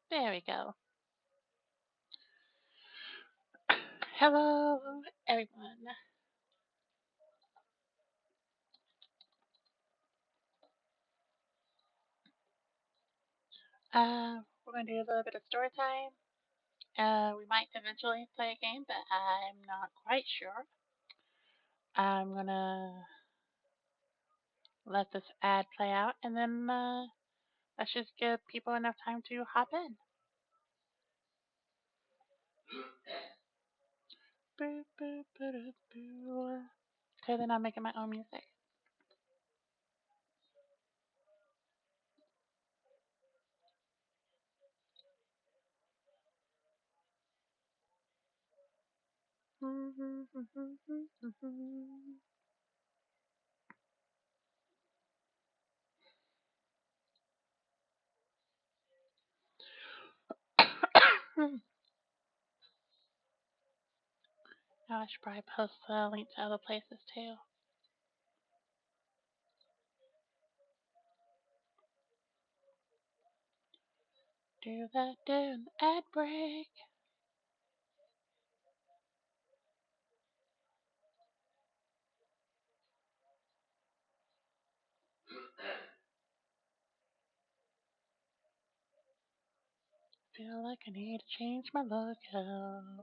There we go. Hello, everyone. We're going to do a little bit of story time. We might eventually play a game, but I'm not quite sure. I'm going to let this ad play out, and then let's just give people enough time to hop in. Boo, boo, boo, boo, boo. Okay, then I'm making my own music. Now I should probably post the link to other places too. Do that during the ad break. Feel like I need to change my logo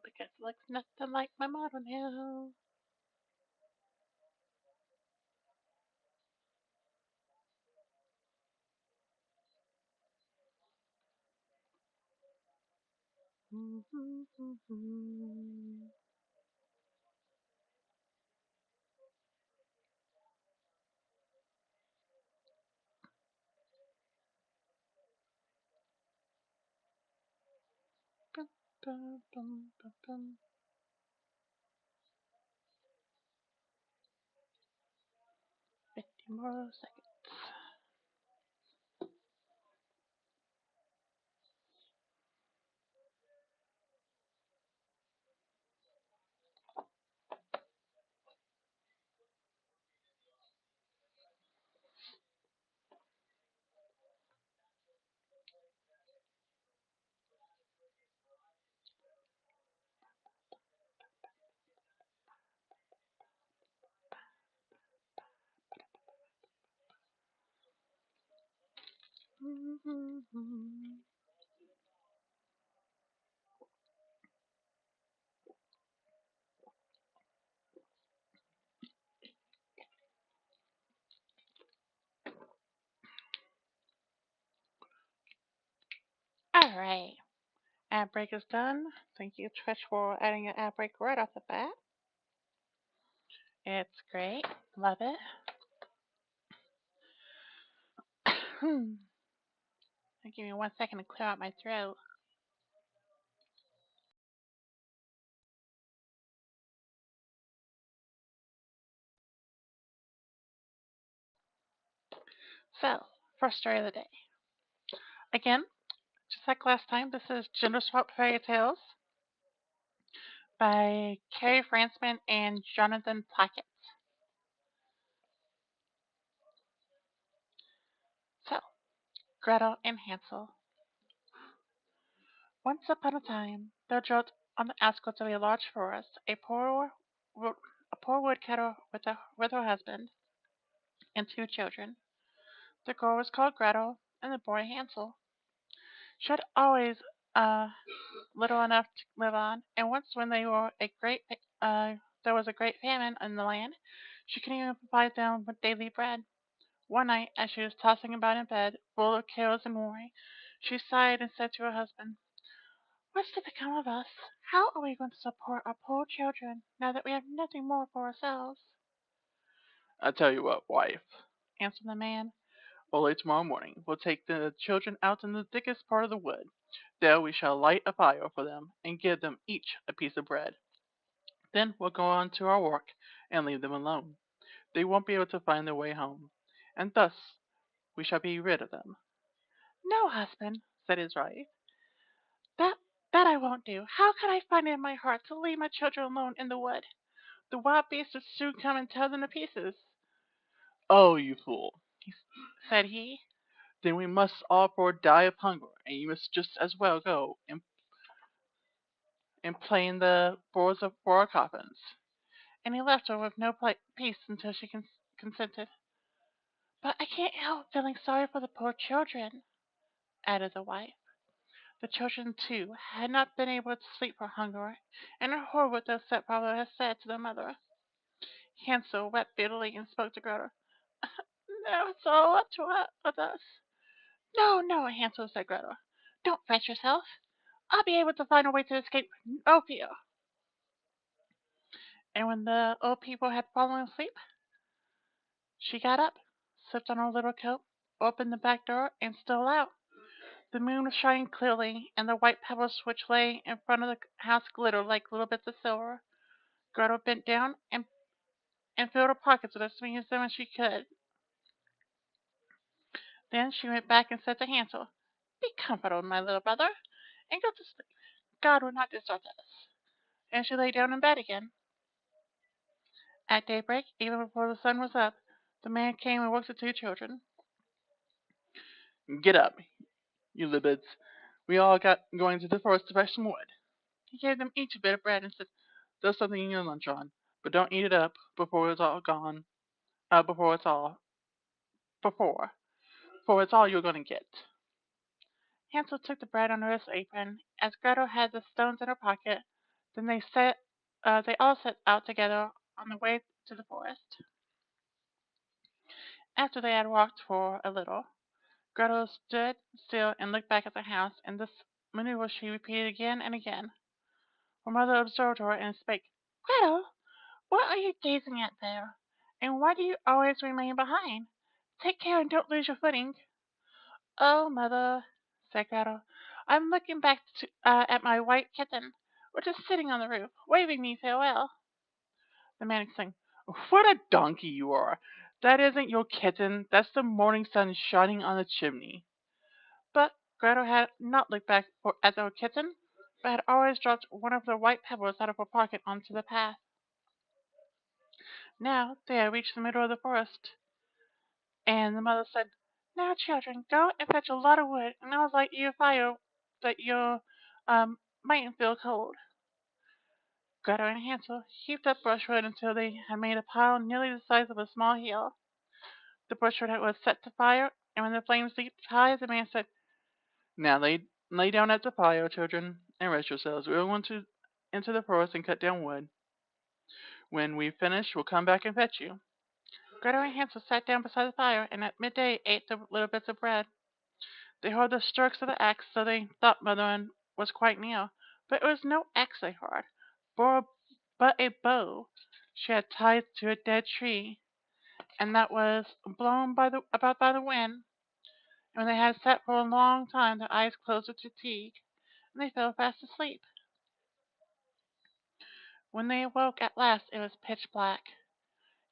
because it looks nothing like my model now. Bum, bum, bum, bum, bum. 50 more seconds. All right. Ad break is done. Thank you, Trish, for adding an ad break right off the bat. It's great. Love it. Give me 1 second to clear out my throat. So, first story of the day. Again, just like last time, this is Gender Swap Fairy Tales by Carrie Fransman and Jonathan Plackett. So, Gretel and Hansel. Once upon a time, there dwelt on the outskirts of a large forest a poor woodcutter with her husband and 2 children. The girl was called Gretel, and the boy Hansel. She had always little enough to live on, and once when there was a great famine in the land, she couldn't even provide them with daily bread. One night, as she was tossing about in bed, full of cares and worry, she sighed and said to her husband, "What's to become of us? How are we going to support our poor children now that we have nothing more for ourselves?" I tell you what, wife. Answered the man. Early tomorrow morning we'll take the children out in the thickest part of the wood. There we shall light a fire for them, and give them each a piece of bread. Then we'll go on to our work, and leave them alone. They won't be able to find their way home, and thus we shall be rid of them. "No, husband," said his wife. "That that I won't do. How could I find it in my heart to leave my children alone in the wood? The wild beasts would soon come and tear them to pieces," Oh, you fool, said he. then we must all four die of hunger, and you must just as well go and play in the boards for our coffins. And he left her with no peace until she consented. But I can't help feeling sorry for the poor children, added the wife. The children, too, had not been able to sleep for hunger, and heard what their stepfather had said to their mother. Hansel wept bitterly and spoke to Gretel. Now it's all up to us with us. No, no, Hansel, said Gretel. Don't fret yourself. I'll be able to find a way to escape. No fear. And when the old people had fallen asleep, she got up, slipped on her little coat, opened the back door, and stole out. The moon was shining clearly, and the white pebbles which lay in front of the house glittered like little bits of silver. Gretel bent down and filled her pockets with as many of them as she could. Then she went back and said to Hansel, Be comforted, my little brother, and go to sleep. God will not desert us. And she lay down in bed again. At daybreak, even before the sun was up, the man came and woke the two children. Get up, you libbits. We all got going to the forest to fetch some wood. He gave them each a bit of bread and said, There's something in your lunch on, but don't eat it up before it's all gone. Before it's all before, for it's all you're going to get. Hansel took the bread under his apron, as Gretel had the stones in her pocket. Then they all set out together on the way to the forest. After they had walked for a little, Gretel stood still and looked back at the house, and this maneuver she repeated again and again. Her mother observed her and spake, Gretel, what are you gazing at there? And why do you always remain behind? Take care and don't lose your footing. Oh, mother, said Gretel, I'm looking back at my white kitten, which is sitting on the roof, waving me farewell. The man exclaimed, What a donkey you are! That isn't your kitten, that's the morning sun shining on the chimney. But Gretel had not looked back at the kitten, but had always dropped one of the white pebbles out of her pocket onto the path. Now they had reached the middle of the forest, and the mother said, Now, children, go and fetch a lot of wood, and I'll light you a fire that you mightn't feel cold. Gretel and Hansel heaped up brushwood until they had made a pile nearly the size of a small hill. The brushwood was set to fire, and when the flames leaped high, the man said, Now lay down at the fire, children, and rest yourselves. We're going into the forest and cut down wood. When we've finished, we'll come back and fetch you. Gretel and Hansel sat down beside the fire, and at midday ate the little bits of bread. They heard the strokes of the axe, so they thought Mother was quite near. But it was no axe they heard, but a bow she had tied to a dead tree, and that was blown about by the wind. And when they had sat for a long time, their eyes closed with fatigue, and they fell fast asleep. When they awoke at last, it was pitch black.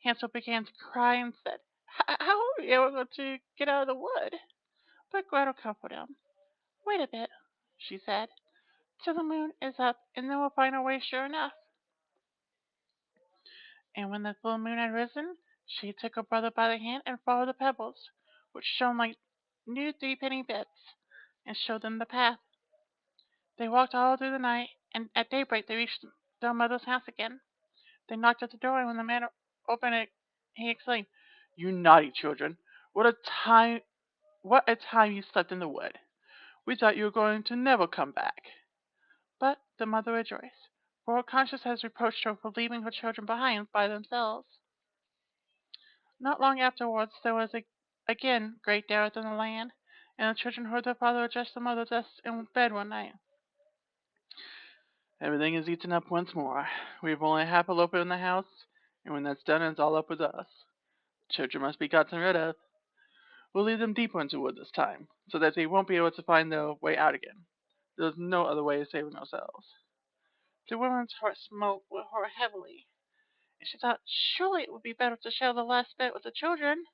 Hansel began to cry and said, How are we ever going to get out of the wood? But Gretel comforted him. Wait a bit, she said, till the moon is up, and then we'll find our way sure enough. And when the full moon had risen, she took her brother by the hand and followed the pebbles, which shone like new three-penny bits, and showed them the path. They walked all through the night, and at daybreak they reached their mother's house again. They knocked at the door, and when the man opened it, he exclaimed, You naughty children! What a time you slept in the wood! We thought you were going to never come back. But the mother rejoiced, for her conscience had reproached her for leaving her children behind by themselves. Not long afterwards there was again great dearth in the land, and the children heard their father address the mother thus in bed one night. Everything is eaten up once more. We've only half a loaf in the house, and when that's done, it's all up with us. Children must be gotten rid of. We'll lead them deeper into the wood this time, so that they won't be able to find their way out again. There's no other way of saving ourselves. The woman's heart smote her heavily, and she thought surely it would be better to share the last bit with the children.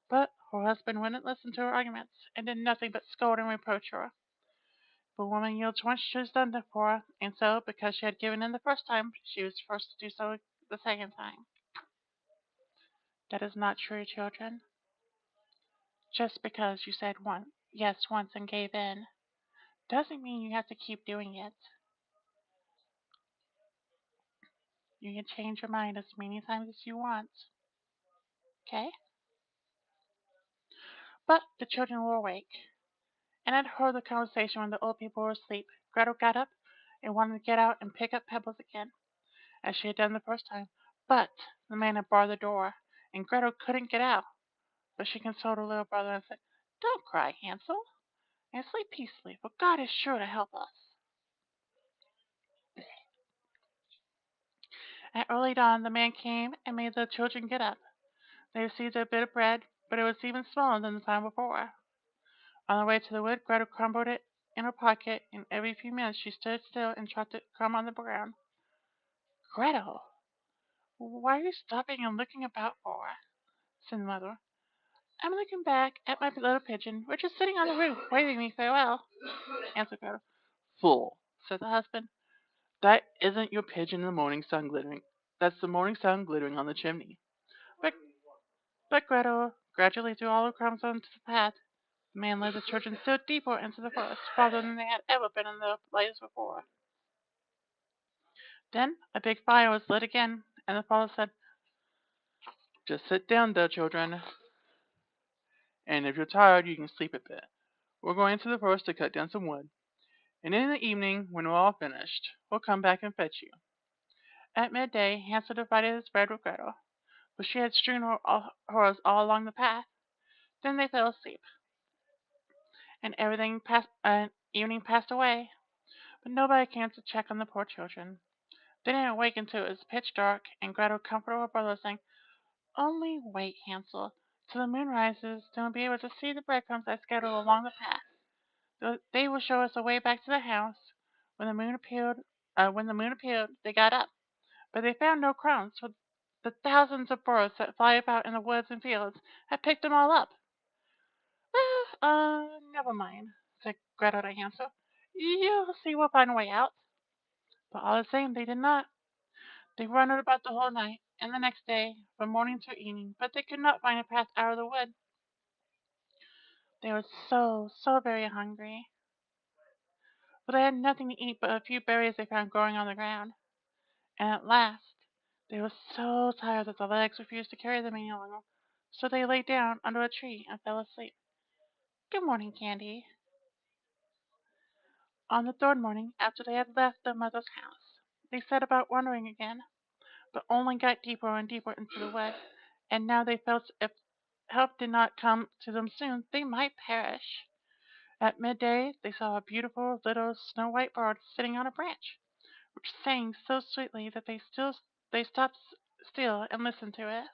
But her husband wouldn't listen to her arguments, and did nothing but scold and reproach her. If a woman yields once, she is done for her, and so, because she had given in the first time, she was forced to do so the second time. That is not true, children. Just because you said yes once and gave in doesn't mean you have to keep doing it. You can change your mind as many times as you want. Okay? But the children were awake, and had heard the conversation when the old people were asleep. Gretel got up and wanted to get out and pick up pebbles again, as she had done the first time. But the man had barred the door, and Gretel couldn't get out. But she consoled her little brother and said, "Don't cry, Hansel, and sleep peacefully, for God is sure to help us." At early dawn the man came and made the children get up. They received a bit of bread, but it was even smaller than the time before. On the way to the wood, Gretel crumbled it in her pocket, and every few minutes she stood still and dropped a crumb on the ground. "Gretel, what are you stopping and looking about for?" said the mother. "I'm looking back at my little pigeon, which is sitting on the roof, waving me farewell," answered Gretel. "Fool," said the husband. "That isn't your pigeon in the morning sun glittering. That's the morning sun glittering on the chimney." But, but Gretel gradually threw all her crumbs onto the path. The man led the children still deeper into the forest, farther than they had ever been in the place before. Then a big fire was lit again, and the father said, "Just sit down there, children, and if you're tired you can sleep a bit. We're going into the forest to cut down some wood, and in the evening, when we're all finished, we'll come back and fetch you." At midday Hansel divided his bread with Gretel, for she had strewn hers all along the path. Then they fell asleep, and evening passed away, but nobody came to check on the poor children. They didn't wake until it was pitch dark, and Gretel comforted her brother, saying, "Only wait, Hansel, till the moon rises, then we'll be able to see the breadcrumbs I scattered along the path. They will show us the way back to the house." When the moon appeared, they got up, but they found no crumbs, for the thousands of birds that fly about in the woods and fields had picked them all up. Never mind," said Gretel to Hansel. "You'll see we'll find a way out." But all the same they did not. They wandered about the whole night, and the next day, from morning to evening, but they could not find a path out of the wood. They were so very hungry, for they had nothing to eat but a few berries they found growing on the ground. And at last they were so tired that their legs refused to carry them any longer, so they lay down under a tree and fell asleep. Good morning, Candy. On the third morning, after they had left their mother's house, they set about wandering again, but only got deeper and deeper into the wood, and now they felt if help did not come to them soon, they might perish. At midday they saw a beautiful little snow-white bird sitting on a branch, which sang so sweetly that they stopped still and listened to it.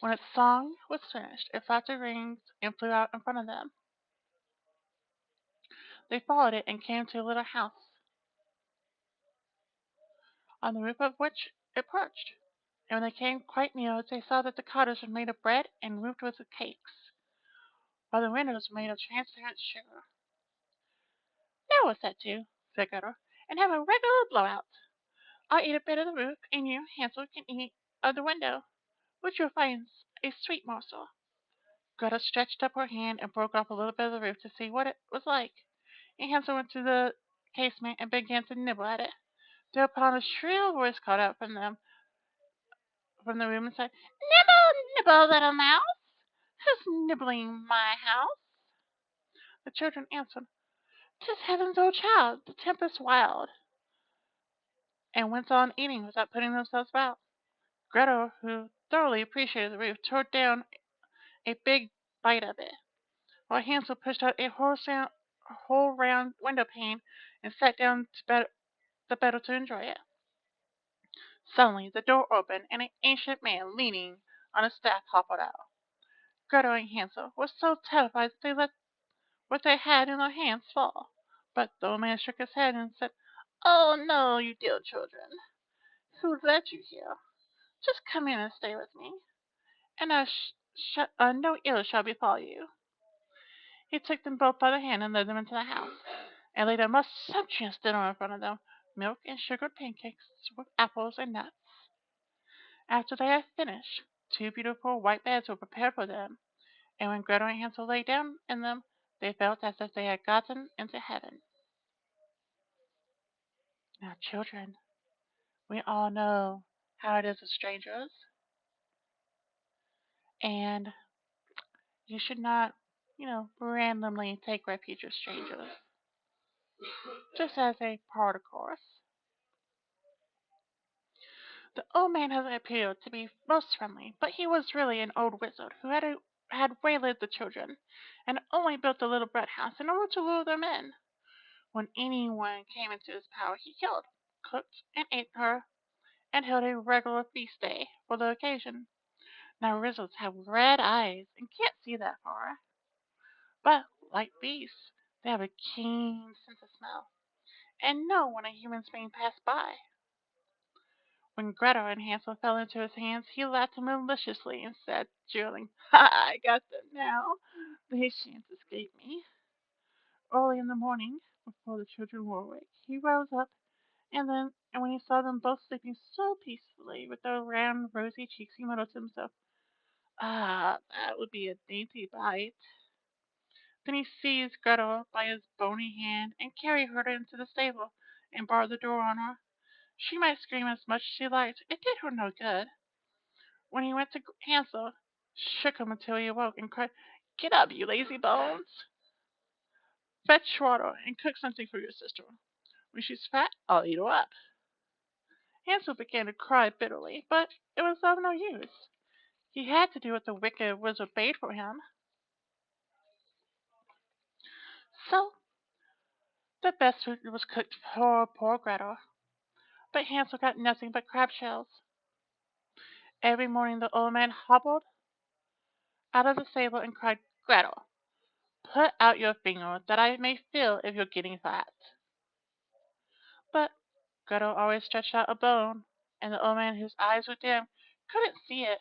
When its song was finished, it flapped its wings and flew out in front of them. They followed it and came to a little house, on the roof of which it perched. And when they came quite near, they saw that the cottage was made of bread and roofed with cakes, while the windows were made of transparent sugar. "Now we'll set to," said Gretel, "and have a regular blowout. I'll eat a bit of the roof, and you, Hansel, can eat of the window, which you'll find a sweet morsel." Gretel stretched up her hand and broke off a little bit of the roof to see what it was like, and Hansel went to the casement and began to nibble at it. Thereupon a shrill voice called out from the room and said, "Nibble, nibble, little mouse! Who's nibbling my house?" The children answered, "'Tis heaven's own child, the tempest wild," and went on eating without putting themselves about. Gretel, who thoroughly appreciated the roof, tore down a big bite of it, while Hansel pushed out a whole round window pane and sat down the better to enjoy it. Suddenly the door opened, and an ancient man leaning on a staff hobbled out. Gretel and Hansel were so terrified that they let what they had in their hands fall. But the old man shook his head and said, "Oh no, you dear children. Who led you here? Just come in and stay with me, and no ill shall befall you." He took them both by the hand and led them into the house, and laid a most sumptuous dinner in front of them, milk and sugared pancakes with apples and nuts. After they had finished, 2 beautiful white beds were prepared for them, and when Gretel and Hansel lay down in them, they felt as if they had gotten into heaven. Now, children, we all know how it is with strangers, and you should not, randomly take refuge with strangers, just as a part of course. The old man had appeared to be most friendly, but he was really an old wizard who had waylaid the children, and only built the little bread house in order to lure them in. When anyone came into his power, he killed, cooked, and ate her, and held a regular feast day for the occasion. Now wizards have red eyes and can't see that far, but like beasts, they have a keen sense of smell and know when a human's being passed by. When Gretel and Hansel fell into his hands, he laughed maliciously and said, jeering, "Ha! I got them now. They shan't escape me." Early in the morning, before the children were awake, he rose up, and when he saw them both sleeping so peacefully with their round, rosy cheeks, he muttered to himself, "Ah, that would be a dainty bite." Then he seized Gretel by his bony hand and carried her into the stable and barred the door on her. She might scream as much as she liked. It did her no good. When he went to Hansel, shook him until he awoke, and cried, "Get up, you lazy bones! Fetch water and cook something for your sister. When she's fat, I'll eat her up." Hansel began to cry bitterly, but it was of no use. He had to do what the wicked wizard bade for him. So the best food was cooked for poor Gretel, but Hansel got nothing but crab shells. Every morning the old man hobbled out of the stable and cried, "Gretel, put out your finger that I may feel if you're getting fat." But Gretel always stretched out a bone, and the old man, whose eyes were dim, couldn't see it,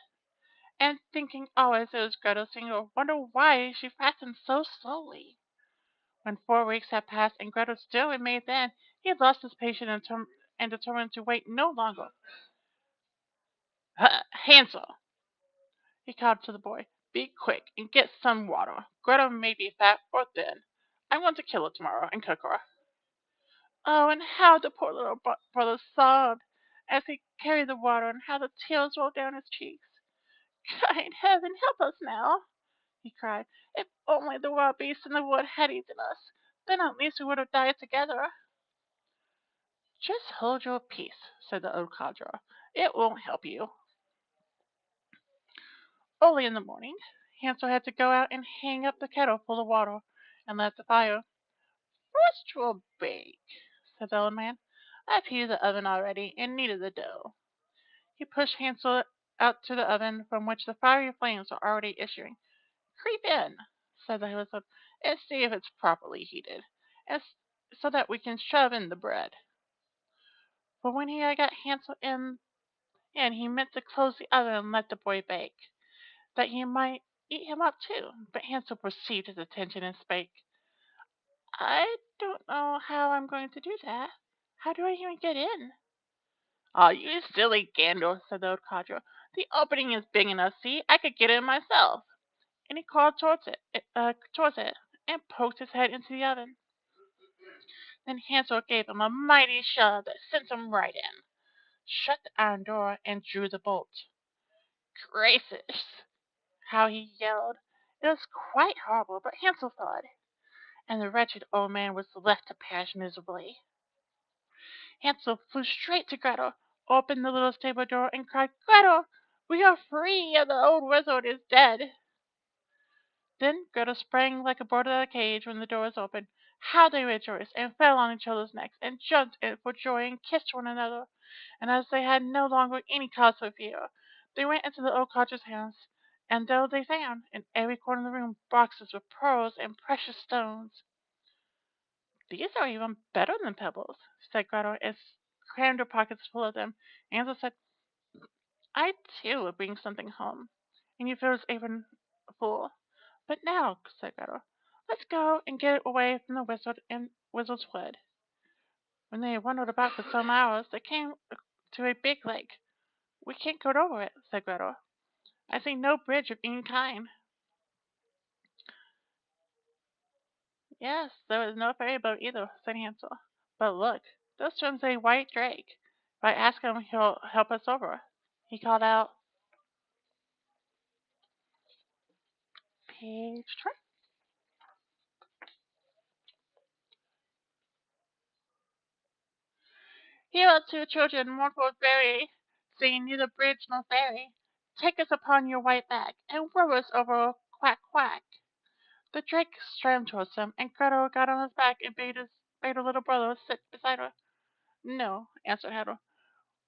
and thinking always it was Gretel's finger, wondered why she fattened so slowly. When 4 weeks had passed and Gretel still remained thin, he had lost his patience and determined to wait no longer. "Hansel," he called to the boy, "be quick and get some water. Gretel may be fat or thin. I'm going to kill her tomorrow and cook her." Oh, and how the poor little brother sobbed as he carried the water, and how the tears rolled down his cheeks. "Kind Heaven, help us now!" he cried. "If only the wild beasts in the wood had eaten us, then at least we would have died together." "Just hold your peace," said the old codger. "It won't help you." Early in the morning, Hansel had to go out and hang up the kettle full of water and light the fire. "First we'll bake," said the old man. "I've heated the oven already and kneaded the dough." He pushed Hansel out to the oven from which the fiery flames were already issuing. "Creep in," said the wizard, "and see if it's properly heated, so that we can shove in the bread." But when he had got Hansel in, he meant to close the oven and let the boy bake, that he might eat him up too. But Hansel perceived his attention and spake, "I don't know how I'm going to do that. How do I even get in?" "Oh, you silly gander," said the old codger. "The opening is big enough. See, I could get in myself." And he crawled towards it, and poked his head into the oven. Then Hansel gave him a mighty shove that sent him right in, shut the iron door, and drew the bolt. Gracious! How he yelled! It was quite horrible, but Hansel thawed, and the wretched old man was left to perish miserably. Hansel flew straight to Gretel, opened the little stable door, and cried, "Gretel, we are free, and the old wizard is dead." Then Gretel sprang like a bird out of a cage when the door was opened. How they rejoiced, and fell on each other's necks, and jumped for joy, and kissed one another. And as they had no longer any cause for fear, they went into the old codger's house, and there they found, in every corner of the room, boxes with pearls and precious stones. "These are even better than pebbles," said Gretel, and crammed her pockets full of them. Hansel said, "I too will bring something home," and he filled his apron full. "But now," said Gretel, "let's go and get away from the wizard and Wizard's Wood." When they had wandered about for some hours, they came to a big lake. "We can't get over it," said Gretel. I see no bridge of any kind. Yes, there was no ferry boat either, said Hansel. But look, this swims a white drake. If I ask him, he'll help us over. He called out, page turn. Here are two children, mournful very, seeing neither bridge nor ferry. Take us upon your white back, and row us over quack quack. The drake swam towards them, and Gretel got on his back and bade her little brother sit beside her. No, answered Hansel.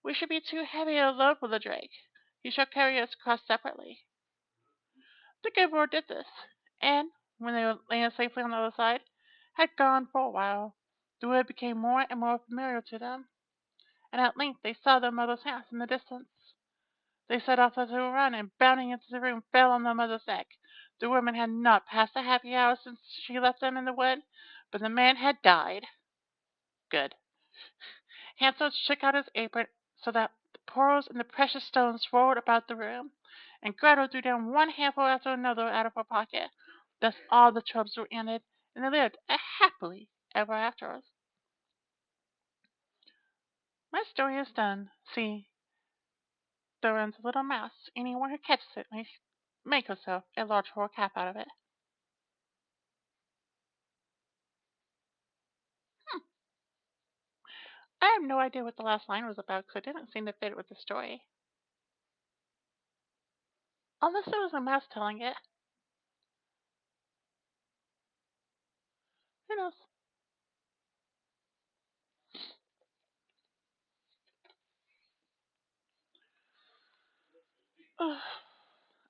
We should be too heavy a load for the drake. He shall carry us across separately. The good Lord did this, and, when they landed safely on the other side, had gone for a while, the wood became more and more familiar to them, and at length they saw their mother's house in the distance. They set off at a run, and bounding into the room, fell on their mother's neck. The woman had not passed a happy hour since she left them in the wood, but the man had died. Good. Hansel shook out his apron so that the pearls and the precious stones rolled about the room, and Gretel threw down one handful after another out of her pocket. Thus all the troubles were ended, and they lived happily ever after. My story is done. See, there runs a little mouse. Anyone who catches it may make herself a large fur cap out of it. Hmm. I have no idea what the last line was about because it didn't seem to fit with the story. Unless it was a mouse telling it. Who knows?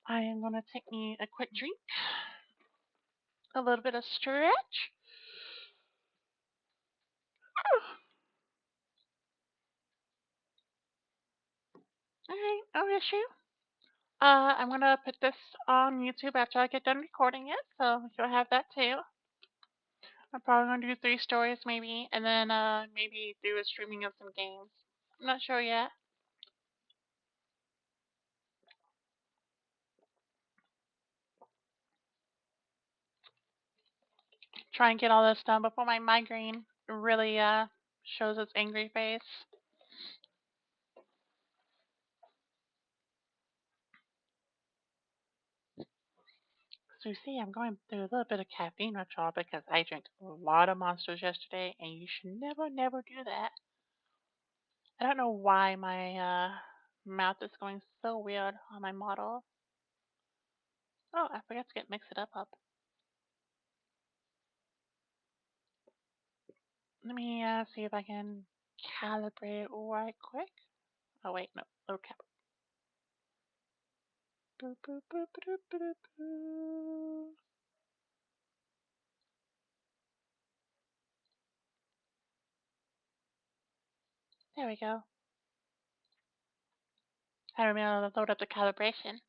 I am going to take me a quick drink, a little bit of stretch. Alright, no issue. I'm going to put this on YouTube after I get done recording it, so you'll have that too. I'm probably going to do 3 stories maybe, and then maybe do a streaming of some games. I'm not sure yet. Try and get all this done before my migraine really shows its angry face. So you see, I'm going through a little bit of caffeine withdrawal because I drank a lot of monsters yesterday, and you should never, never do that. I don't know why my mouth is going so weird on my model. Oh, I forgot to get mix it up. Let me see if I can calibrate it right quick. Oh wait, no, low cap. Boop, boop, boop, boop, boop, boop. There we go. I remember to load up the calibration.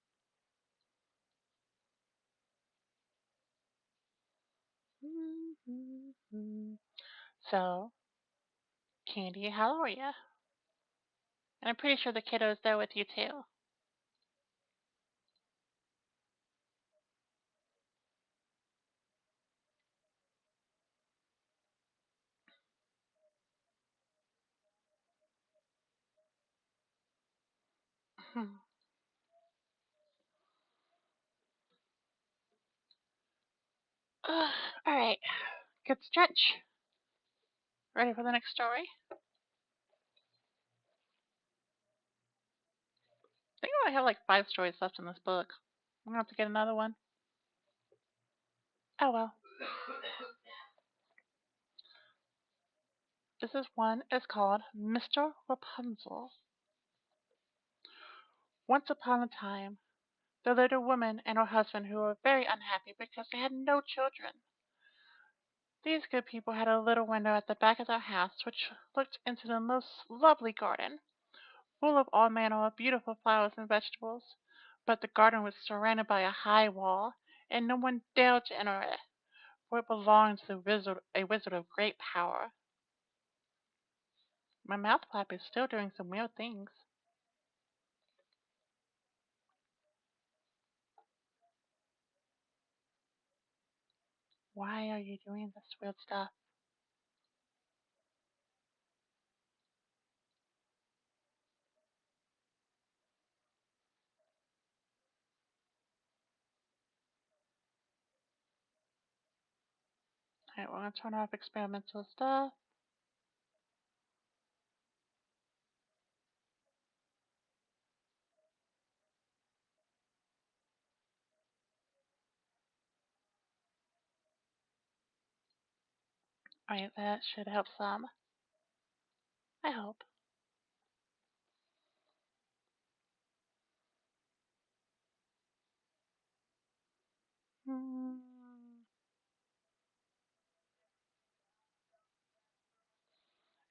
So, Candy, how are you? And I'm pretty sure the kiddo's there with you too. Alright, good stretch. Ready for the next story? I think I have like 5 stories left in this book. I'm gonna have to get another one. Oh well. This is one. It's called Mr. Rapunzel. Once upon a time, there lived a woman and her husband who were very unhappy because they had no children. These good people had a little window at the back of their house which looked into the most lovely garden, full of all manner of beautiful flowers and vegetables. But the garden was surrounded by a high wall, and no one dared to enter it, for it belonged to a wizard of great power. My mouth flap is still doing some weird things. Why are you doing this weird stuff? Alright, we're gonna turn off experimental stuff. Alright, that should help some. I hope. Hmm.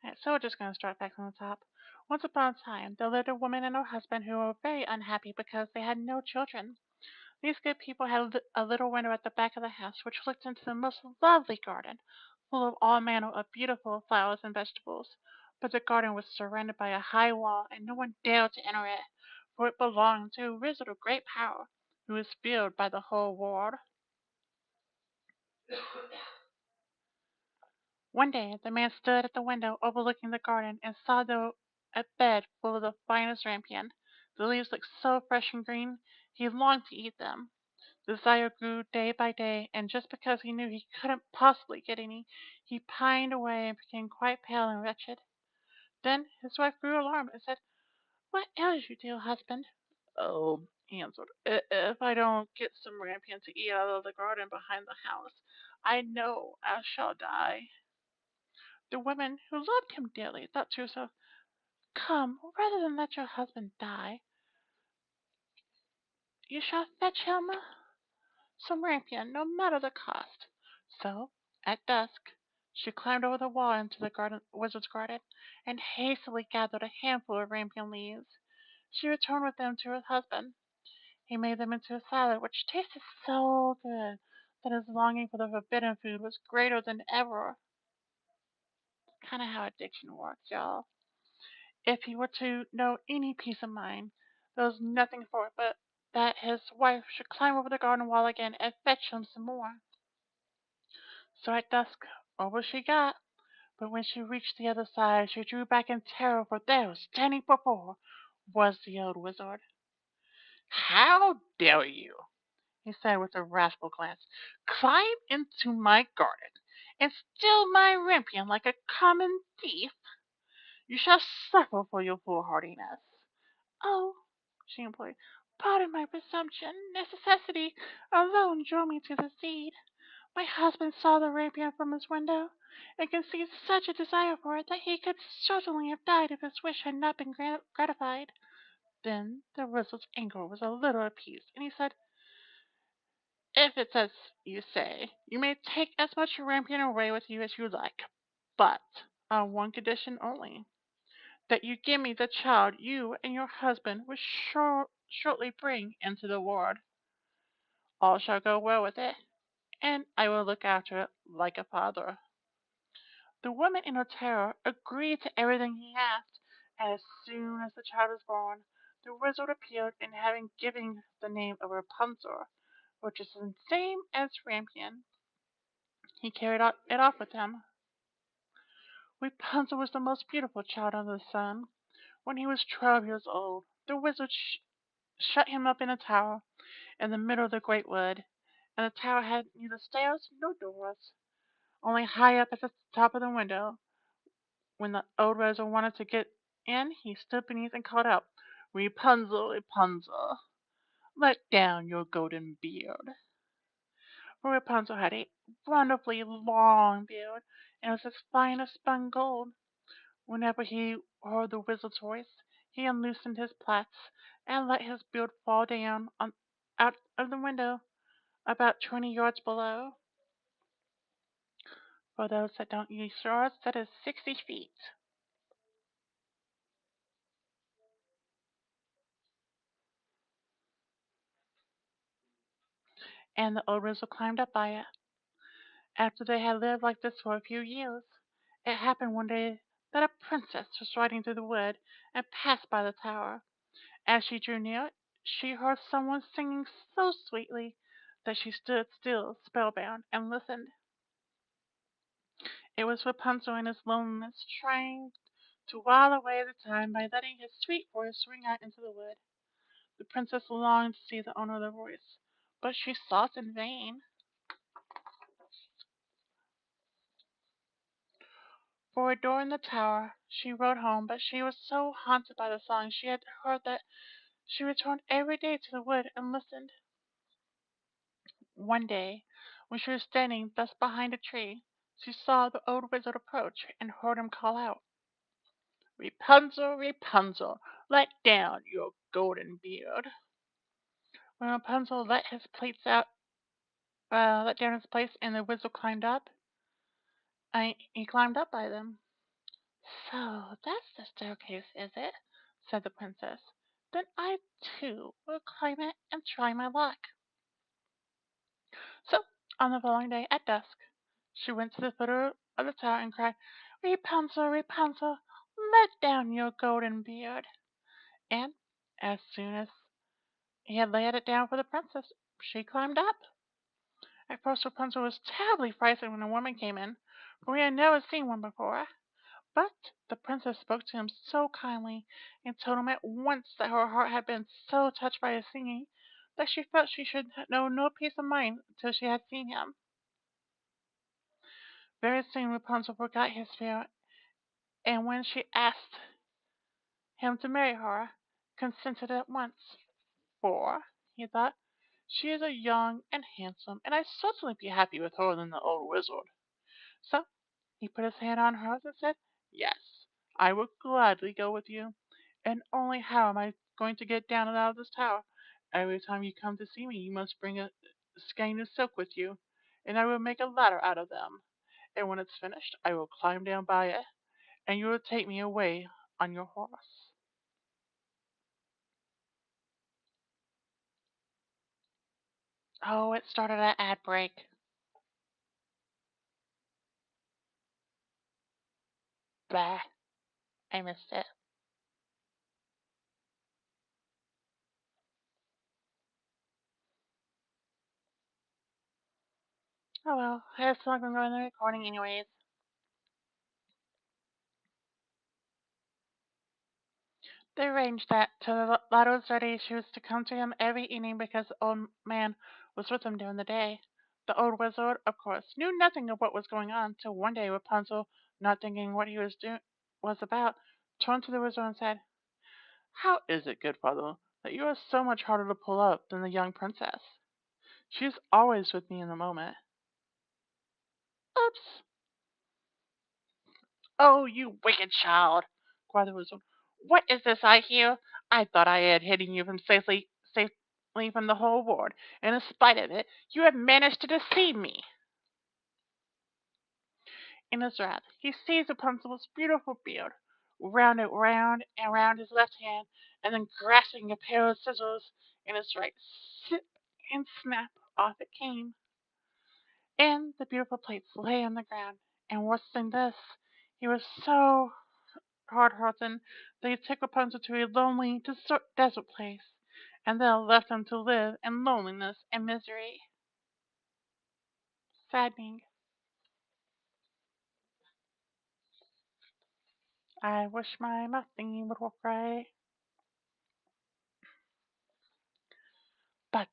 Alright, so we're just gonna start back from the top. Once upon a time, there lived a woman and her husband who were very unhappy because they had no children. These good people had a little window at the back of the house which looked into the most lovely garden, full of all manner of beautiful flowers and vegetables. But the garden was surrounded by a high wall, and no one dared to enter it, for it belonged to a wizard of great power, who was feared by the whole world. One day the man stood at the window overlooking the garden, and saw there a bed full of the finest rampion. The leaves looked so fresh and green, he longed to eat them. Desire grew day by day, and just because he knew he couldn't possibly get any, he pined away and became quite pale and wretched. Then his wife grew alarmed and said, "What ails you, dear husband?" "Oh," he answered, "if I don't get some rampion to eat out of the garden behind the house, I know I shall die." The woman, who loved him dearly, thought to herself, "Come, rather than let your husband die, you shall fetch him some rampion, no matter the cost." So, at dusk, she climbed over the wall into the wizard's garden, and hastily gathered a handful of rampion leaves. She returned with them to her husband. He made them into a salad, which tasted so good that his longing for the forbidden food was greater than ever. Kind of how addiction works, y'all. If he were to know any peace of mind, there was nothing for it but that his wife should climb over the garden wall again and fetch him some more. So at dusk over she got, but when she reached the other side she drew back in terror, for there, standing before her, was the old wizard. "How dare you," he said with a wrathful glance, "climb into my garden and steal my rampion like a common thief? You shall suffer for your foolhardiness." "Oh," she implored, "pardon my presumption. Necessity alone drew me to the deed. My husband saw the rampion from his window, and conceived such a desire for it that he could certainly have died if his wish had not been gratified." Then the wizard's anger was a little appeased, and he said, "If it's as you say, you may take as much rampion away with you as you like, but on one condition only, that you give me the child you and your husband will shortly bring into the world. All shall go well with it, and I will look after it like a father." The woman in her terror agreed to everything he asked, and as soon as the child was born, the wizard appeared, and having given the name of Rapunzel, which is the same as Rampion, he carried it off with him. Rapunzel was the most beautiful child under the sun. When he was 12 years old, the wizard shut him up in a tower in the middle of the great wood, and the tower had neither stairs nor doors. Only high up at the top of the window, when the old wizard wanted to get in, he stood beneath and called out, "Rapunzel, Rapunzel, let down your golden beard." For Rapunzel had a wonderfully long beard, and was as fine as spun gold. Whenever he heard the wizard's voice, he unloosened his plaits, and let his beard fall down out of the window about 20 yards below. For those that don't use yards, that is 60 feet. And the old wizard climbed up by it. After they had lived like this for a few years, it happened one day that a princess was riding through the wood and passed by the tower. As she drew near it, she heard someone singing so sweetly that she stood still, spellbound, and listened. It was Rapunzel in his loneliness, trying to while away the time by letting his sweet voice ring out into the wood. The princess longed to see the owner of the voice, but she sought in vain. For a door in the tower she rode home, but she was so haunted by the song she had heard that she returned every day to the wood and listened. One day, when she was standing thus behind a tree, she saw the old wizard approach and heard him call out, "Rapunzel, Rapunzel, let down your golden beard." When Rapunzel let down his plates, and the wizard climbed up, he climbed up by them. "So that's the staircase, is it?" said the princess. "Then I, too, will climb it and try my luck." So, on the following day, at dusk, she went to the foot of the tower and cried, "Rapunzel, Rapunzel, let down your golden beard." And, as soon as he had laid it down for the princess, she climbed up. At first Rapunzel was terribly frightened when a woman came in, for he had never seen one before. But the princess spoke to him so kindly, and told him at once that her heart had been so touched by his singing that she felt she should know no peace of mind till she had seen him. Very soon Rapunzel forgot his fear, and when she asked him to marry her, consented at once. "For," he thought, "she is a young and handsome, and I certainly be happier with her than the old wizard." So he put his hand on hers and said, "Yes, I will gladly go with you. And only how am I going to get down and out of this tower? Every time you come to see me you must bring a skein of silk with you, and I will make a ladder out of them. And when it's finished I will climb down by it, and you will take me away on your horse." Oh, it started at ad break. Bah, I missed it. Oh well, it's not going to go in the recording anyways. They arranged that till the lad was ready she was to come to him every evening because the old man was with him during the day. The old wizard, of course, knew nothing of what was going on till one day Rapunzel, not thinking what he was about, turned to the wizard and said, "How is it, good father, that you are so much harder to pull up than the young princess? She is always with me in a moment." "Oops! Oh, you wicked child!" cried the wizard. "What is this I hear? I thought I had hidden you from safely from the whole world, and in spite of it, you have managed to deceive me." In his wrath, he seized Rapunzel's beautiful beard, wound it round and round his left hand, and then grasping a pair of scissors in his right, snip and snap, off it came, and the beautiful plates lay on the ground. And worse than this, he was so hard-hearted that he took Rapunzel to a lonely, desert place, and then left them to live in loneliness and misery. Saddening. I wish my muffin would work right. But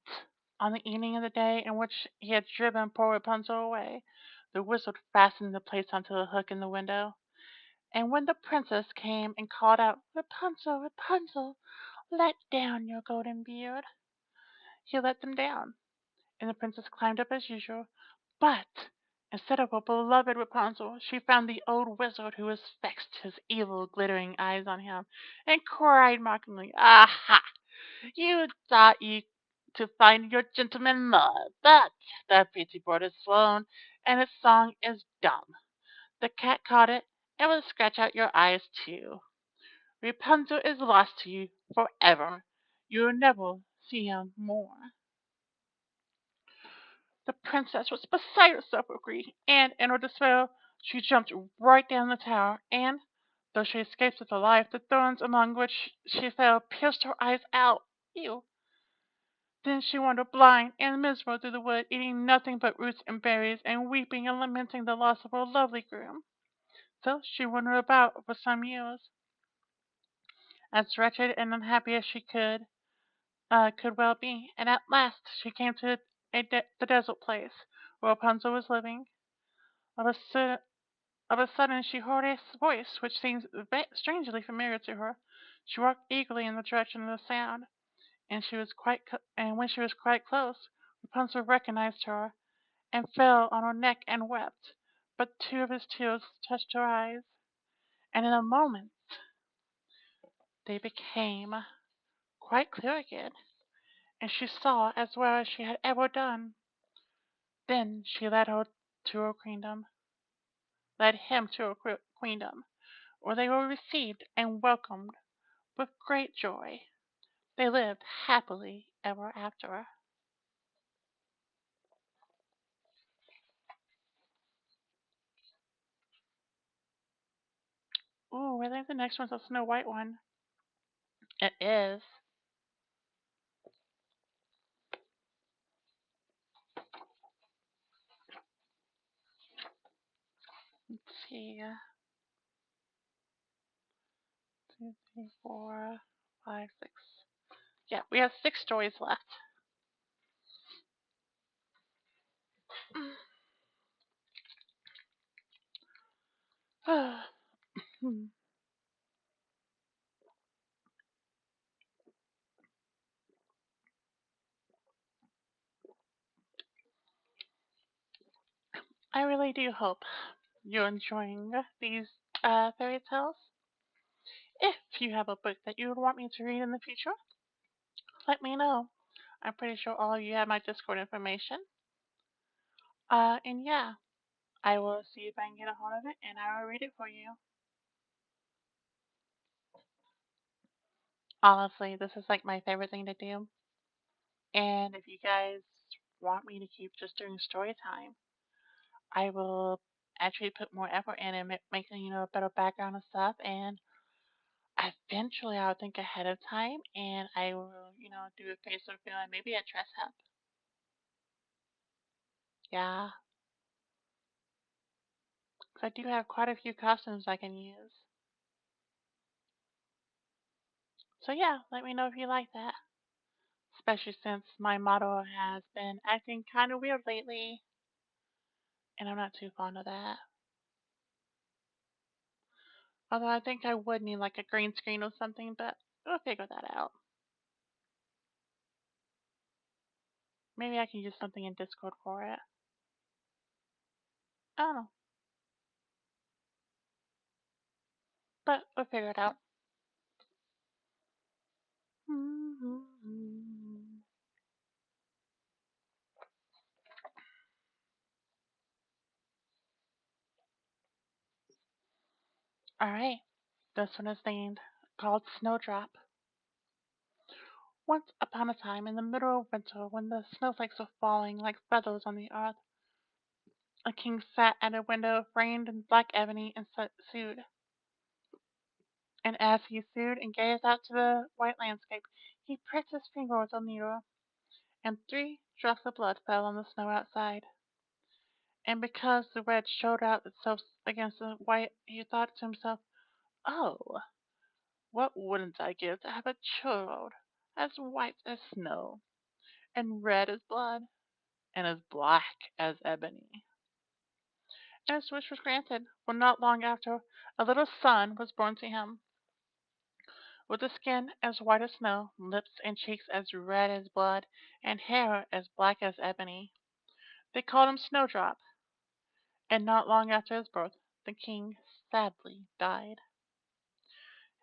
on the evening of the day in which he had driven poor Rapunzel away, the wizard fastened the plates onto the hook in the window, and when the princess came and called out, "Rapunzel, Rapunzel, let down your golden beard," he let them down, and the princess climbed up as usual. But instead of her beloved Rapunzel, she found the old wizard, who was fixed his evil, glittering eyes on him, and cried mockingly, "Aha! You thought you to find your gentleman love, but the pretty bird is flown, and its song is dumb. The cat caught it, and will scratch out your eyes too. Rapunzel is lost to you forever. You'll never see him more." The princess was beside herself with grief, and in her despair she jumped right down the tower, and, though she escaped with her life, the thorns among which she fell pierced her eyes out. Ew! Then she wandered blind and miserable through the wood, eating nothing but roots and berries, and weeping and lamenting the loss of her lovely groom. So she wandered about for some years, as wretched and unhappy as she could well be, and at last she came to the desert place where Rapunzel was living. Of a, sudden, of a sudden she heard a voice which seemed strangely familiar to her. She walked eagerly in the direction of the sound, and when she was quite close, Rapunzel recognized her, and fell on her neck and wept. But two of his tears touched her eyes, and in a moment they became quite clear again, and she saw as well as she had ever done. Then she to her queendom, led him to her queendom, where they were received and welcomed with great joy. They lived happily ever after. Ooh, I think the next one's a Snow White one. It is. Let's see. 2, 3, 4, 5, 6. Yeah, we have 6 stories left. I really do hope you're enjoying these fairy tales. If you have a book that you would want me to read in the future, let me know. I'm pretty sure all of you have my Discord information. And yeah, I will see if I can get a hold of it and I will read it for you. Honestly, this is like my favorite thing to do. And if you guys want me to keep just doing story time, I will actually put more effort in and making a better background and stuff. And eventually, I'll think ahead of time, and I will do a face reveal and maybe a dress up. Yeah, 'cause I do have quite a few costumes I can use. So yeah, let me know if you like that. Especially since my model has been acting kind of weird lately, and I'm not too fond of that. Although I think I would need like a green screen or something, but we'll figure that out. Maybe I can use something in Discord for it. I don't know, but we'll figure it out. Alright, this one is named called Snowdrop. Once upon a time, in the middle of winter, when the snowflakes were falling like feathers on the earth, a king sat at a window framed in black ebony and sewed. And as he sewed and gazed out to the white landscape, he pricked his finger with a needle, and 3 drops of blood fell on the snow outside. And because the red showed out itself against the white, he thought to himself, "Oh, what wouldn't I give to have a child as white as snow, and red as blood, and as black as ebony?" And his wish was granted, for not long after a little son was born to him, with a skin as white as snow, lips and cheeks as red as blood, and hair as black as ebony. They called him Snowdrop, and not long after his birth the king sadly died.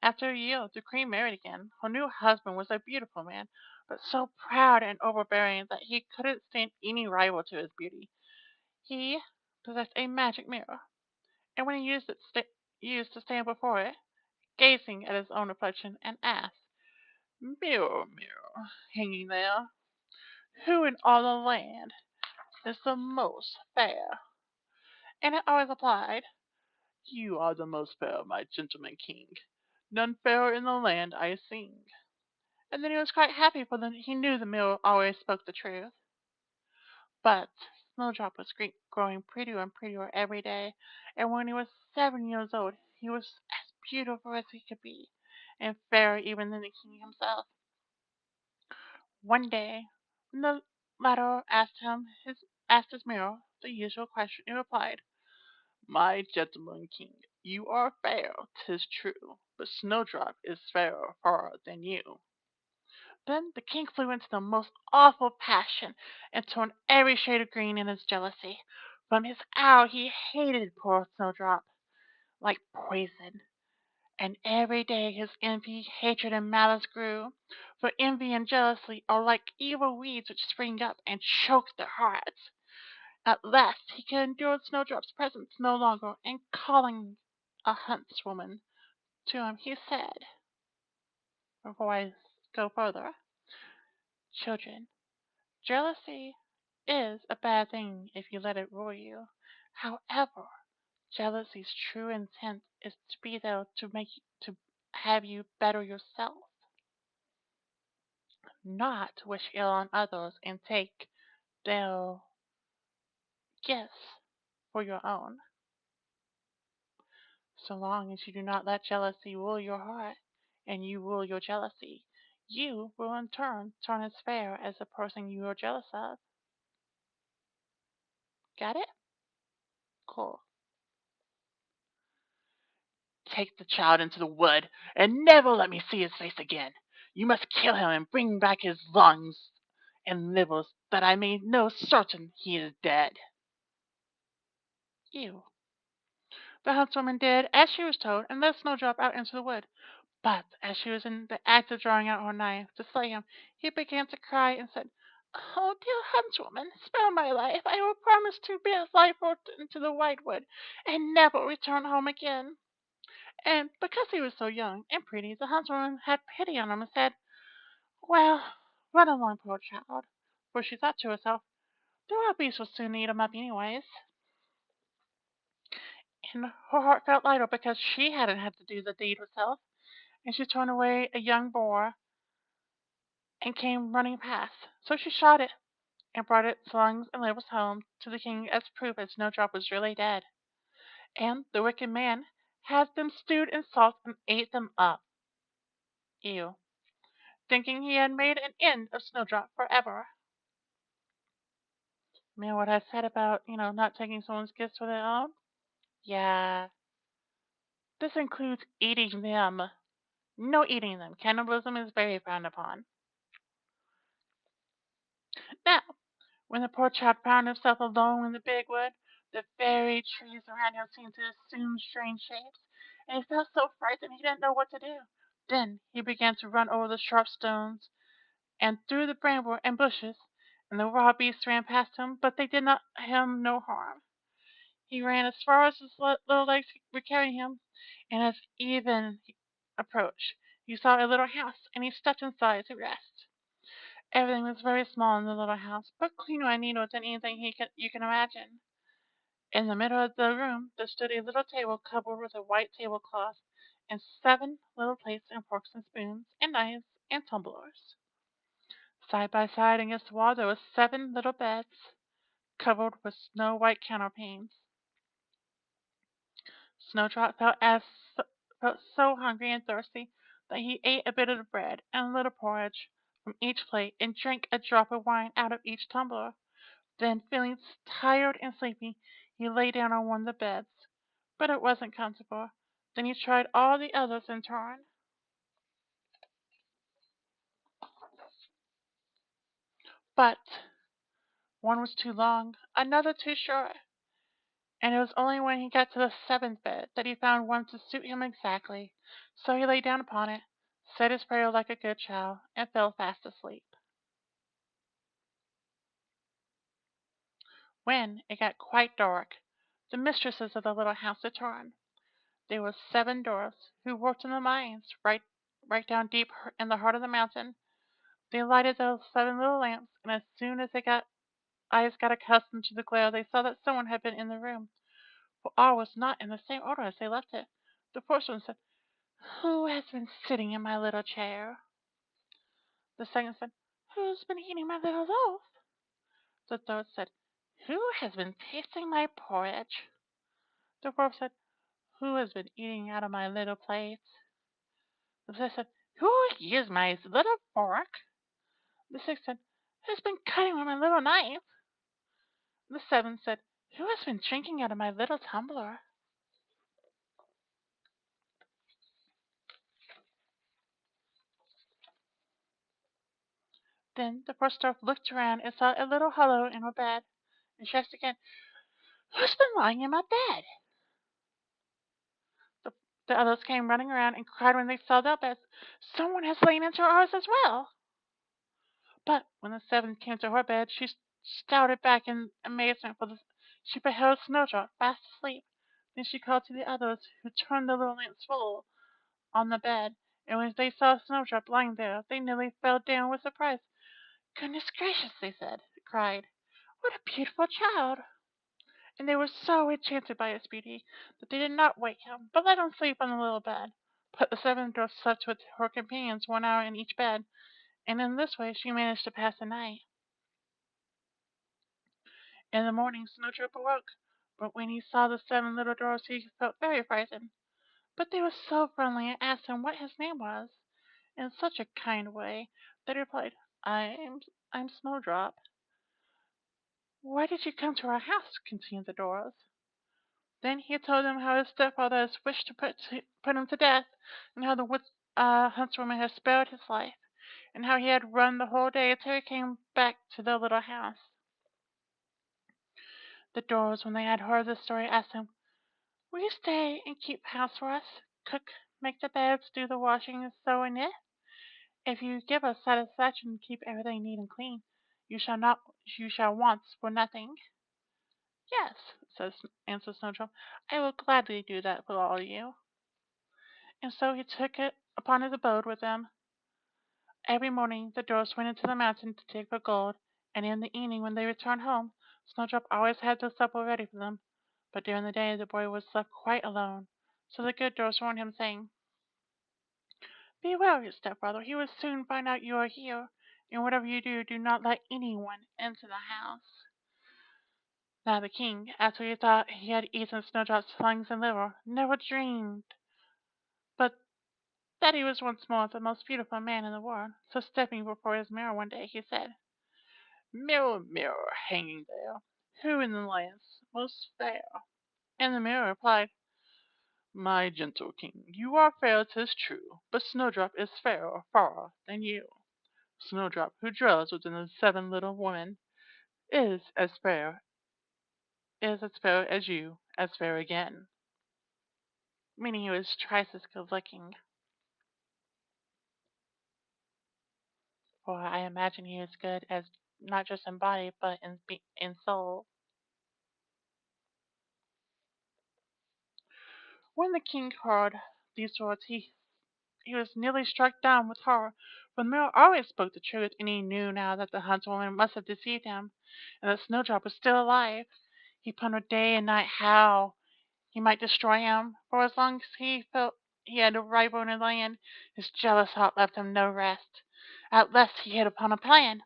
After a year, the queen married again. Her new husband was a beautiful man, but so proud and overbearing that he couldn't stand any rival to his beauty. He possessed a magic mirror, and when he used to stand before it, gazing at his own reflection, and asked, "Mirror, mirror, hanging there, who in all the land is the most fair?" And it always replied, "You are the most fair, my gentleman king. None fairer in the land I sing." And then he was quite happy, for then he knew the mule always spoke the truth. But Snowdrop was growing prettier and prettier every day, and when he was 7 years old, he was as beautiful as he could be, and fairer even than the king himself. One day, when the latter asked his mirror the usual question, he replied, My gentleman king, you are fair, 'tis true, but Snowdrop is fairer far than you. Then the king flew into the most awful passion, and turned every shade of green in his jealousy. From his hour he hated poor Snowdrop like poison, and every day his envy, hatred, and malice grew. For envy and jealousy are like evil weeds which spring up and choke their hearts. At last he could endure Snowdrop's presence no longer, and calling a huntswoman to him, he said, before I go further, children, jealousy is a bad thing if you let it rule you. However, jealousy's true intent is to be there to have you better yourself, not wish ill on others and take their gifts for your own. So long as you do not let jealousy rule your heart, and you rule your jealousy, you will in turn as fair as the person you are jealous of. Got it? Cool. Take the child into the wood, and never let me see his face again. You must kill him and bring back his lungs and livers, that I may know certain he is dead. You. The huntswoman did as she was told, and led Snowdrop out into the wood. But as she was in the act of drawing out her knife to slay him, he began to cry and said, "Oh, dear huntswoman, spare my life. I will promise to bear thy forth into the whitewood, and never return home again." And because he was so young and pretty, the huntswoman had pity on him and said, "Well, run along, poor child." For she thought to herself, "The wild beasts will soon eat him up anyways." And her heart felt lighter because she hadn't had to do the deed herself, and she turned away a young boar and came running past. So she shot it and brought its lungs and livers home to the king as proof that Snowdrop was really dead. And the wicked man had them stewed in salt and ate them up. Ew. Thinking he had made an end of Snowdrop forever. Man, what I said about, not taking someone's gifts for their own? Yeah. This includes eating them. No eating them. Cannibalism is very frowned upon. Now, when the poor child found himself alone in the big wood, the very trees around him seemed to assume strange shapes, and he felt so frightened he didn't know what to do. Then he began to run over the sharp stones and through the bramble and bushes, and the wild beasts ran past him, but they did not him no harm. He ran as far as his little legs would carry him, and as even approached, he saw a little house, and he stepped inside to rest. Everything was very small in the little house, but cleaner and neater than anything you can imagine. In the middle of the room there stood a little table covered with a white tablecloth, and 7 little plates and forks and spoons, and knives and tumblers. Side by side against the wall there were 7 little beds, covered with snow white counterpanes. Snowdrop felt so hungry and thirsty that he ate a bit of the bread and a little porridge from each plate, and drank a drop of wine out of each tumbler. Then, feeling tired and sleepy, he lay down on one of the beds, but it wasn't comfortable. Then he tried all the others in turn, but one was too long, another too short, and it was only when he got to the 7th bed that he found one to suit him exactly. So he lay down upon it, said his prayer like a good child, and fell fast asleep. When it got quite dark, the mistresses of the little house returned. They were 7 dwarfs who worked in the mines right down deep in the heart of the mountain. They lighted those 7 little lamps, and as soon as eyes got accustomed to the glare, they saw that someone had been in the room, for all was not in the same order as they left it. The first one said, "Who has been sitting in my little chair?" The second said, "Who's been eating my little loaf?" The third said, "Who has been tasting my porridge?" The fourth said, "Who has been eating out of my little plate?" The fifth said, "Who used my little fork?" The sixth said, "Who's been cutting with my little knife?" The seventh said, "Who has been drinking out of my little tumbler?" Then the first dwarf looked around and saw a little hollow in her bed, and she asked again, "Who's been lying in my bed?" The, the others came running around and cried when they saw their beds, "Someone has lain into ours as well." But when the seventh came to her bed, she started back in amazement, for she beheld Snowdrop fast asleep. Then she called to the others, who turned the little lamps full on the bed, and when they saw Snowdrop lying there, they nearly fell down with surprise. "Goodness gracious!" they cried, "what a beautiful child!" And they were so enchanted by its beauty that they did not wake him, but let him sleep on the little bed. But the seventh dwarf slept with her companions 1 hour in each bed, and in this way she managed to pass the night. In the morning Snowdrop awoke, but when he saw the 7 little dwarfs he felt very frightened. But they were so friendly and asked him what his name was, in such a kind way that he replied, I'm Snowdrop." "Why did you come to our house?" continued the dwarfs. Then he told them how his stepfather had wished to put him to death, and how the huntswoman had spared his life, and how he had run the whole day until he came back to their little house. The dwarfs, when they had heard this story, asked him, "Will you stay and keep house for us, cook, make the beds, do the washing, and sew and knit? If you give us satisfaction and keep everything neat and clean, you shall want for nothing." "Yes," answered Snowdrop, "I will gladly do that for all of you." And so he took it upon his abode with them. Every morning the dwarfs went into the mountain to dig for gold, and in the evening when they returned home, Snowdrop always had their supper ready for them. But during the day the boy was left quite alone, so the good dwarfs warned him, saying, "Beware of your stepfather, he will soon find out you are here, and whatever you do, do not let anyone into the house." Now the king, after he thought he had eaten Snowdrop's lungs and liver, never dreamed but that he was once more the most beautiful man in the world. So stepping before his mirror one day, he said, "Mirror, mirror, hanging there, who in the land is most fair?" And the mirror replied, "My gentle king, you are fair, 'tis true, but Snowdrop is fairer far than you. Snowdrop, who dwells within the 7 little women, is as fair as you, as fair again," meaning he was twice as good looking. For I imagine he is good as not just in body, but in soul. When the king heard these words, he was nearly struck down with horror, for the mirror always spoke the truth, and he knew now that the huntswoman must have deceived him, and that Snowdrop was still alive. He pondered day and night how he might destroy him, for as long as he felt he had a rival in the land, his jealous heart left him no rest. At last he hit upon a plan.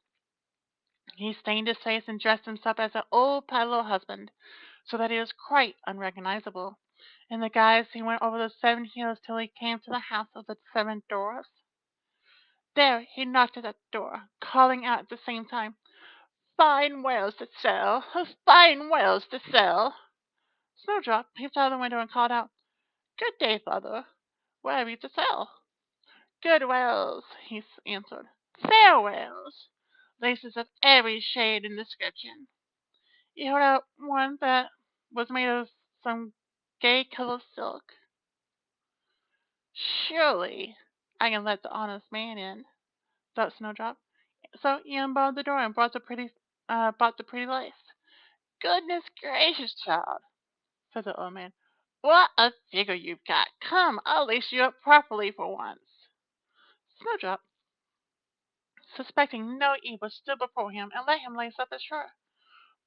He stained his face and dressed himself as an old peddler husband, so that he was quite unrecognizable. In the guise he went over the 7 hills till he came to the house of the 7 dwarfs. There he knocked at the door, calling out at the same time, "Fine wares to sell! Fine wares to sell!" Snowdrop peeped out of the window and called out, "Good day, father. What have you to sell?" "Good wares," he answered. "Fair wares. Laces of every shade and description." He held out one that was made of some gay colored silk. "Surely I can let the honest man in," thought Snowdrop. So he unbarred the door and bought the pretty lace. "Goodness gracious, child," said the old man, "what a figure you've got! Come, I'll lace you up properly for once." Snowdrop, suspecting no evil, stood before him and let him lace up his shirt.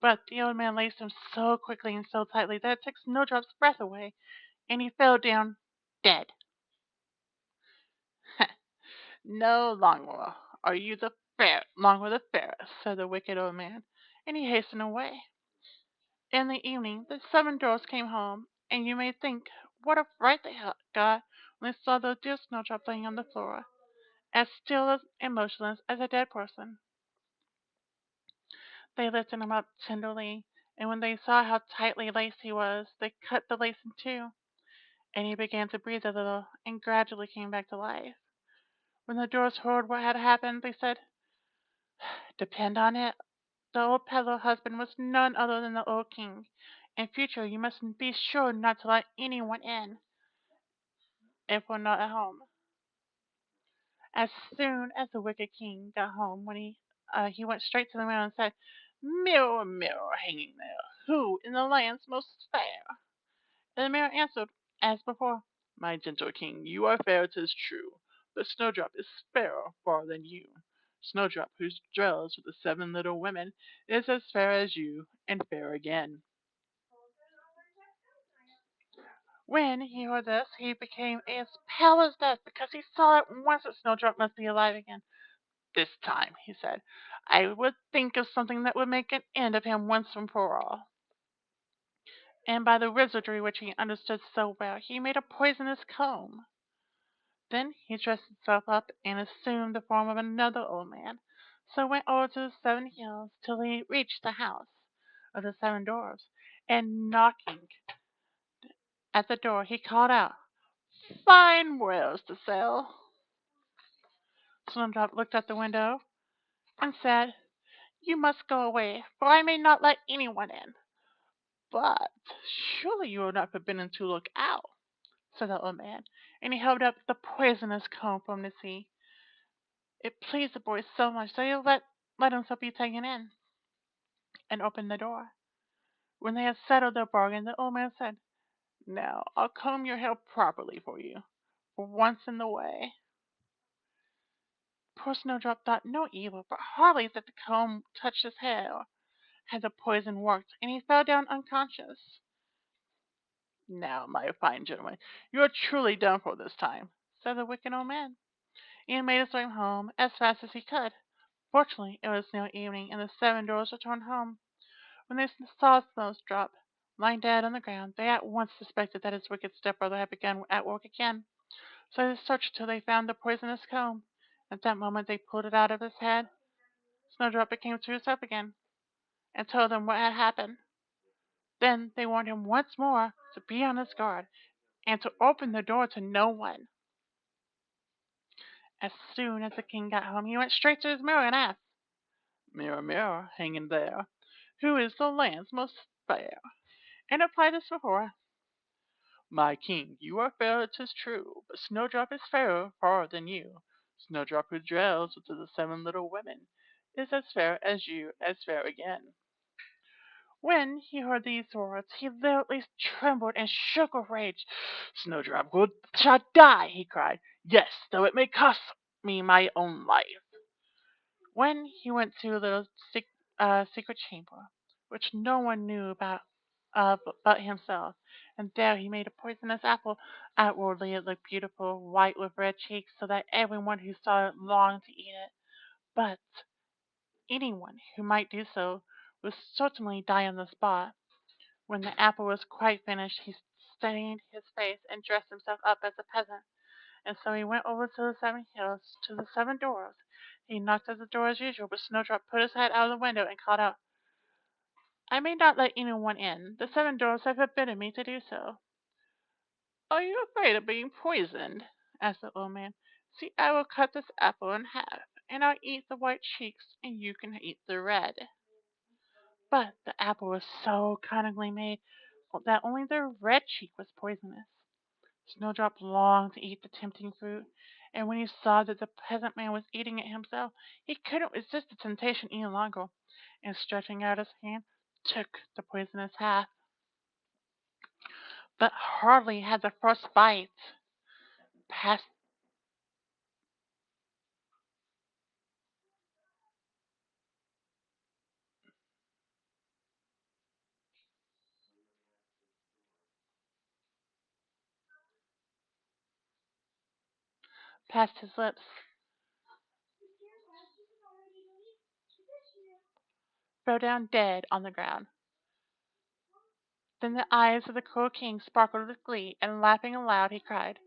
But the old man laced him so quickly and so tightly that it took Snowdrop's breath away, and he fell down dead. "No longer are you the fair, along with the fairest?" said the wicked old man, and he hastened away. In the evening the 7 dwarfs came home, and you may think what a fright they got when they saw the dear Snowdrop laying on the floor, as still and motionless as a dead person. They lifted him up tenderly, and when they saw how tightly laced he was, they cut the lace in two, and he began to breathe a little, and gradually came back to life. When the dwarfs heard what had happened, they said, "Depend on it, the old peddler husband was none other than the old king. In future you must be sure not to let anyone in if we're not at home." As soon as the wicked king got home, when he went straight to the mirror and said, "Mirror, mirror, hanging there, who in the land's most fair?" And the mirror answered, as before, "My gentle king, you are fair, 'tis true, but Snowdrop is fairer far than you. Snowdrop, who dwells with the 7 little women, is as fair as you, and fair again." When he heard this, he became as pale as death, because he saw at once that Snowdrop must be alive again. "This time," he said, "I would think of something that would make an end of him once and for all." And by the wizardry which he understood so well, he made a poisonous comb. Then he dressed himself up and assumed the form of another old man, so went over to the 7 hills till he reached the house of the 7 dwarfs, and knocking at the door he called out, "Fine wares to sell." Snowdrop looked at the window and said, "You must go away, for I may not let anyone in." "But surely you are not forbidden to look out," said the old man, and he held up the poisonous comb for him to see. It pleased the boy so much that he let himself be taken in, and opened the door. When they had settled their bargain, the old man said, "Now I'll comb your hair properly for you, for once in the way." Poor Snowdrop thought no evil, but hardly that the comb touched his hair had the poison worked, and he fell down unconscious. "Now, my fine gentleman, you are truly done for this time," said the wicked old man, and he made his way home as fast as he could. Fortunately it was now evening, and the 7 dwarfs returned home. When they saw Snowdrop lying dead on the ground, they at once suspected that his wicked stepbrother had begun at work again. So they searched till they found the poisonous comb. At that moment they pulled it out of his head. Snowdrop became to himself again, and told them what had happened. Then they warned him once more to be on his guard, and to open the door to no one. As soon as the king got home, he went straight to his mirror and asked, "Mirror, mirror, hanging there, who is the land's most fair?" And replied as before, "My king, you are fair, 'tis true, but Snowdrop is fairer far than you. Snowdrop, who dwells with the 7 little women, is as fair as you, as fair again." When he heard these words, he literally trembled and shook with rage. "Snowdrop shall die," he cried. "Yes, though it may cost me my own life." When he went to a little secret chamber, which no one knew about but himself, and there he made a poisonous apple. Outwardly it looked beautiful, white with red cheeks, so that everyone who saw it longed to eat it. But anyone who might do so would certainly die on the spot. When the apple was quite finished, he stained his face and dressed himself up as a peasant, and so he went over to the 7 hills to the 7 dwarfs. He knocked at the door as usual, but Snowdrop put his head out of the window and called out, "I may not let anyone in. The 7 dwarfs have forbidden me to do so." "Are you afraid of being poisoned?" asked the old man. "See, I will cut this apple in half, and I'll eat the white cheeks, and you can eat the red." But the apple was so cunningly made that only the red cheek was poisonous. Snowdrop longed to eat the tempting fruit, and when he saw that the peasant man was eating it himself, he couldn't resist the temptation any longer, and stretching out his hand, took the poisonous half. But hardly had the first bite passed his lips fell down dead on the ground. Then the eyes of the cruel king sparkled with glee, and laughing aloud, he cried,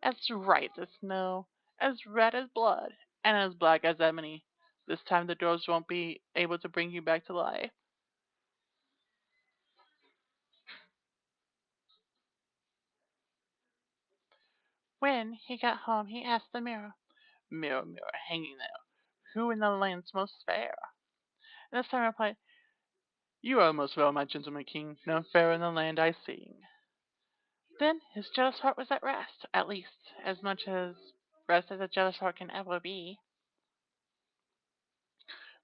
"As right as snow, as red as blood, and as black as ebony. This time the dwarves won't be able to bring you back to life." When he got home, he asked the mirror, "Mirror, mirror, hanging there, who in the land's most fair?" And the sun replied, "You are most fair, my gentleman king, none fairer in the land I see." Then his jealous heart was at least, as much as rest as a jealous heart can ever be.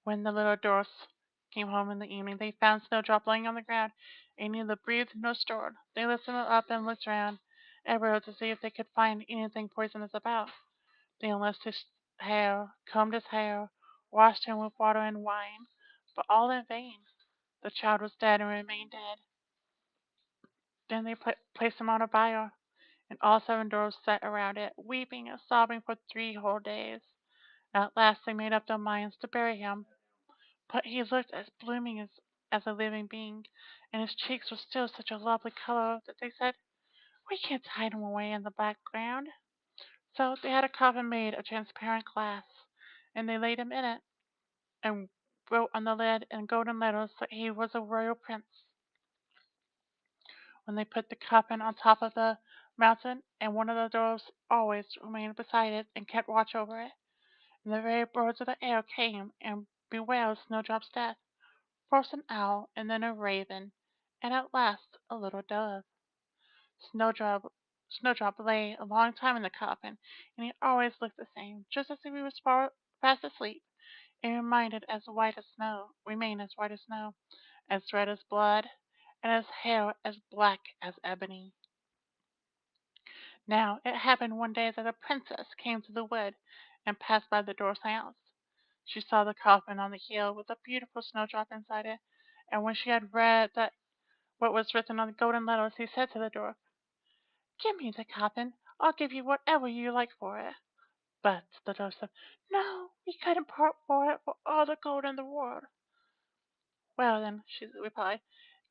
When the little dwarfs came home in the evening, they found Snowdrop lying on the ground, and neither breathed nor stirred. They lifted him up and looked round everywhere to see if they could find anything poisonous about. They unlaced his hair, combed his hair, washed him with water and wine, but all in vain. The child was dead and remained dead. Then they placed him on a bier, and all seven dwarfs sat around it, weeping and sobbing for 3 whole days. At last they made up their minds to bury him, but he looked as blooming as a living being, and his cheeks were still such a lovely color that they said, "We can't hide him away in the black ground." So they had a coffin made of transparent glass, and they laid him in it, and wrote on the lid in golden letters that he was a royal prince. When they put the coffin on top of the mountain, and one of the dwarfs always remained beside it and kept watch over it, and the very birds of the air came and bewailed Snowdrop's death. First an owl, and then a raven, and at last a little dove. Snowdrop Snowdrop lay a long time in the coffin, and he always looked the same, just as if he was fast asleep, and remained as white as snow, as red as blood, and his hair as black as ebony. Now it happened one day that a princess came to the wood, and passed by the dwarf's house. She saw the coffin on the hill with a beautiful Snowdrop inside it, and when she had read what was written on the golden letters, he said to the dwarf, "Give me the coffin. I'll give you whatever you like for it." But the dwarf said, "No, we couldn't part for it for all the gold in the world." "Well, then," she replied,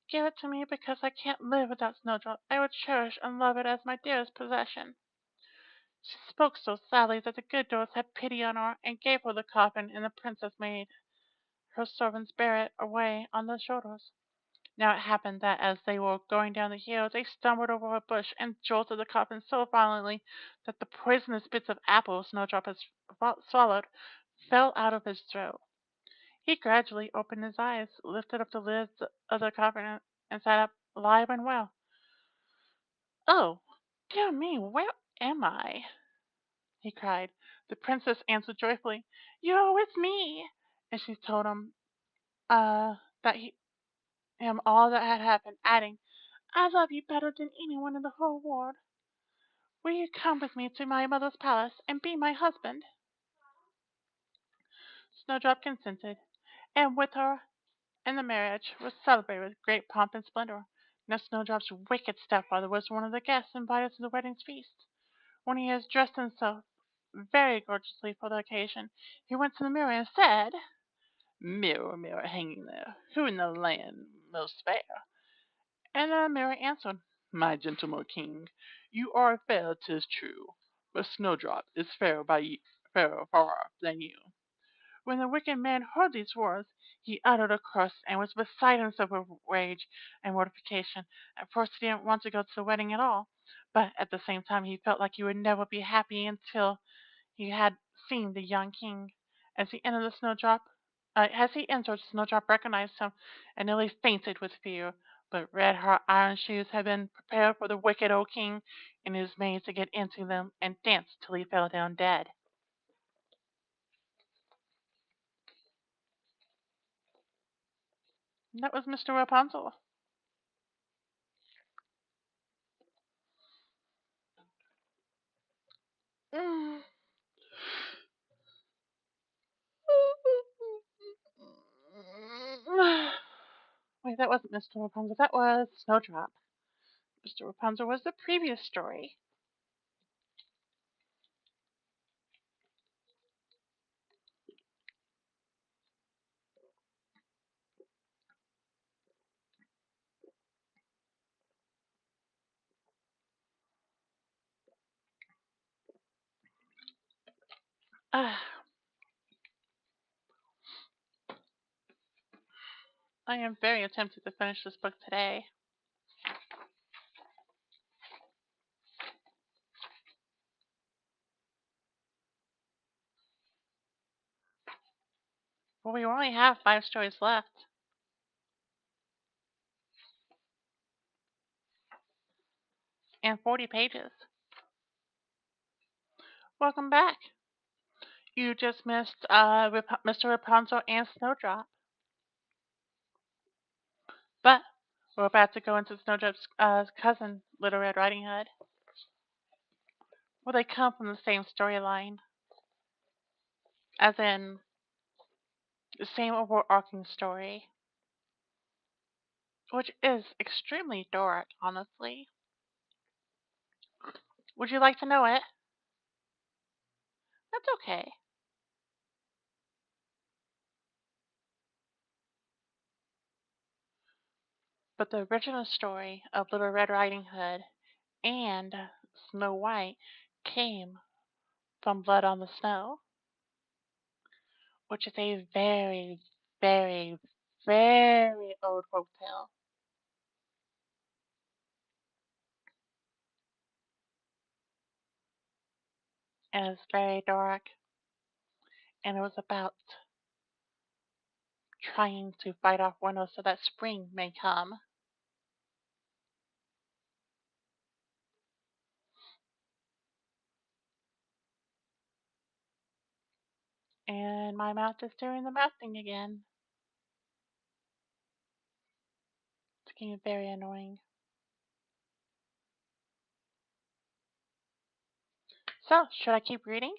"give it to me, because I can't live without Snowdrop. I will cherish and love it as my dearest possession." She spoke so sadly that the good dwarf had pity on her, and gave her the coffin, and the princess made her servants bear it away on their shoulders. Now it happened that as they were going down the hill, they stumbled over a bush, and jolted the coffin so violently that the poisonous bits of apple Snowdrop had swallowed fell out of his throat. He gradually opened his eyes, lifted up the lids of the coffin, and sat up alive and well. "Oh, dear me, where am I?" he cried. The princess answered joyfully, "You are with me," and she told that him all that had happened, adding, "I love you better than anyone in the whole world. Will you come with me to my mother's palace and be my husband?" Snowdrop consented, and with her and the marriage was celebrated with great pomp and splendor. Now Snowdrop's wicked stepfather was one of the guests invited to the wedding feast. When he had dressed himself very gorgeously for the occasion, he went to the mirror and said, "Mirror, mirror, hanging there, who in the land most fair?" And the mirror answered, "My gentleman king, you are fair, 'tis true, but Snowdrop is fairer far than you." When the wicked man heard these words, he uttered a curse, and was beside himself with rage and mortification. At first he didn't want to go to the wedding at all, but at the same time he felt like he would never be happy until he had seen the young king. As he entered Snowdrop recognized him and nearly fainted with fear. But red hot iron shoes had been prepared for the wicked old king, and he was made to get into them and dance till he fell down dead. And that was Mr. Rapunzel. Mm. Wait, that wasn't Mr. Rapunzel. That was Snowdrop. Mr. Rapunzel was the previous story. I am very tempted to finish this book today. Well, we only have 5 stories left. And 40 pages. Welcome back. You just missed Mr. Rapunzel and Snowdrop. But we're about to go into Snowdrop's cousin, Little Red Riding Hood. Well, they come from the same storyline. As in, the same overarching story. Which is extremely dark, honestly. Would you like to know it? That's okay. But the original story of Little Red Riding Hood and Snow White came from Blood on the Snow, which is a very, very, very old folk tale. And it's very dark. And it was about trying to fight off winter so that spring may come. And my mouth is doing the mouth thing again. It's getting very annoying. So, should I keep reading?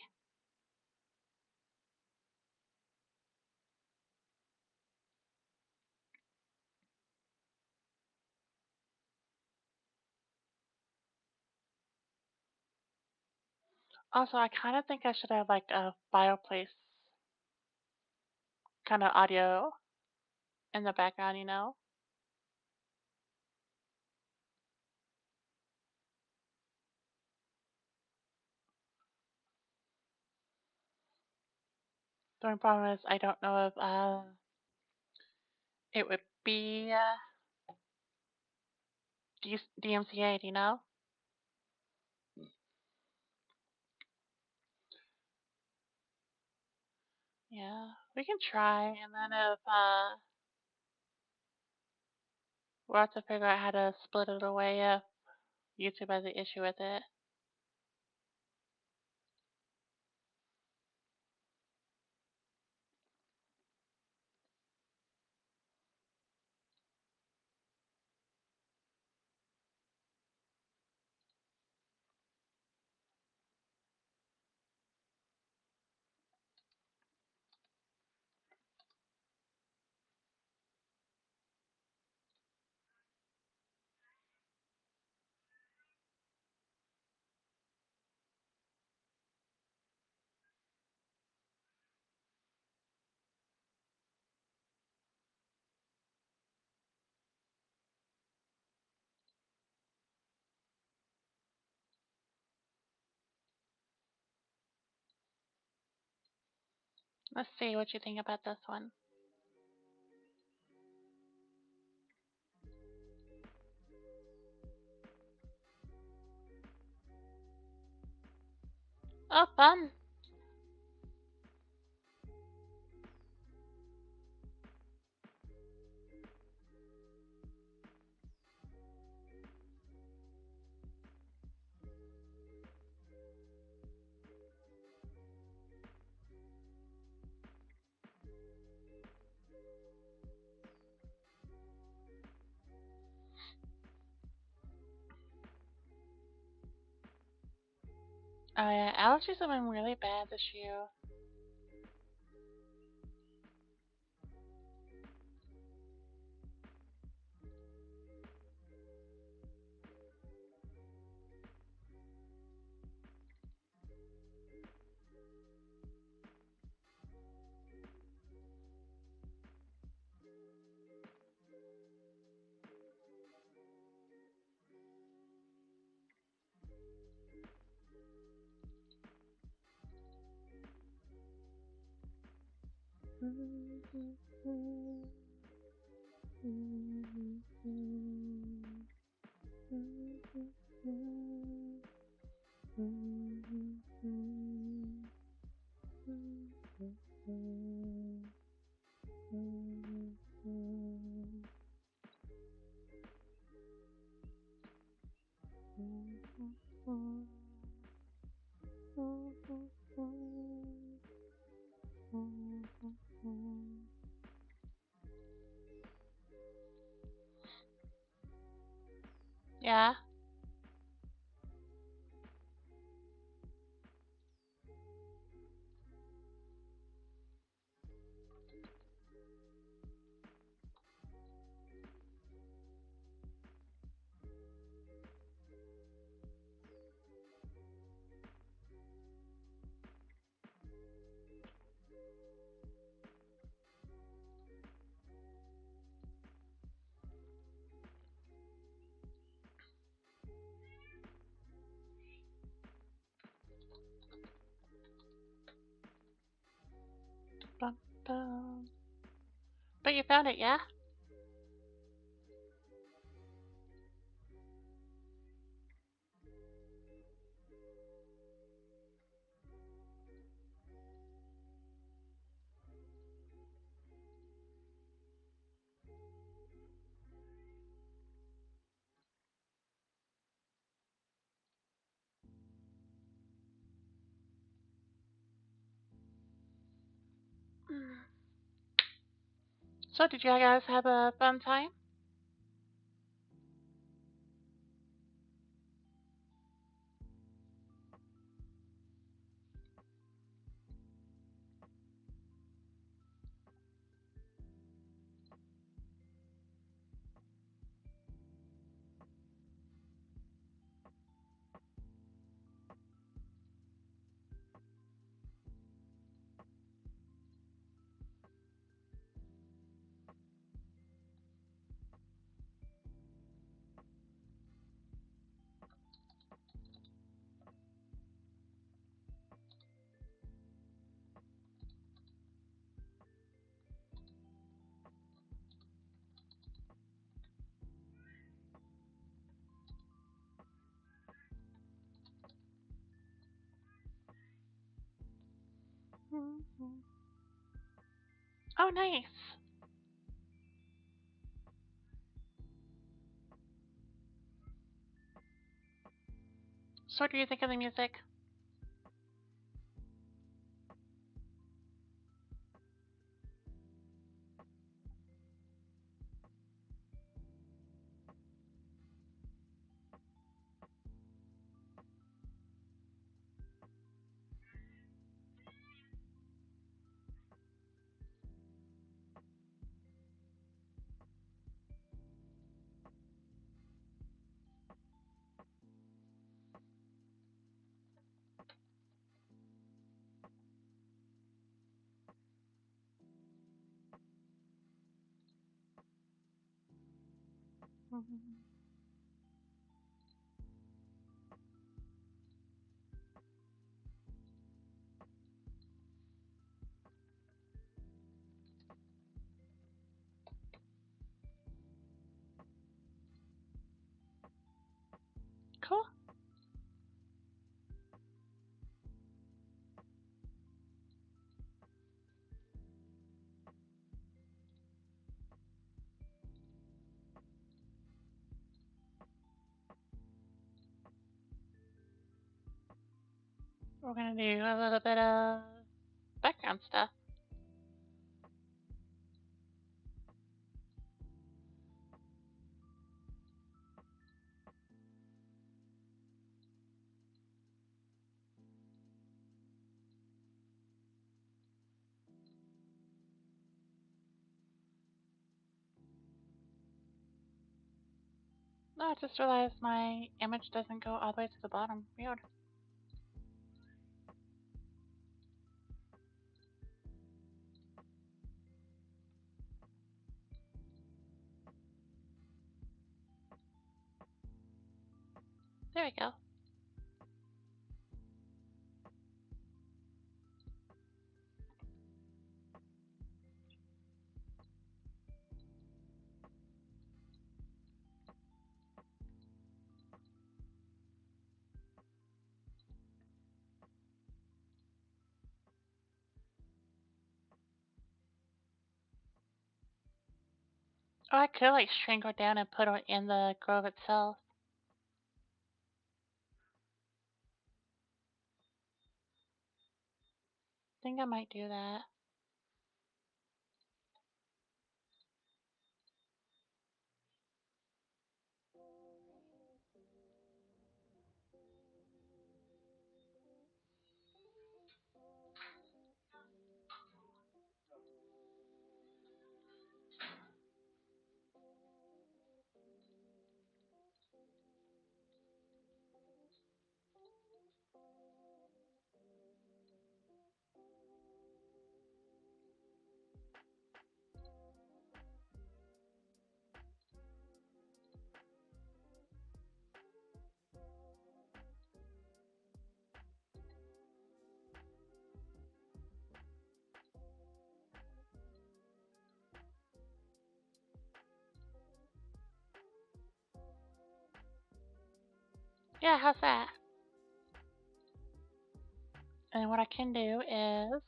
Also, I kind of think I should have like a fireplace kind of audio in the background, you know? The only problem is I don't know if it would be DMCA, do you know? Yeah, we can try, and then if we'll have to figure out how to split it away if YouTube has an issue with it. Let's see what you think about this one. Oh, fun! Oh yeah, allergies have been really bad this year. Yeah. Bum, bum. But you found it, yeah? Mm. So, did you guys have a fun time? Mm-hmm. Oh, nice. So, what do you think of the music? Mm-hmm. Cool. We're gonna do a little bit of background stuff. No, I just realized my image doesn't go all the way to the bottom. Weird. There we go. Oh, I could like shrink her down and put her in the grove itself. I think I might do that. Yeah, how's that? And what I can do is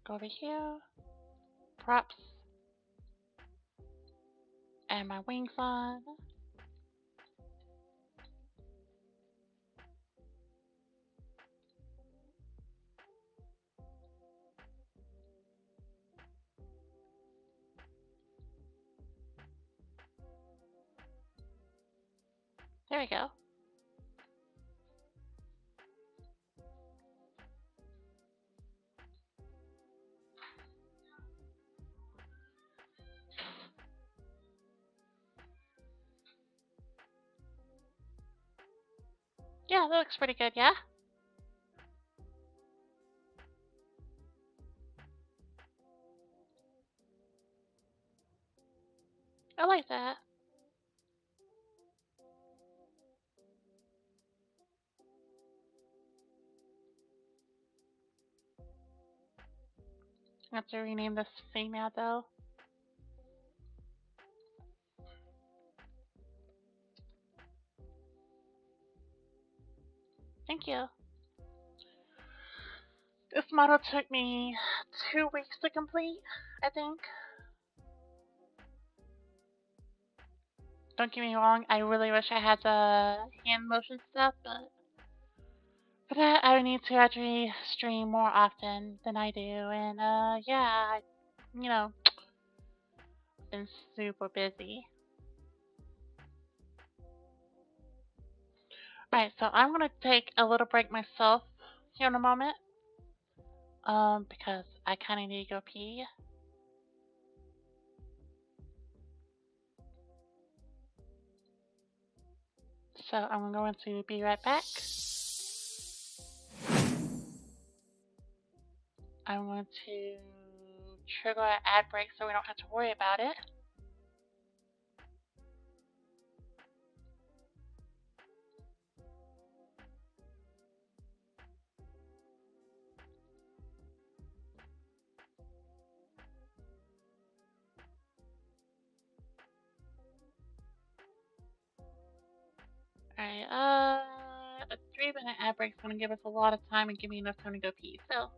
go over here, props, add my wings on. There we go. Yeah, that looks pretty good, yeah? I like that. I have to rename this female though. Thank you. This model took me 2 weeks to complete, I think. Don't get me wrong, I really wish I had the hand motion stuff, but I need to actually stream more often than I do, and yeah, you know, been super busy. Alright, so I'm gonna take a little break myself here in a moment, because I kinda need to go pee. So I'm going to be right back. I'm going to trigger an ad break so we don't have to worry about it. Alright, a 3-minute ad break is going to give us a lot of time and give me enough time to go pee. So,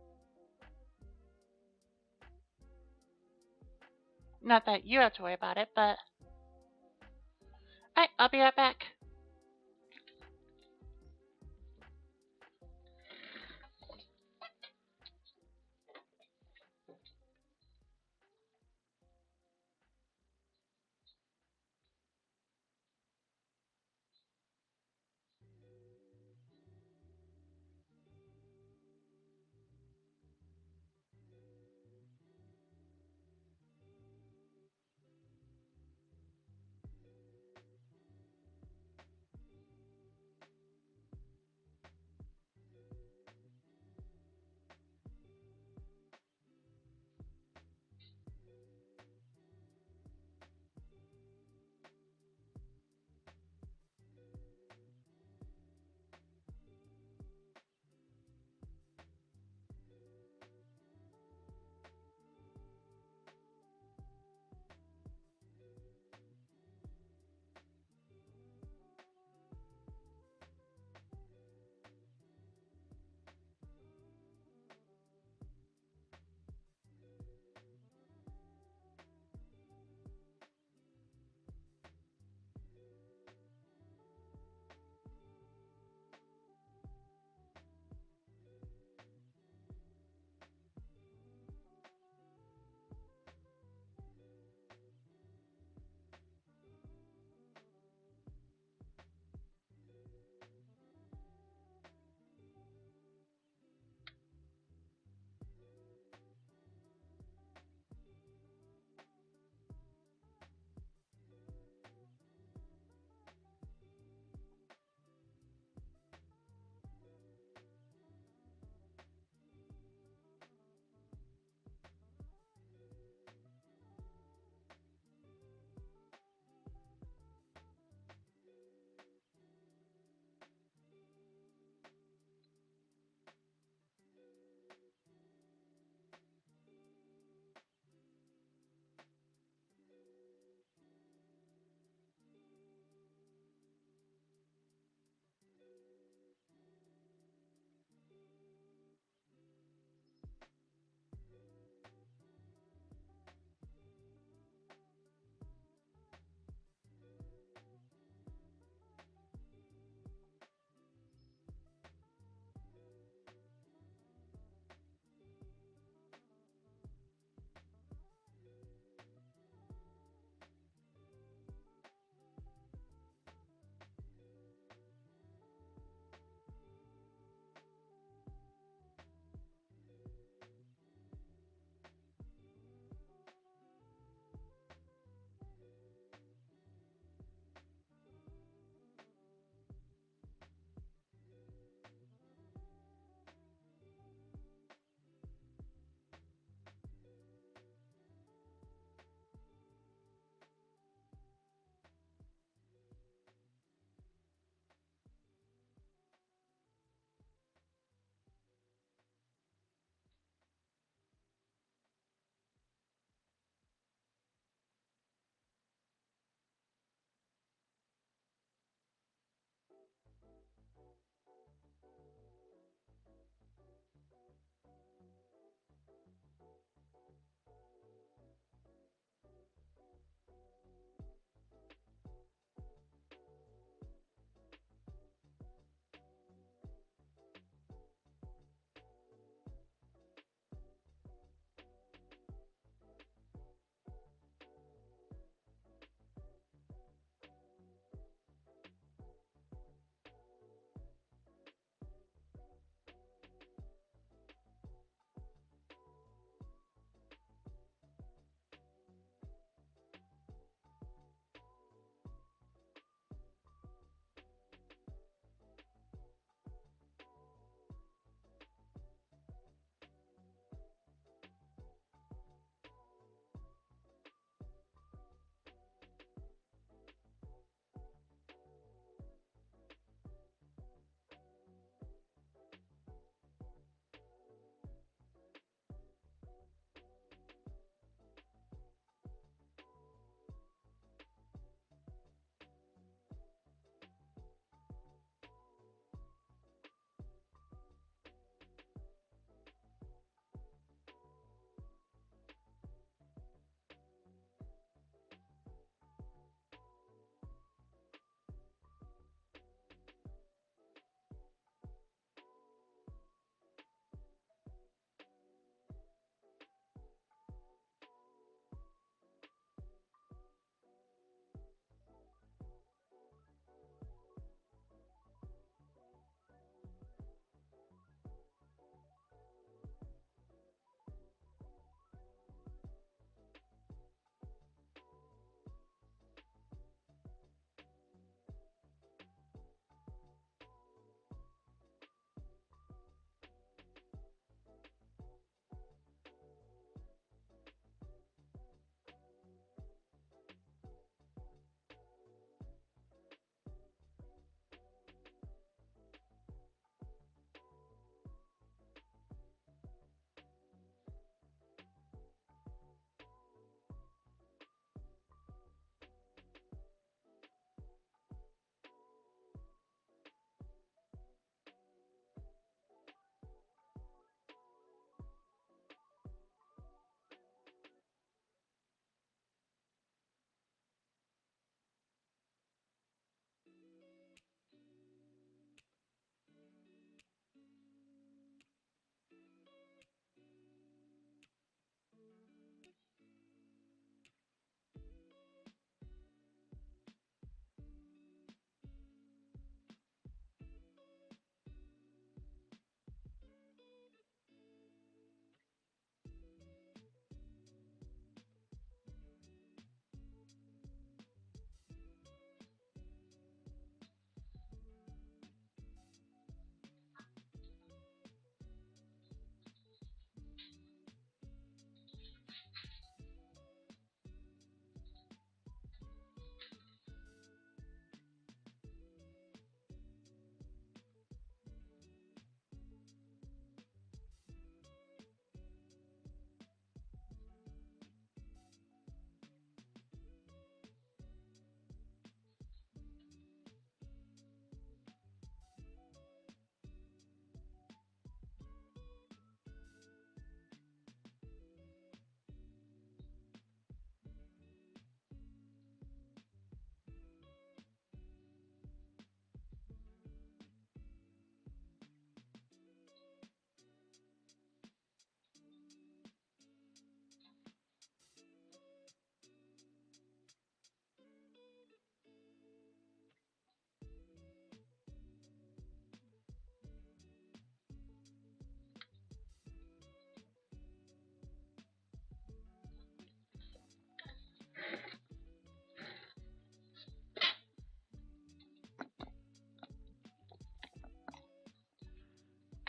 not that you have to worry about it, but alright, I'll be right back.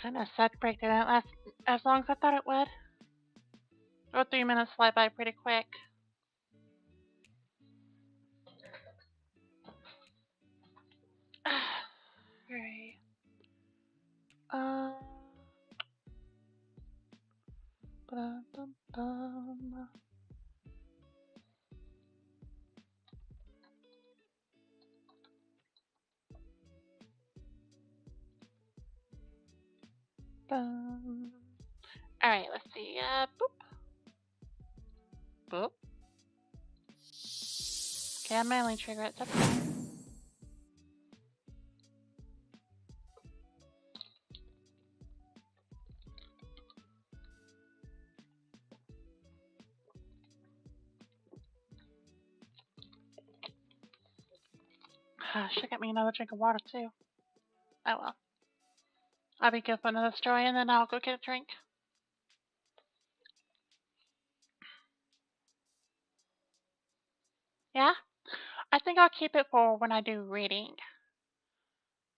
Goodness, that break didn't last as long as I thought it would. Or 3 minutes fly by pretty quick. Alright. Um. Ba-dum-bum-bum. Bum. Alright, let's see. Boop. Boop. Okay, I'm mainly trigger it. That's fine. Should get me another drink of water too. Oh well. I'll be good for another story and then I'll go get a drink. Yeah? I think I'll keep it for when I do reading.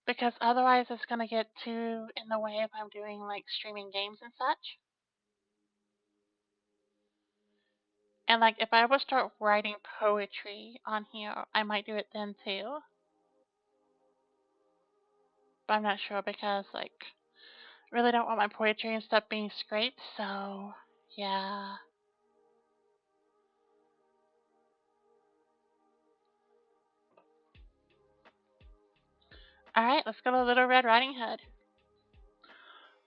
Because otherwise it's gonna get too in the way if I'm doing like streaming games and such. And like if I would start writing poetry on here, I might do it then too. But I'm not sure because like really don't want my poetry and stuff being scraped, so yeah. Alright, let's go to Little Red Riding Hood.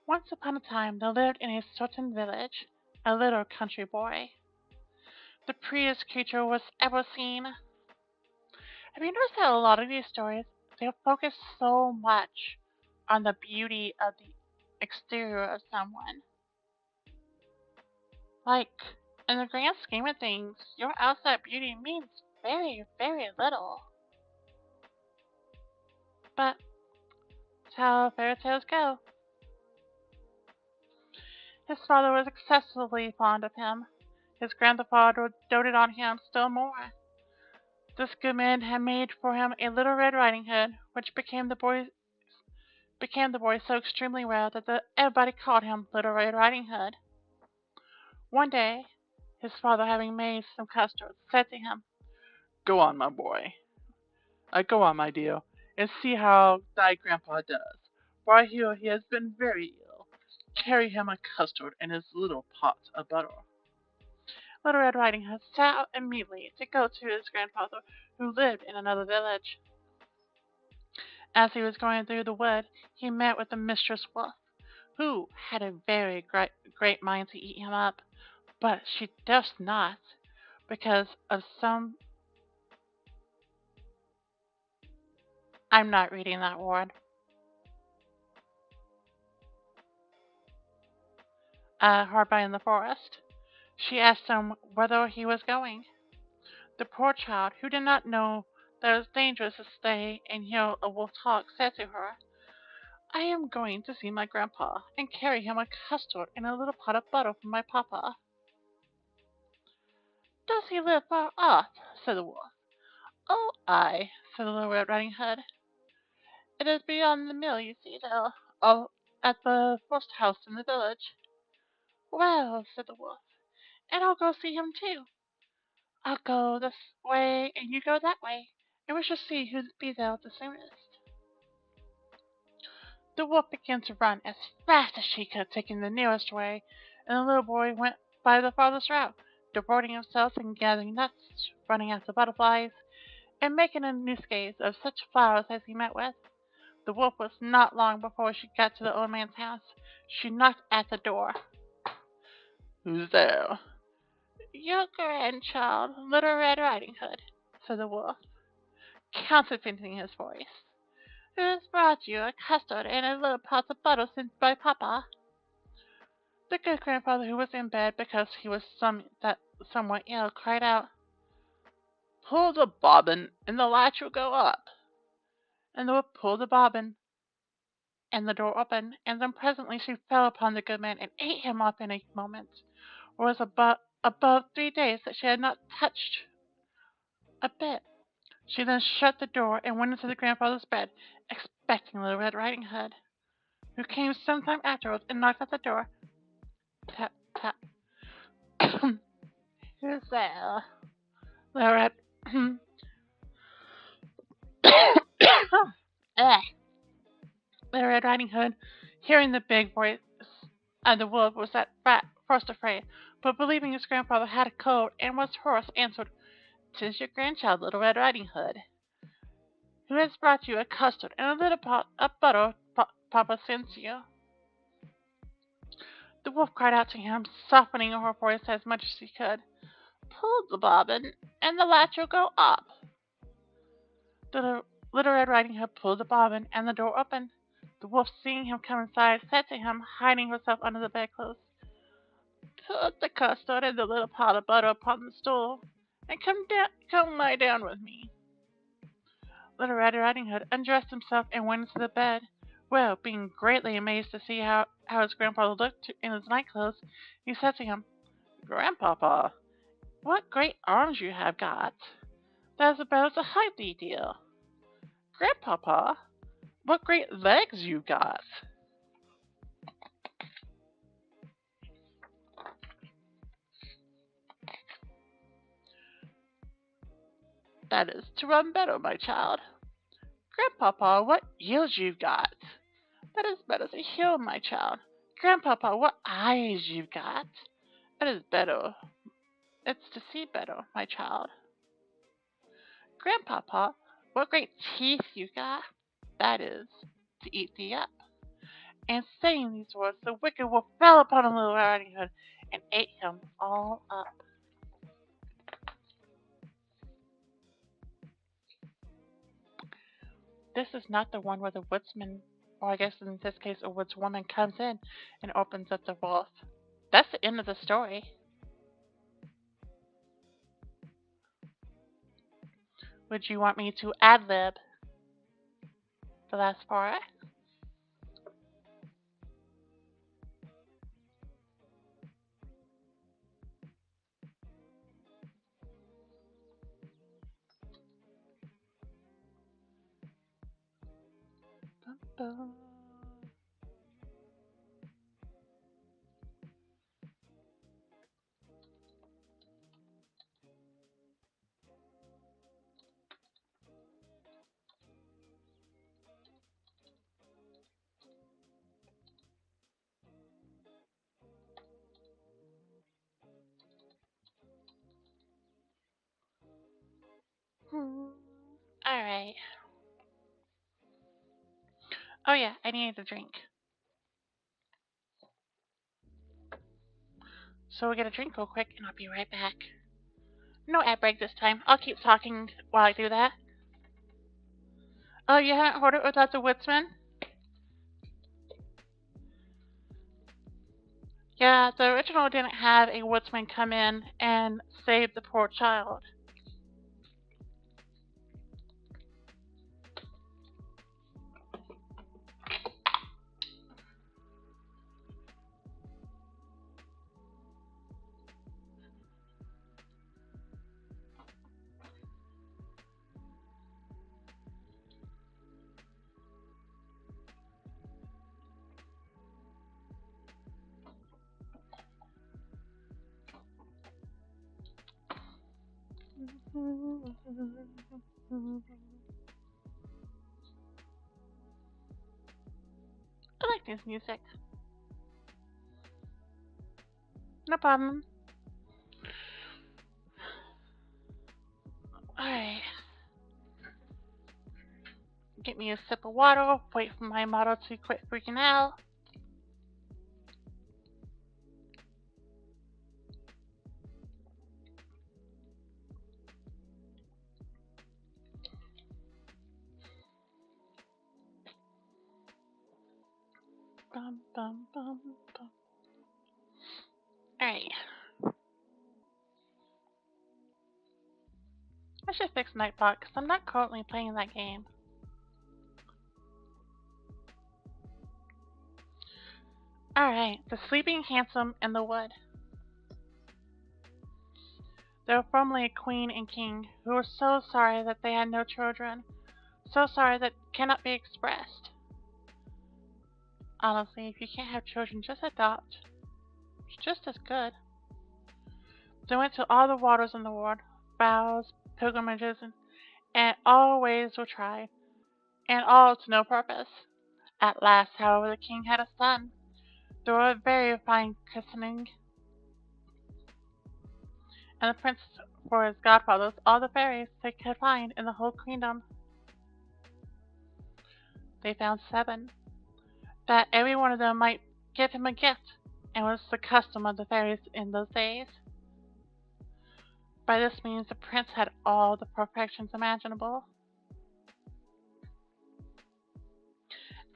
Once upon a time there lived in a certain village a little country boy. The prettiest creature was ever seen. Have you noticed that a lot of these stories they focus so much on the beauty of the exterior of someone? Like, in the grand scheme of things, your outside beauty means very, very little. But that's how fairy tales go. His father was excessively fond of him. His grandfather doted on him still more. This good man had made for him a little Red Riding Hood, which became the boy so extremely well that everybody called him Little Red Riding Hood. One day, his father, having made some custards, said to him, Go on, my boy. Go on, my dear, and see how thy grandpa does, for I hear he has been very ill. Carry him a custard and his little pot of butter. Little Red Riding Hood set out immediately to go to his grandfather, who lived in another village. As he was going through the wood, he met with the mistress wolf, who had a very great mind to eat him up, but she durst not, because of some. I'm not reading that word. Hard by in the forest. She asked him whither he was going. The poor child, who did not know that it was dangerous to stay and hear a wolf talk, said to her, I am going to see my grandpa and carry him a custard and a little pot of butter from my papa. Does he live far off? Said the wolf. Oh, aye, said the Little Red Riding Hood. It is beyond the mill, you see, there, at the first house in the village. Well, said the wolf, and I'll go see him too. I'll go this way and you go that way, and we shall see who'll be there the soonest. The wolf began to run as fast as she could, taking the nearest way, and the little boy went by the farthest route, diverting himself in gathering nuts, running after butterflies, and making a nosegays of such flowers as he met with. The wolf was not long before she got to the old man's house. She knocked at the door. Who's there? Your grandchild, Little Red Riding Hood, said the wolf, counterfeiting his voice. Who has brought you a custard and a little pot of butter sent by Papa? The good grandfather, who was in bed because he was somewhat ill, cried out, Pull the bobbin and the latch will go up. and the wolf pulled the bobbin, and the door opened, and then presently she fell upon the good man and ate him up in a moment. It was above 3 days that she had not touched a bit. She then shut the door and went into the grandfather's bed, expecting Little Red Riding Hood, who came some time afterwards and knocked at the door. Tap, tap. Who's there? The red. Eh. The Red Riding Hood, hearing the big voice of the wolf, was at first afraid, but believing his grandfather had a cold and was hoarse, answered, "'Tis your grandchild, Little Red Riding Hood, who has brought you a custard and a little pot of butter Papa sends you." The wolf cried out to him, softening her voice as much as he could, "Pull the bobbin, and the latch will go up." The Little Red Riding Hood pulled the bobbin, and the door opened. The wolf, seeing him come inside, said to him, hiding herself under the bedclothes, "Put the custard and the little pot of butter upon the stool, and come lie down with me." Little Red Riding Hood undressed himself and went into the bed. Well, being greatly amazed to see how his grandfather looked in his nightclothes, he said to him, "Grandpapa, what great arms you have got! That is about as a height deal. Grandpapa, what great legs you got!" "That is to run better, my child." "Grandpapa, what ears you've got!" "That is better to hear, my child." "Grandpapa, what eyes you've got!" "That is better. It's to see better, my child." "Grandpapa, what great teeth you've got!" "That is to eat thee up." And saying these words, the wicked wolf fell upon the Little Riding Hood and ate him all up. This is not the one where the woodsman, or I guess in this case a woodswoman, comes in and opens up the wolf. That's the end of the story. Would you want me to ad-lib the last part? Dun, dun. Alright. Oh yeah, I need a drink. So we'll get a drink real quick and I'll be right back. No ad break this time. I'll keep talking while I do that. Oh, you haven't heard it without the woodsman? Yeah, the original didn't have a woodsman come in and save the poor child. I like this music. No problem. Alright. Get me a sip of water. Wait for my model to quit freaking out. Bum, bum, bum, bum. Alright. I should fix Nightbot because I'm not currently playing that game. Alright, the Sleeping Handsome in the Wood. They were formerly a queen and king who were so sorry that they had no children, so sorry that cannot be expressed. Honestly, if you can't have children, just adopt. It's just as good. They went to all the waters in the world, vows, pilgrimages, and all ways were tried, and all to no purpose. At last, however, the king had a son. They were a very fine christening, and the prince for his godfathers all the fairies they could find in the whole kingdom. They found 7, that every one of them might give him a gift, and was the custom of the fairies in those days. By this means the prince had all the perfections imaginable.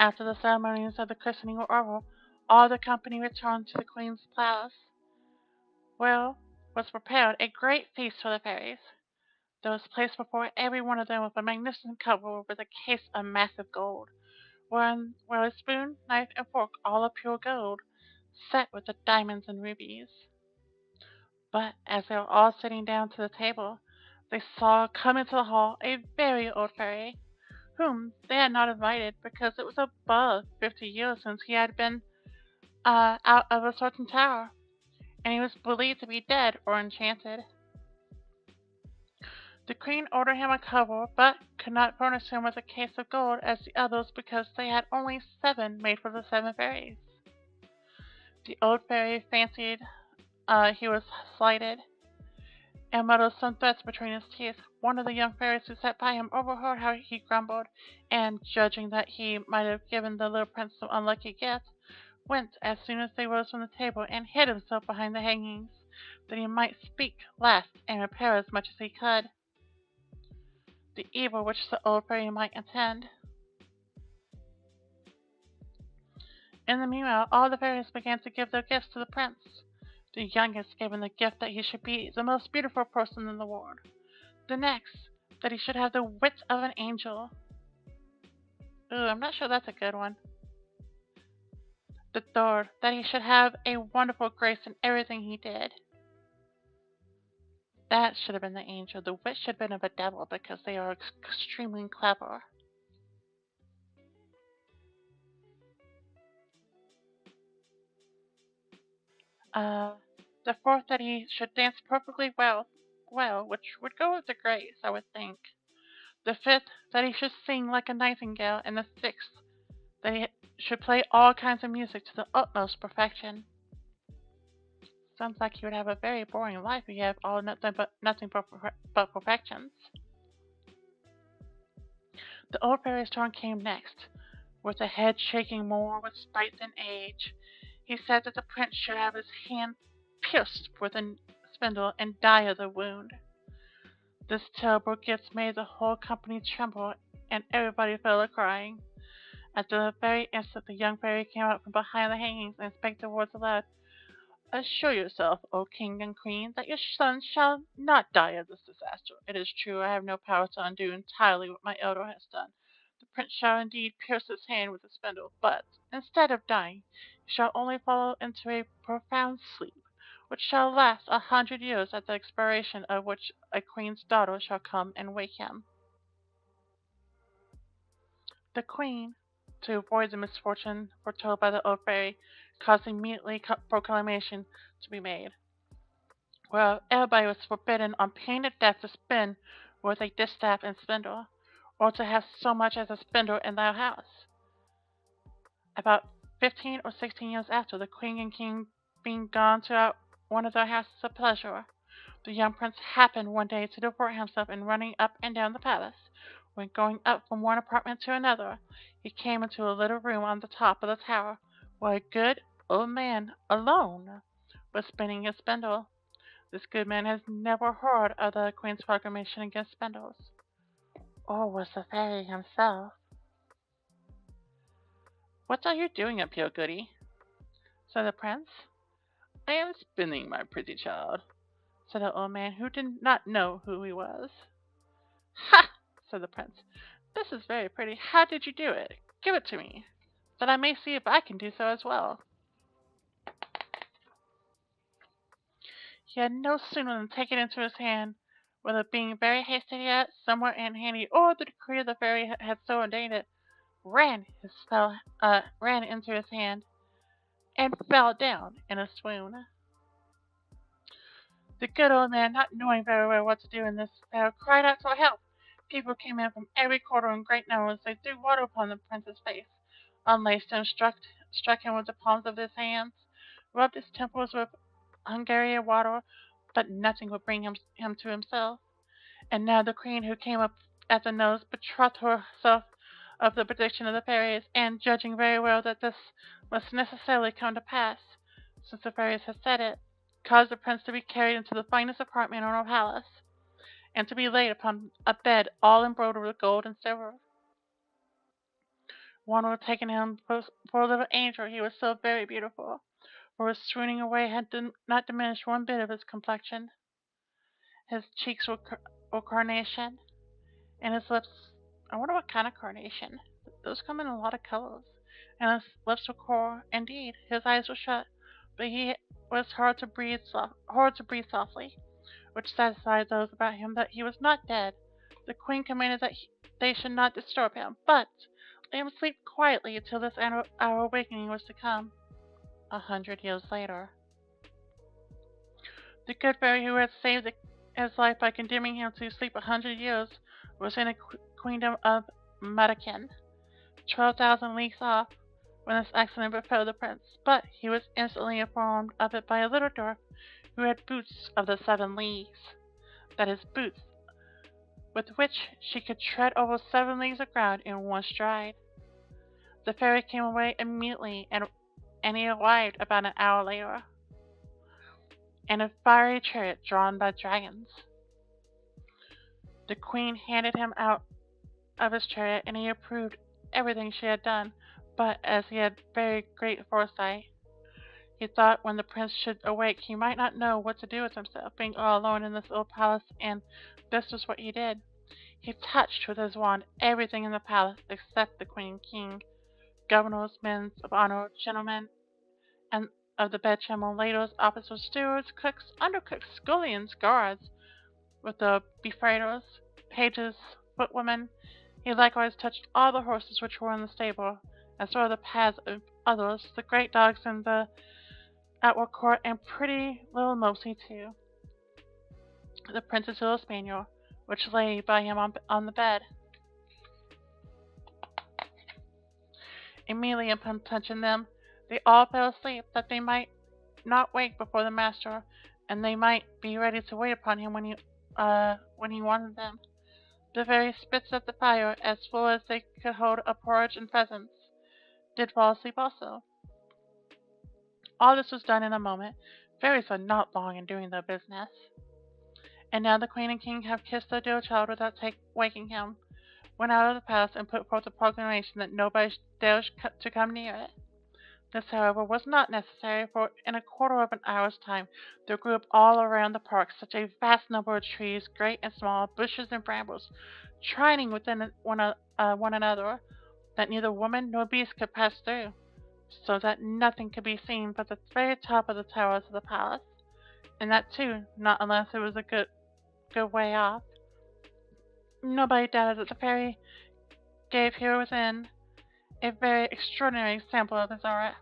After the ceremonies of the christening were over, all the company returned to the queen's palace, where was prepared a great feast for the fairies. There was placed before every one of them with a magnificent cover with a case of massive gold, wherein were a spoon, knife, and fork, all of pure gold, set with the diamonds and rubies. But as they were all sitting down to the table, they saw come into the hall a very old fairy, whom they had not invited because it was above 50 years since he had been out of a certain tower, and he was believed to be dead or enchanted. The queen ordered him a cover, but could not furnish him with a case of gold as the others because they had only 7 made for the 7 fairies. The old fairy fancied he was slighted, and muttered some threats between his teeth. One of the young fairies who sat by him overheard how he grumbled, and judging that he might have given the little prince some unlucky gift, went as soon as they rose from the table and hid himself behind the hangings, that he might speak last and repair as much as he could the evil which the old fairy might intend. In the meanwhile, all the fairies began to give their gifts to the prince. The youngest gave him the gift that he should be the most beautiful person in the world. The next, that he should have the wit of an angel. Ooh, I'm not sure that's a good one. The third, that he should have a wonderful grace in everything he did. That should have been the angel. The wit should have been of a devil because they are extremely clever. Uh, the fourth, that he should dance perfectly well, which would go with the grace, I would think. The fifth, that he should sing like a nightingale, and the sixth, that he should play all kinds of music to the utmost perfection. Sounds like he would have a very boring life if you have all nothing but perfections. The old fairy's turn came next, with a head shaking more with spite than age. He said that the prince should have his hand pierced with a spindle and die of the wound. This terrible gift made the whole company tremble, and everybody fell a crying. At the very instant the young fairy came out from behind the hangings and spake the words aloud. Assure yourself, O king and queen, that your son shall not die of this disaster. It is true I have no power to undo entirely what my elder has done. The prince shall indeed pierce his hand with a spindle, but, instead of dying, he shall only fall into a profound sleep, which shall last 100 years, at the expiration of which a queen's daughter shall come and wake him. The queen, to avoid the misfortune foretold by the old fairy, caused immediately proclamation to be made, where everybody was forbidden on pain of death to spin with a distaff and spindle, or to have so much as a spindle in their house. About 15 or 16 years after, the queen and king being gone to one of their houses of pleasure, the young prince happened one day to divert himself in running up and down the palace. When going up from one apartment to another, he came into a little room on the top of the tower, where a good old man alone was spinning his spindle. This good man has never heard of the queen's proclamation against spindles, or was the fairy himself. "What are you doing up here, goody?" said the prince. "I am spinning, my pretty child," said the old man, who did not know who he was. "Ha!" said the prince. "This is very pretty. How did you do it? Give it to me, that I may see if I can do so as well." He had no sooner than taken it into his hand, whether being very hasty yet, somewhere in handy, or the decree of the fairy had so ordained it, ran into his hand and fell down in a swoon. The good old man, not knowing very well what to do in this affair, cried out for help. People came in from every quarter in great numbers. They threw water upon the prince's face, unlaced him, struck him with the palms of his hands, rubbed his temples with Hungarian water, but nothing would bring him to himself. And now the queen, who came up at the nose, bethought herself of the prediction of the fairies, and, judging very well that this must necessarily come to pass, since the fairies had said it, caused the prince to be carried into the finest apartment in her palace, and to be laid upon a bed all embroidered with gold and silver. One would have taken him for a little angel, he was so very beautiful, for his swooning away had not diminished one bit of his complexion. His cheeks were carnation, and his lips, I wonder what kind of carnation. Those come in a lot of colors. And his lips were coral. Indeed, his eyes were shut, but he was hard to breathe softly, which satisfied those about him that he was not dead. The queen commanded that they should not disturb him, but let him sleep quietly until this our awakening was to come. 100 years later, the good fairy who had saved his life by condemning him to sleep 100 years was in a queendom of Madakin, 12,000 leagues off, when this accident befell the prince. But he was instantly informed of it by a little dwarf who had boots of the 7 leagues, that is, boots with which she could tread over 7 leagues of ground in one stride. The fairy came away immediately, and he arrived about an hour later, in a fiery chariot drawn by dragons. The queen handed him out of his chariot, and he approved everything she had done, but as he had very great foresight, he thought when the prince should awake he might not know what to do with himself, being all alone in this little palace, and this was what he did. He touched with his wand everything in the palace except the queen and king, governors, men of honor, gentlemen, and of the bedchamber, waiters, officers, stewards, cooks, undercooks, scullions, guards, with the befraiders, pages, footwomen. He likewise touched all the horses which were in the stable, as well as the paths of others, the great dogs in the outward court, and pretty little Mopsy too, the prince's little spaniel, which lay by him on the bed. Immediately upon touching them, they all fell asleep, that they might not wake before the master, and they might be ready to wait upon him when he wanted them. The very spits of the fire, as full as they could hold of porridge and pheasants, did fall asleep also. All this was done in a moment. Fairies are not long in doing their business. And now the queen and king have kissed their dear child without waking him, went out of the palace, and put forth a proclamation that nobody dares to come near it. This, however, was not necessary, for in a quarter of an hour's time there grew up all around the park such a vast number of trees, great and small, bushes and brambles, twining within one another, that neither woman nor beast could pass through, so that nothing could be seen but the very top of the towers of the palace, and that too not unless it was a good way off. Nobody doubted that the fairy gave here within a very extraordinary example of his art,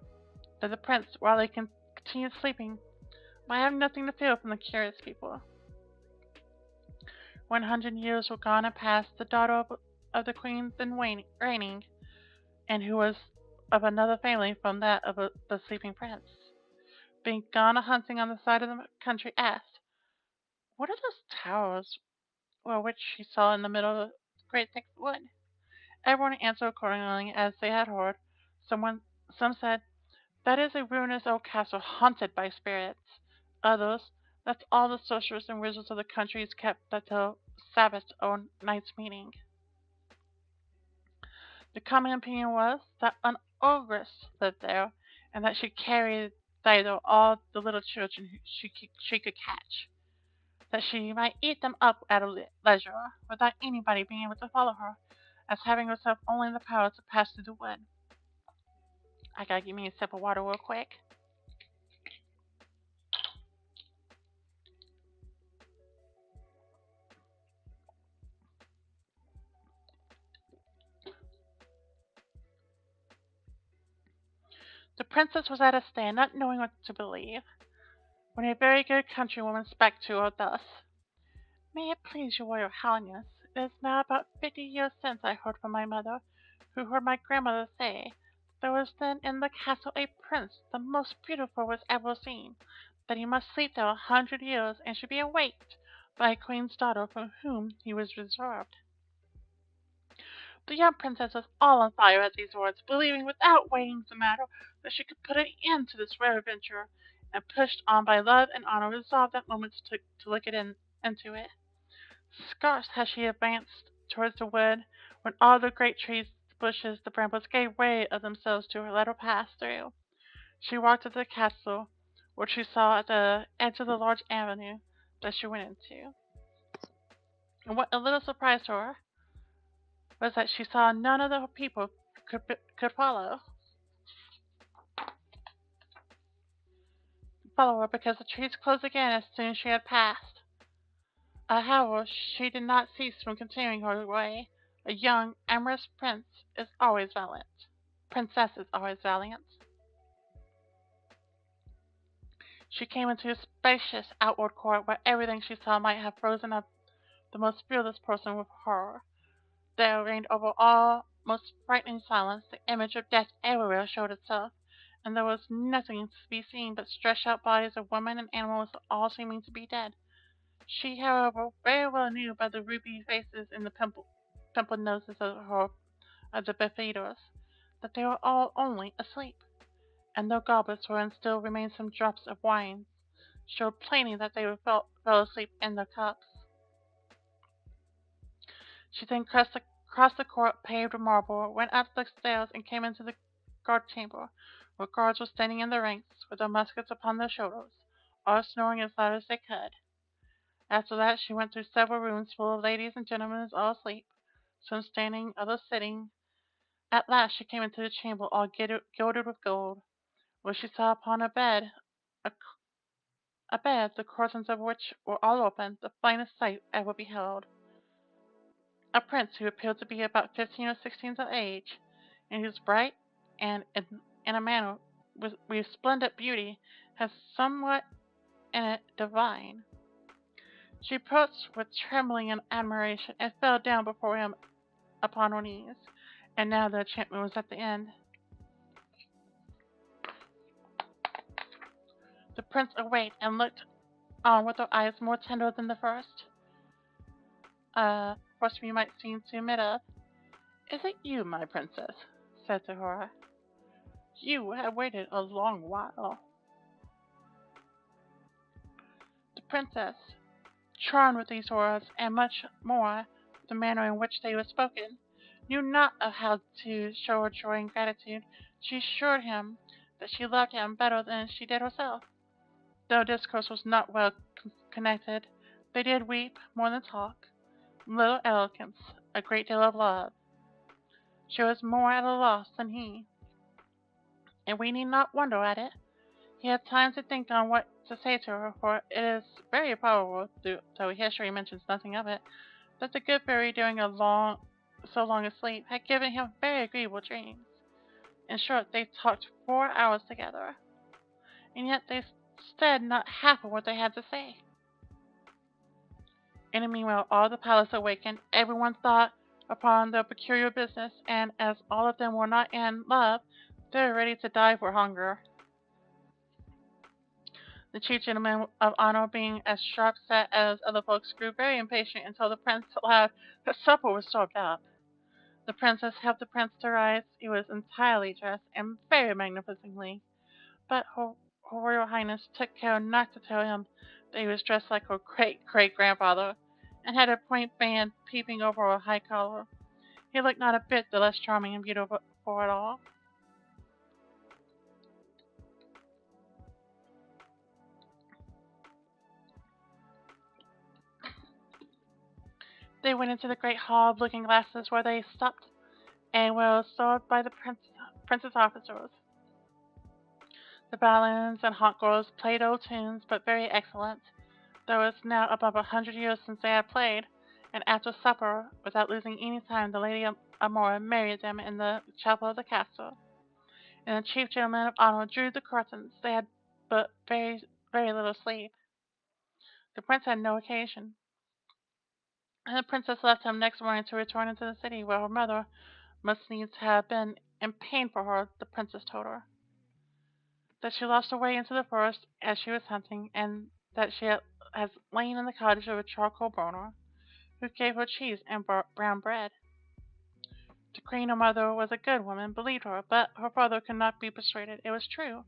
that the prince, while he continued sleeping, might have nothing to fear from the curious people. 100 years were gone and past, the daughter of the queen then reigning, and who was of another family from that of the sleeping prince, being gone a hunting on the side of the country, asked, "What are those towers which she saw in the middle of the great thick wood?" Everyone answered accordingly as they had heard. Some said, "That is a ruinous old castle haunted by spirits." Others, "That's all the sorcerers and wizards of the country is kept till Sabbath or night's meeting." The common opinion was that an ogress lived there, and that she carried thither all the little children she could catch, that she might eat them up at leisure, without anybody being able to follow her, as having herself only the power to pass through the wood. I gotta give me a sip of water real quick. The princess was at a stand, not knowing what to believe, when a very good countrywoman spake to her thus: "May it please your royal highness, it is now about 50 years since I heard from my mother, who heard my grandmother say there was then in the castle a prince, the most beautiful was ever seen, that he must sleep there 100 years, and should be awaked by a queen's daughter from whom he was reserved." The young princess was all on fire at these words, believing without weighing the matter that she could put an end to this rare adventure, and pushed on by love and honor, resolved that moment to look into it. Scarce had she advanced towards the wood, when all the great trees, the bushes, the brambles gave way of themselves to her let her pass through. She walked to the castle, which she saw at the edge of the large avenue that she went into. And what a little surprised her was that she saw none of the people could follow her, because the trees closed again as soon as she had passed. However, she did not cease from continuing her way. A young, amorous princess is always valiant. She came into a spacious outward court, where everything she saw might have frozen up the most fearless person with horror. There reigned over all most frightening silence. The image of death everywhere showed itself, and there was nothing to be seen but stretched out bodies of women and animals, all seeming to be dead. She, however, very well knew by the ruby faces and the pimpled noses of the beefeaters that they were all only asleep, and their goblets, wherein still remained some drops of wine, showed plainly that they fell asleep in their cups. She then crossed the court paved with marble, went up the stairs, and came into the guard chamber, where guards were standing in their ranks, with their muskets upon their shoulders, all snoring as loud as they could. After that she went through several rooms full of ladies and gentlemen all asleep, some standing, others sitting. At last she came into the chamber all gilded with gold, where she saw upon a, a bed, the curtains of which were all open, the finest sight ever beheld. A prince who appeared to be about 15 or 16 of age, and whose bright and, in a manner, with resplendent beauty, had somewhat in it divine. She approached with trembling and admiration, and fell down before him upon her knees. And now the enchantment was at the end. The prince awaked, and looked on with her eyes more tender than the first. First we might seem to admit of. "Is it you, my princess?" said to her. "You have waited a long while." The princess, charmed with these words, and much more with the manner in which they were spoken, knew not how to show her joy and gratitude. She assured him that she loved him better than she did herself. Though discourse was not well connected, they did weep more than talk. Little eloquence, a great deal of love. She was more at a loss than he, and we need not wonder at it. He had time to think on what to say to her, for it is very probable, though history mentions nothing of it, that the good fairy, during so long a sleep, had given him very agreeable dreams. In short, they talked 4 hours together, and yet they said not half of what they had to say. In the meanwhile, all the palace awakened. Everyone thought upon their peculiar business, and as all of them were not in love, they were ready to die for hunger. The chief gentleman of honor, being as sharp set as other folks, grew very impatient, and told the prince aloud that supper was served up. The princess helped the prince to rise. He was entirely dressed, and very magnificently, but her royal highness took care not to tell him that he was dressed like her great grandfather, and had a point band peeping over a high collar. He looked not a bit the less charming and beautiful for it all. They went into the great hall of looking glasses, where they stopped, and were served by the prince's officers. The ballons and hot girls played old tunes, but very excellent, though it was now above 100 years since they had played, and after supper, without losing any time, the Lady Amora married them in the chapel of the castle. and the chief gentleman of honor drew the curtains. They had but very little sleep. The prince had no occasion, and the princess left him next morning to return into the city, where her mother must needs have been in pain for her. The princess told her that she lost her way into the forest as she was hunting, and that she has lain in the cottage of a charcoal burner, who gave her cheese and brown bread. The queen, her mother, was a good woman, believed her, but her father could not be persuaded it was true,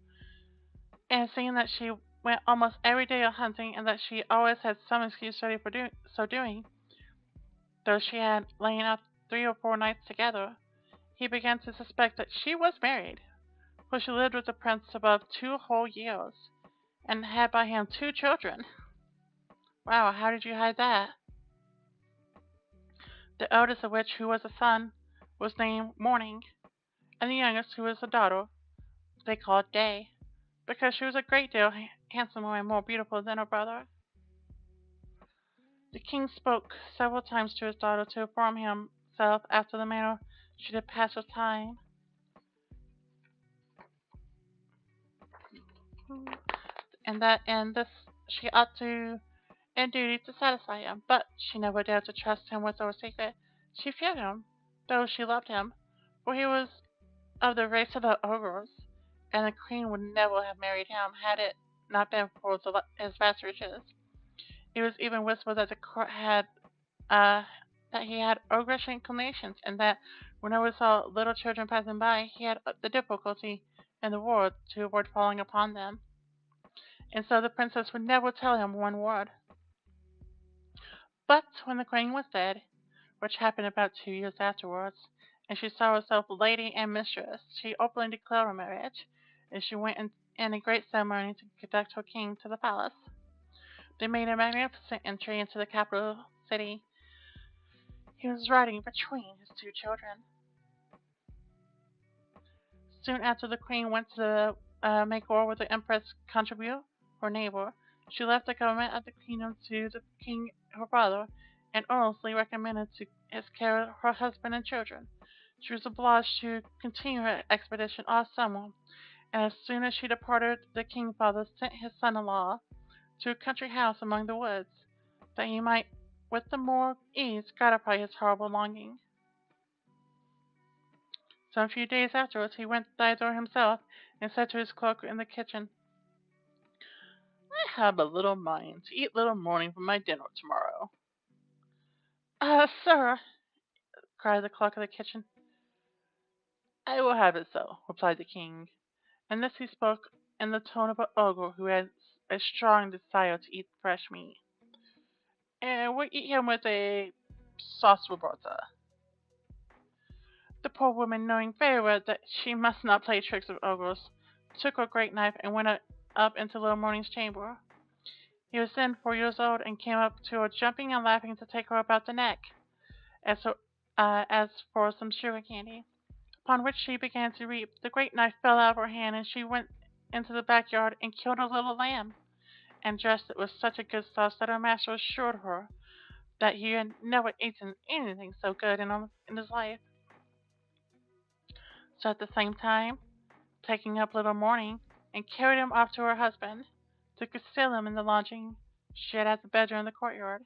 and seeing that she went almost every day a hunting, and that she always had some excuse ready for so doing, though she had lain out 3 or 4 nights together, he began to suspect that she was married, for she lived with the prince above 2 whole years, and had by him 2 children. Wow, how did you hide that? The eldest of which, who was a son, was named Morning, and the youngest, who was a daughter, they called Day, because she was a great deal handsomer and more beautiful than her brother. The king spoke several times to his daughter to inform himself after the manner she did pass her time, and that in this she ought to in duty to satisfy him, but she never dared to trust him with her secret. She feared him, though she loved him, for he was of the race of the ogres, and the queen would never have married him had it not been for his vast riches. It was even whispered that the court had that he had ogreish inclinations, and that whenever he saw little children passing by, he had the difficulty in the world to avoid falling upon them, and so the princess would never tell him one word. But when the queen was dead, which happened about 2 years afterwards, and she saw herself lady and mistress, she openly declared her marriage, and she went in a great ceremony to conduct her king to the palace. They made a magnificent entry into the capital city. He was riding between his 2 children. Soon after the queen went to make war with the Empress Contribute, her neighbor. She left the government of the kingdom to the king her father, and earnestly recommended to his care her husband and children. She was obliged to continue her expedition all summer, and as soon as she departed, the king father sent his son-in-law to a country house among the woods, that he might with the more ease gratify his horrible longing. Some few days afterwards he went thither himself, and said to his clerk in the kitchen, "I have a little mind to eat little Morning for my dinner tomorrow." Sir," cried the clerk of the kitchen. "I will have it so," replied the king, and this he spoke in the tone of an ogre who has a strong desire to eat fresh meat. "And we'll eat him with a sauce robusta." The poor woman, knowing very well that she must not play tricks with ogres, took her great knife and went up into little Morning's chamber. He was then 4 years old, and came up to her jumping and laughing to take her about the neck, as for some sugar candy. Upon which she began to weep. The great knife fell out of her hand, and she went into the backyard and killed a little lamb, and dressed it with such a good sauce that her master assured her that he had never eaten anything so good in his life. So at the same time, taking up little Morning, and carried him off to her husband, to conceal him in the lodging she had at the bedroom in the courtyard,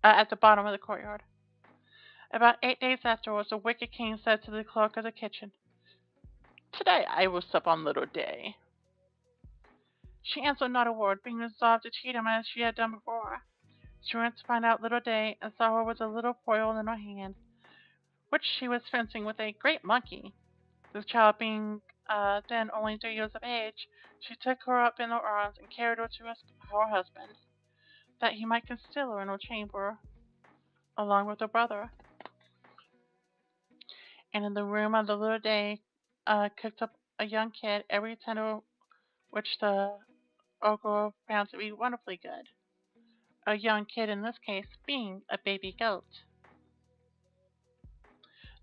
at the bottom of the courtyard. About 8 days afterwards, the wicked king said to the clerk of the kitchen, "Today I will sup on little Day." She answered not a word, being resolved to cheat him as she had done before. She went to find out little Day, and saw her with a little foil in her hand, which she was fencing with a great monkey. The child being then only 3 years of age, she took her up in her arms, and carried her to her husband, that he might conceal her in her chamber along with her brother. And in the room of the little Day cooked up a young kid, every tender which the ogre found to be wonderfully good. A young kid in this case being a baby goat.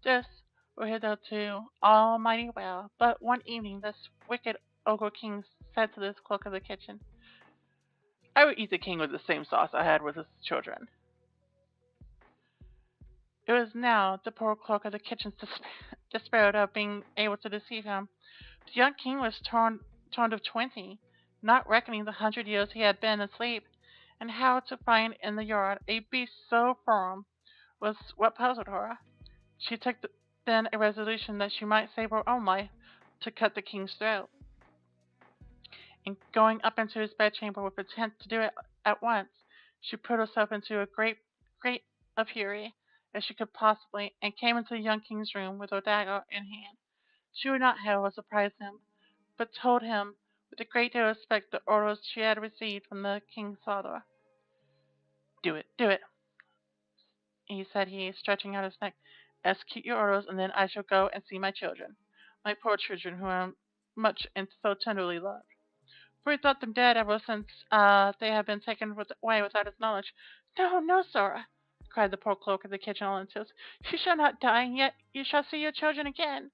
This were hitherto all mighty well, but one evening this wicked ogre king said to this clerk of the kitchen, "I will eat the king with the same sauce I had with his children." It was now the poor clerk of the kitchen despaired of being able to deceive him, The young king was turned of 20, not reckoning the 100 years he had been asleep, and how to find in the yard a beast so firm was what puzzled her. She took then a resolution that she might save her own life to cut the king's throat, and going up into his bedchamber with intent to do it at once, she put herself into a great of fury as she could possibly, and came into the young king's room with her dagger in hand. She would not, however, surprise him, but told him with a great deal of respect the orders she had received from the king's father. Do it, said he, stretching out his neck. Execute your orders, and then I shall go and see my children, my poor children, whom I am much and so tenderly loved. For he thought them dead ever since they had been taken away without his knowledge. No, no, sir, cried the poor clerk of the kitchen all in tears. You shall not die, and yet you shall see your children again.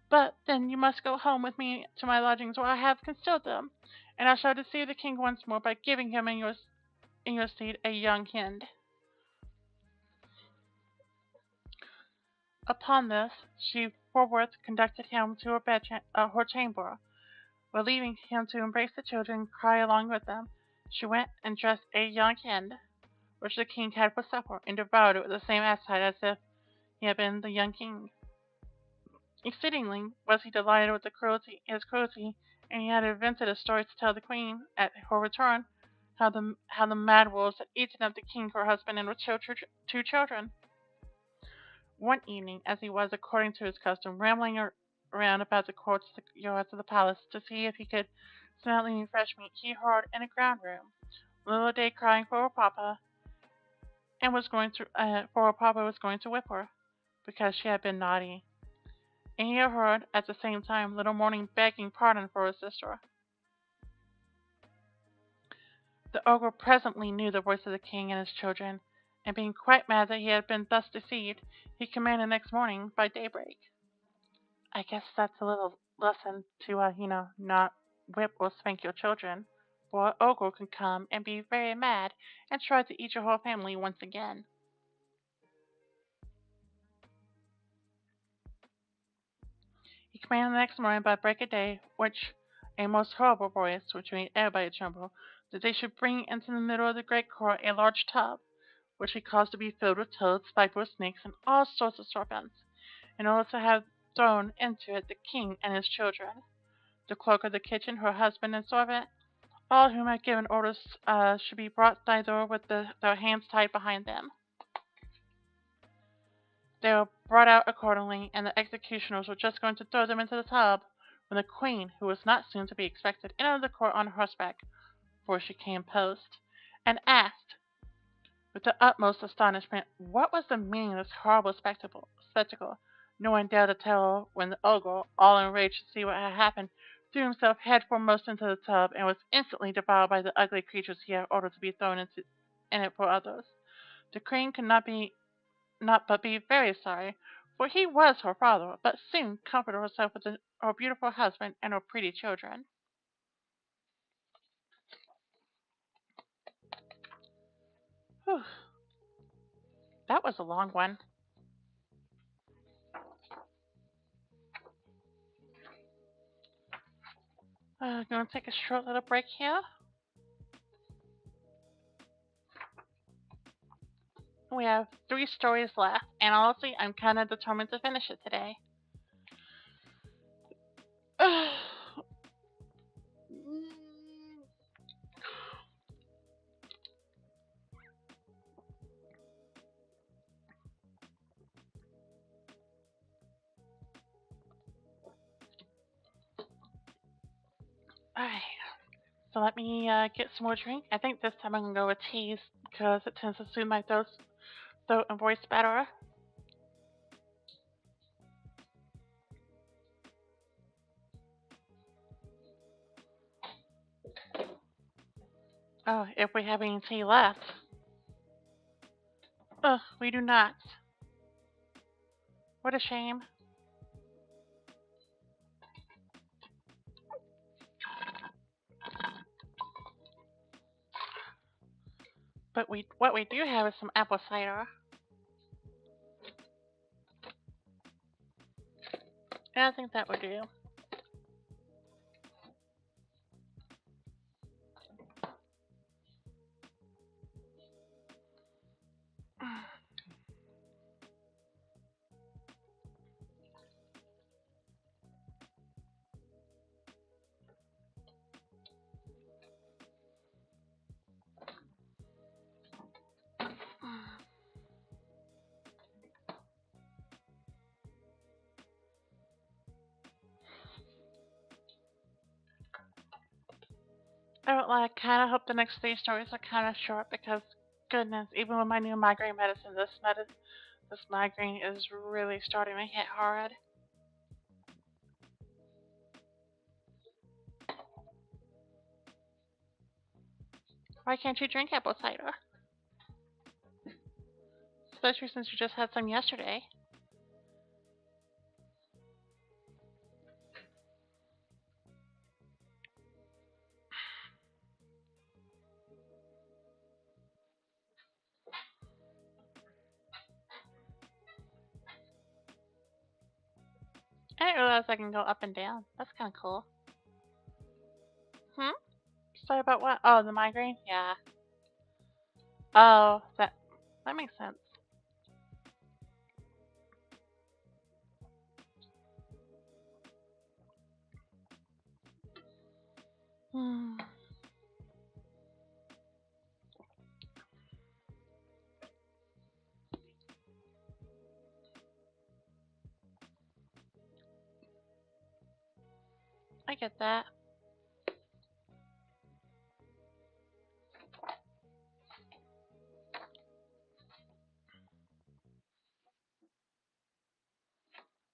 But then you must go home with me to my lodgings, where I have concealed them, and I shall deceive the king once more by giving him in your stead a young hen. Upon this, she forthwith conducted him to her chamber, where leaving him to embrace the children and cry along with them, she went and dressed a young hen, which the king had for supper, and devoured it with the same appetite as if he had been the young king. Exceedingly was he delighted with his cruelty, and he had invented a story to tell the queen, at her return, how the mad wolves had eaten up the king, her husband, and her two children. One evening, as he was, according to his custom, rambling around about the courts and yards of the palace to see if he could smell any fresh meat, he heard in a ground room little Day crying for her papa, and for her papa was going to whip her because she had been naughty. And he heard at the same time little Morning begging pardon for her sister. The ogre presently knew the voice of the king and his children, and being quite mad that he had been thus deceived, he commanded next morning by daybreak. I guess that's a little lesson to, not whip or spank your children, for an ogre can come and be very mad and try to eat your whole family once again. He commanded the next morning by break of day, which a most horrible voice, which made everybody tremble, that they should bring into the middle of the great court a large tub, which he caused to be filled with toads, vipers, snakes, and all sorts of serpents, in order to have thrown into it the king and his children, the clerk of the kitchen, her husband and servant, all whom had given orders should be brought thither with their hands tied behind them. They were brought out accordingly, and the executioners were just going to throw them into the tub, when the queen, who was not soon to be expected, entered the court on horseback, for she came post, and asked, with the utmost astonishment, what was the meaning of this horrible spectacle. No one dared to tell her, when the ogre, all enraged to see what had happened, threw himself head foremost into the tub, and was instantly devoured by the ugly creatures he had ordered to be thrown in it for others. The queen could not but be very sorry, for he was her father, but soon comforted herself with her beautiful husband and her pretty children. Whew, that was a long one. Going to take a short little break here. We have 3 stories left, and honestly, I'm kind of determined to finish it today. Alright, so let me get some more drink. I think this time I'm going to go with teas because it tends to soothe my throat and voice better. Oh, if we have any tea left. Ugh, we do not. What a shame. But what we do have is some apple cider. And I think that would do. I don't lie, I kind of hope the next 3 stories are kind of short because, goodness, even with my new migraine medicine, this migraine is really starting to hit hard. Why can't you drink apple cider? Especially since you just had some yesterday. I didn't realize I can go up and down. That's kind of cool. Hmm? Sorry about what? Oh, the migraine? Yeah. Oh, that makes sense. Hmm. I get that.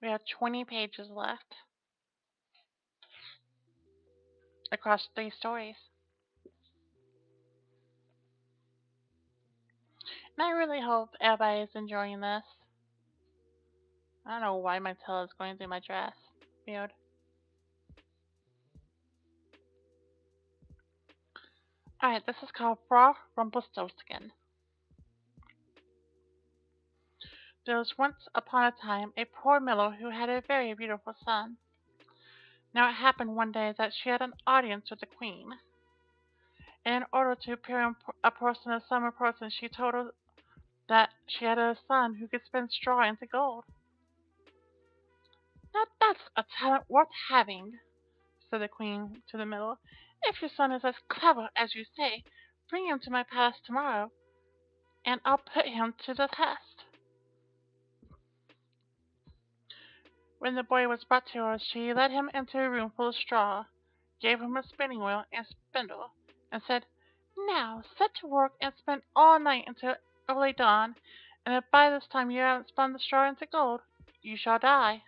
We have 20 pages left across 3 stories. And I really hope everybody is enjoying this. I don't know why my tail is going through my dress. Weird. Alright, this is called Frau Rumpelstiltskin. There was once upon a time a poor miller who had a very beautiful son. Now it happened one day that she had an audience with the queen, and in order to appear a person of some importance, she told her that she had a son who could spin straw into gold. Now that's a talent worth having, said the queen to the miller. If your son is as clever as you say, bring him to my palace tomorrow, and I'll put him to the test. When the boy was brought to her, she led him into a room full of straw, gave him a spinning wheel and spindle, and said, "Now set to work and spin all night until early dawn, and if by this time you haven't spun the straw into gold, you shall die."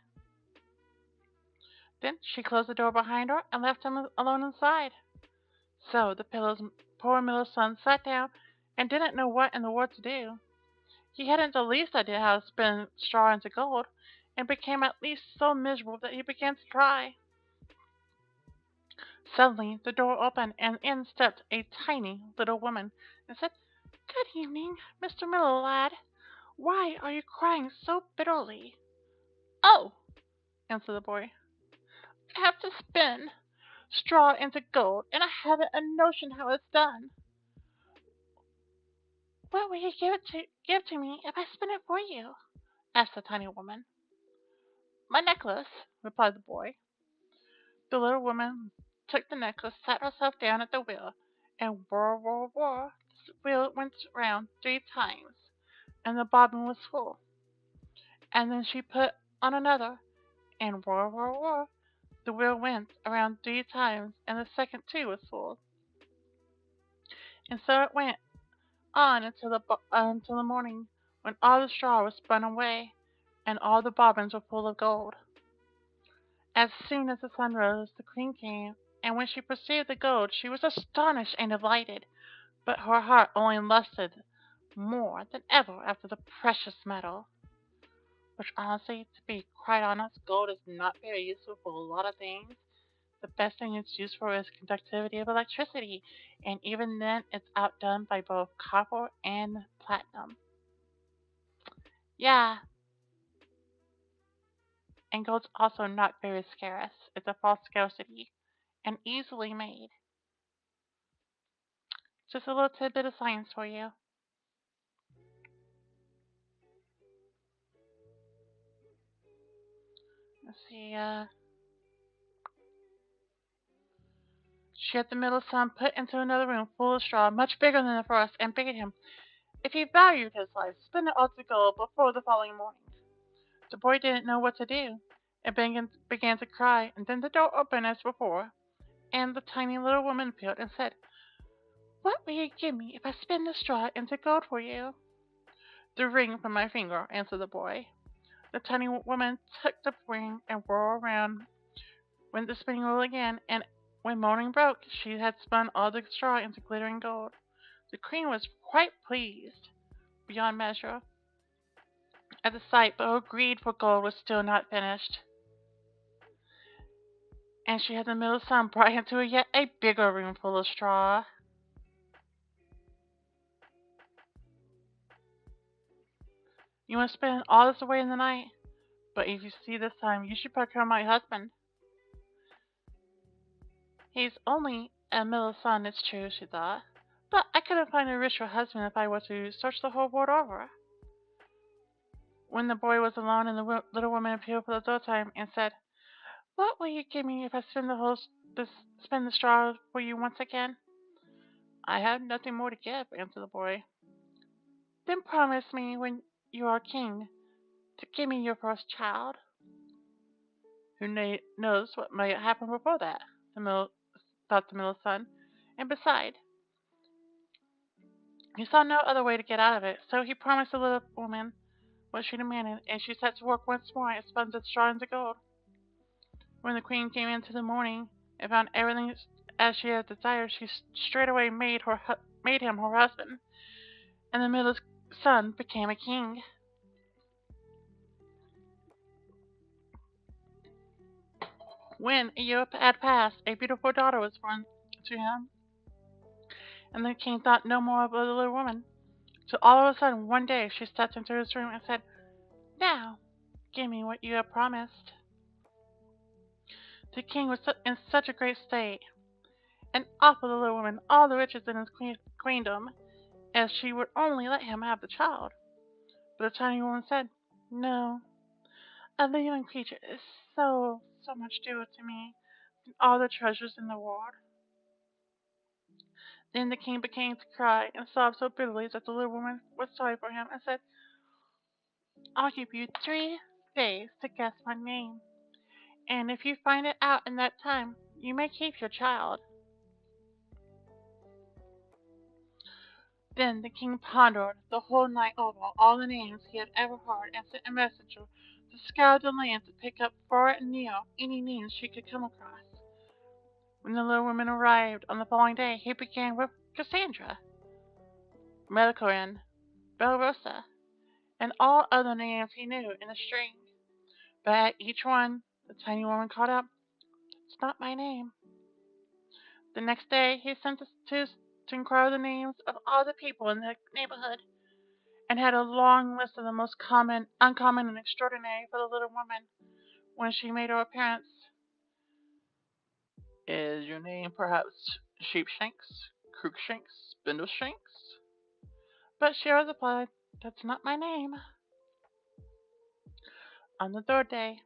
Then she closed the door behind her and left him alone inside. So the poor miller's son sat down and didn't know what in the world to do. He hadn't the least idea how to spin straw into gold, and became at least so miserable that he began to cry. Suddenly the door opened, and in stepped a tiny little woman, and said, "Good evening, Mr. Miller lad. Why are you crying so bitterly?" "Oh," answered the boy, "I have to spin straw into gold, and I haven't a notion how it's done." "What will you give to me if I spin it for you?" asked the tiny woman. "My necklace," replied the boy. The little woman took the necklace, sat herself down at the wheel, and whir, whir, whir, the wheel went round 3 times, and the bobbin was full. And then she put on another, and whir, whir, whir, the wheel went around 3 times, and the second too was full. And so it went on until the morning, when all the straw was spun away, and all the bobbins were full of gold. As soon as the sun rose, the queen came, and when she perceived the gold she was astonished and delighted, but her heart only lusted more than ever after the precious metal. Which honestly, to be quite honest, gold is not very useful for a lot of things. The best thing it's used for is conductivity of electricity, and even then it's outdone by both copper and platinum. Yeah, and gold's also not very scarce. It's a false scarcity, and easily made. Just a little tidbit of science for you. Let's see, she had the middle son put into another room full of straw, much bigger than the first, and bade him, if he valued his life, spin it all to gold before the following morning. The boy didn't know what to do, and began to cry, and then the door opened as before, And the tiny little woman appeared and said, "What will you give me if I spin the straw into gold for you?" "The ring from my finger," answered the boy. The tiny woman took the ring and whirled around, went the spinning wheel again, and when morning broke she had spun all the straw into glittering gold. The queen was quite pleased beyond measure at the sight, but her greed for gold was still not finished, and she had the middle son brought into yet a bigger room full of straw. "You must spin all this away in the night, but if you see this time, you should procure my husband." "He's only a middle son, it's true," she thought, "but I couldn't find a richer husband if I were to search the whole world over." When the boy was alone, and the little woman appeared for the third time and said, "What will you give me if I spin the straw for you once again?" "I have nothing more to give," answered the boy. "Then promise me, when you are king, to give me your first child." "Who knows what may happen before that?" thought the middle son. And besides, he saw no other way to get out of it, so he promised the little woman what she demanded, and she set to work once more and spun the straw into gold. When the queen came into the morning and found everything as she had desired, she straightway made him her husband, and the middle son became a king. When a year had passed, a beautiful daughter was born to him, and the king thought no more of the little woman. So all of a sudden, one day, she stepped into his room and said, "Now, give me what you have promised." The king was in such a great state, and offered the little woman all the riches in his queendom, if she would only let him have the child. But the tiny woman said, "No, a living creature is so much dearer to me than all the treasures in the world." Then the king began to cry and sob so bitterly that the little woman was sorry for him and said, "I'll give you 3 days to guess my name, and if you find it out in that time, you may keep your child." Then the king pondered the whole night over all the names he had ever heard, and sent a messenger to scour the land to pick up far and near any names she could come across. When the little woman arrived on the following day, he began with Cassandra, Melchior, Belrosa, and all other names he knew in a string. But at each one, the tiny woman called out, "It's not my name." The next day he sent to inquire the names of all the people in the neighborhood, and had a long list of the most uncommon, and extraordinary for the little woman when she made her appearance. "Is your name perhaps Sheepshanks, Crookshanks, Spindleshanks?" But she replied, "That's not my name." On the third day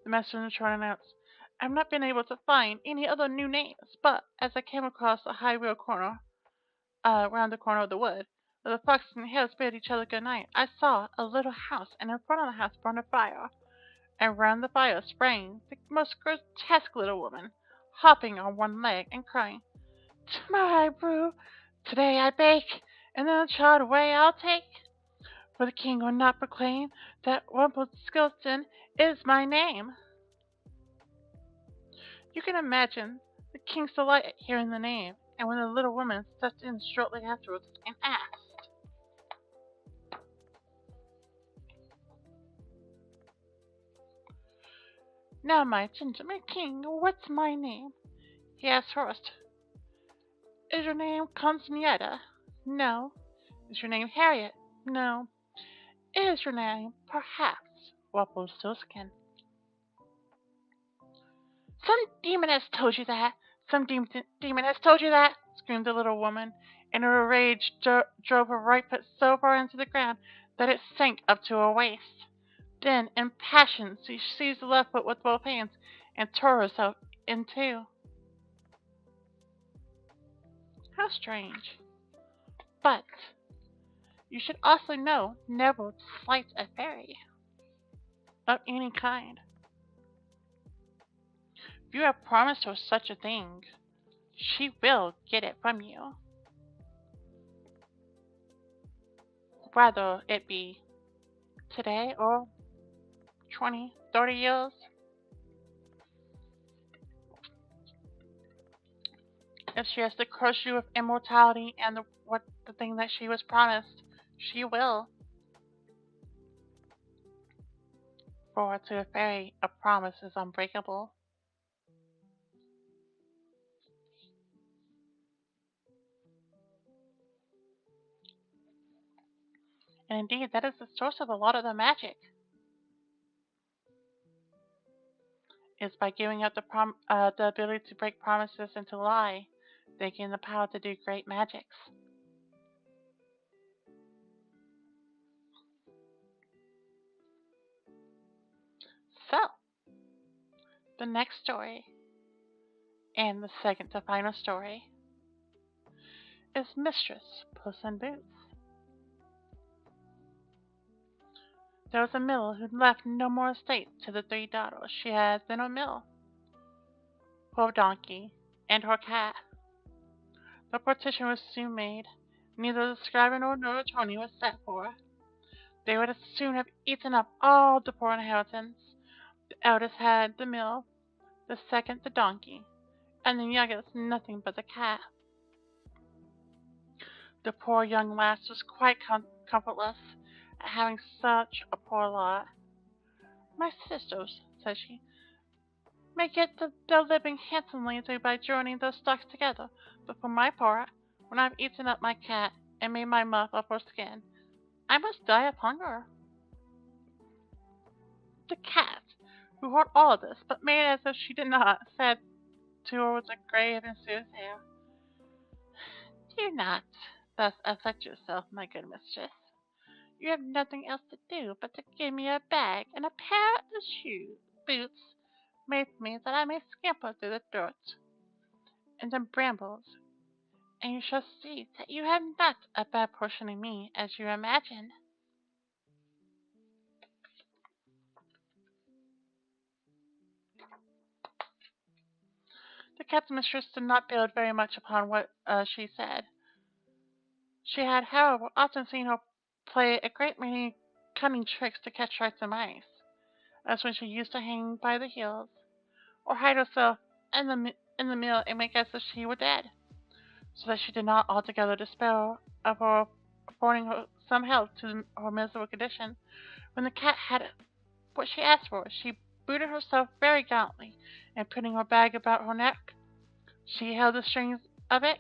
the messenger announced, "I have not been able to find any other new names, but as I came across the highway round the corner of the wood, where the fox and the hares bid each other good night, I saw a little house, and in front of the house burned a fire, and round the fire sprang the most grotesque little woman, hopping on one leg and crying, 'Tomorrow I brew, today I bake, and then the child away I'll take, for the king will not proclaim that Rumpelstiltskin is my name.'" You can imagine the king's delight at hearing the name, and when the little woman stepped in shortly afterwards and asked, "Now, my gentleman king, what's my name?" He asked first, "Is your name Consumietta?" "No." "Is your name Harriet?" "No." "Is your name, perhaps, Rumpelstiltskin?" "Some demon has told you that! Some demon has told you that!" screamed the little woman, and her rage drove her right foot so far into the ground that it sank up to her waist. Then, in passion, she seized the left foot with both hands and tore herself in two. How strange! But you should also know never to slight a fairy of any kind. If you have promised her such a thing, She will get it from you. Whether it be today or 20, 30 years. If she has to curse you with immortality and the thing that she was promised, she will. For to a fairy, a promise is unbreakable. And indeed, that is the source of a lot of the magic, is by giving up the ability to break promises and to lie. They gain the power to do great magics. So, the next story, and the second to final story, is Mistress Puss in Boots. There was a miller who left no more estate to the 3 daughters she had than a mill, her donkey, and her cat. The partition was soon made. Neither the scribe nor the attorney was sent for. They would as soon have eaten up all the poor inheritance. The eldest had the mill, the second the donkey, and the youngest nothing but the cat. The poor young lass was quite comfortless at having such a poor lot. My sisters, said she, may get their living handsomely by joining their stocks together, but for my part, when I've eaten up my cat and made my muff of her skin, I must die of hunger. The cat, who heard all this, but made as if she did not, said to her with a grave and serious air, Do not thus afflict yourself, my good mistress. You have nothing else to do but to give me a bag and a pair of boots made for me that I may scamper through the dirt and the brambles, and you shall see that you have not a bad portion of me as you imagine. The cat's mistress did not build very much upon what she said. She had, however, often seen her play a great many cunning tricks to catch rats and mice, as when she used to hang by the heels, or hide herself in the mill and make as if she were dead, so that she did not altogether despair of her affording her some help to her miserable condition. When the cat had what she asked for, she booted herself very gallantly, and putting her bag about her neck, she held the strings of it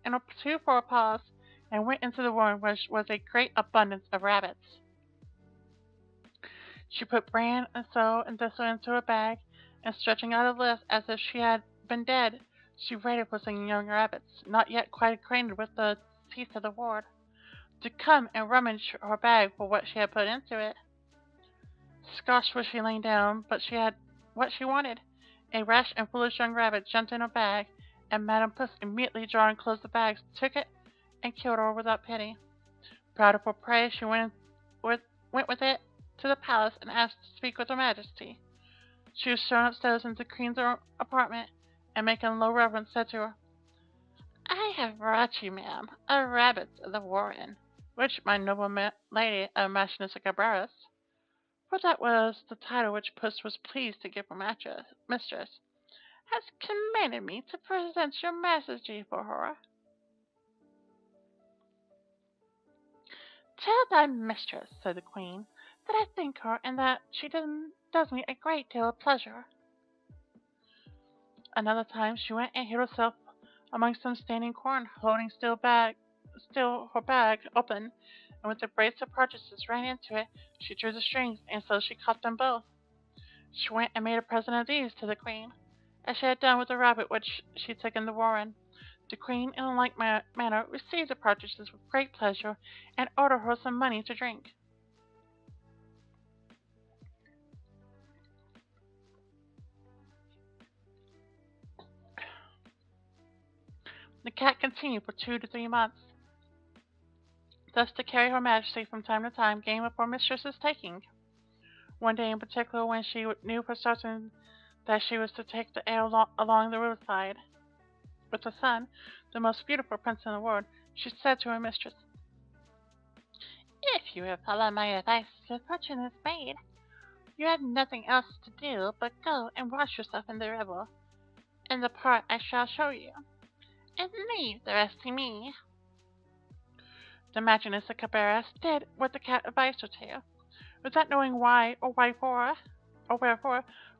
in her 2 forepaws, and went into the room where was a great abundance of rabbits. She put bran and sow and thistle into her bag, and stretching out a list as if she had been dead, she waited for some young rabbits, not yet quite acquainted with the teeth of the ward, to come and rummage her bag for what she had put into it. Scarce was she lain down, but she had what she wanted. A rash and foolish young rabbit jumped in her bag, and Madam Puss immediately drawing and closed the bag, took it and killed her without pity. Proud of her prey, she went with it to the palace and asked to speak with her majesty. She was shown upstairs into the queen's apartment, and making low reverence, said to her, I have brought you, ma'am, a rabbit of the warren, which my noble lady, Marchioness of Cabarrus, for that was the title which Puss was pleased to give her mistress, has commanded me to present your majesty for her. Tell thy mistress, said the queen, that I thank her, and that she does me a great deal of pleasure. Another time she went and hid herself among some standing corn, holding still her bag open, and with a brace of partridges ran into it, she drew the strings, and so she caught them both. She went and made a present of these to the queen, as she had done with the rabbit which she took in the warren. The queen, in a like manner, received the partridges with great pleasure, and ordered her some money to drink. The cat continued for 2 to 3 months, thus to carry her majesty from time to time game of her mistress's taking. One day in particular, when she knew for certain that she was to take the air along the roadside, with the sun, the most beautiful prince in the world, she said to her mistress, "If you will follow my advice, your fortune is made. You have nothing else to do but go and wash yourself in the river, in the part I shall show you, and leave the rest to me." The Marchioness of Cabarrus did what the cat advised her to. Without knowing why or wherefore,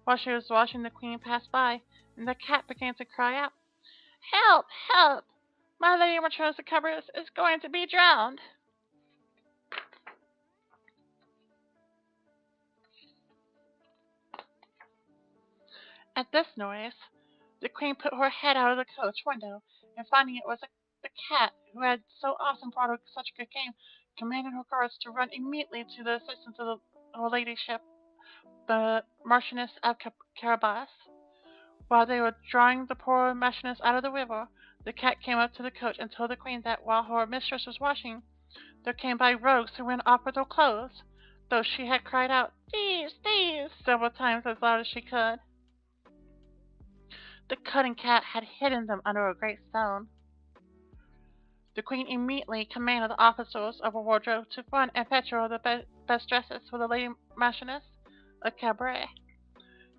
while she was washing, the queen passed by, and the cat began to cry out, "Help! Help! My lady Marchioness of Cabarrus is going to be drowned." At this noise, the queen put her head out of the coach window, and finding it was the cat who had so often brought her such good game, commanded her guards to run immediately to the assistance of her ladyship, the Marchioness of Carabas. While they were drawing the poor Marchioness out of the river, the cat came up to the coach and told the queen that while her mistress was washing, there came by rogues who ran off with her clothes, though she had cried out, "Thieves! Thieves!" several times as loud as she could. The cunning cat had hidden them under a great stone. The queen immediately commanded the officers of her wardrobe to run and fetch her the best dresses for the lady Marchioness of Cabaret.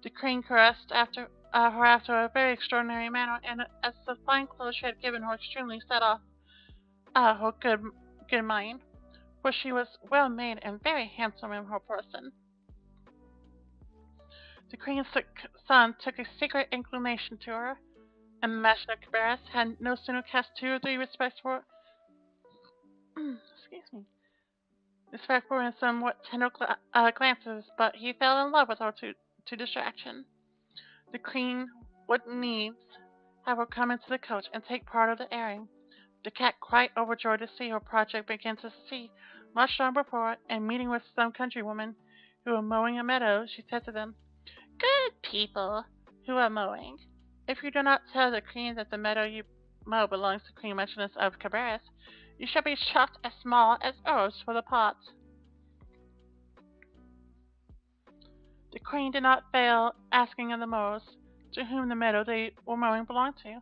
The queen caressed her after a very extraordinary manner, and as the fine clothes she had given her extremely set off her good mind, for she was well made and very handsome in her person. The queen's son took a secret inclination to her, and the Marchioness of Cabarrus had no sooner cast 2 or 3 respectful excuse me, respectful and somewhat tender glances, but he fell in love with her to distraction. The queen would needs have her come into the coach and take part of the airing. The cat, quite overjoyed to see her project, began to see much on before it, and meeting with some countrywomen who were mowing a meadow, she said to them, "Good people who are mowing, if you do not tell the queen that the meadow you mow belongs to Queen Marchioness of Cabarrus, you shall be shot as small as herbs for the pot." The queen did not fail asking of the mowers to whom the meadow they were mowing belonged to.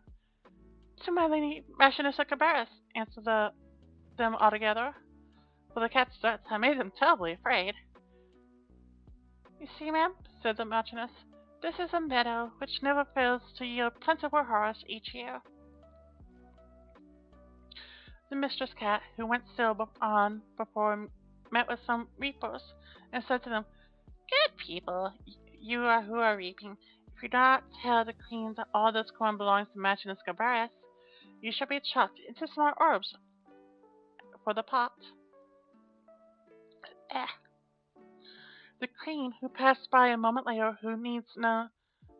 "To my lady Marchioness of Cabarrus," answered them altogether, for the cat's threats had made them terribly afraid. "You see, ma'am," said the Marchioness, "this is a meadow which never fails to yield plentiful harvests each year." The mistress cat, who went still on before, met with some reapers, and said to them, "Good people, you who are reaping, if you do not tell the queen that all this corn belongs to Marchioness Cabarrus, you shall be chopped into small herbs for the pot." Eh. The queen, who passed by a moment later, who needs know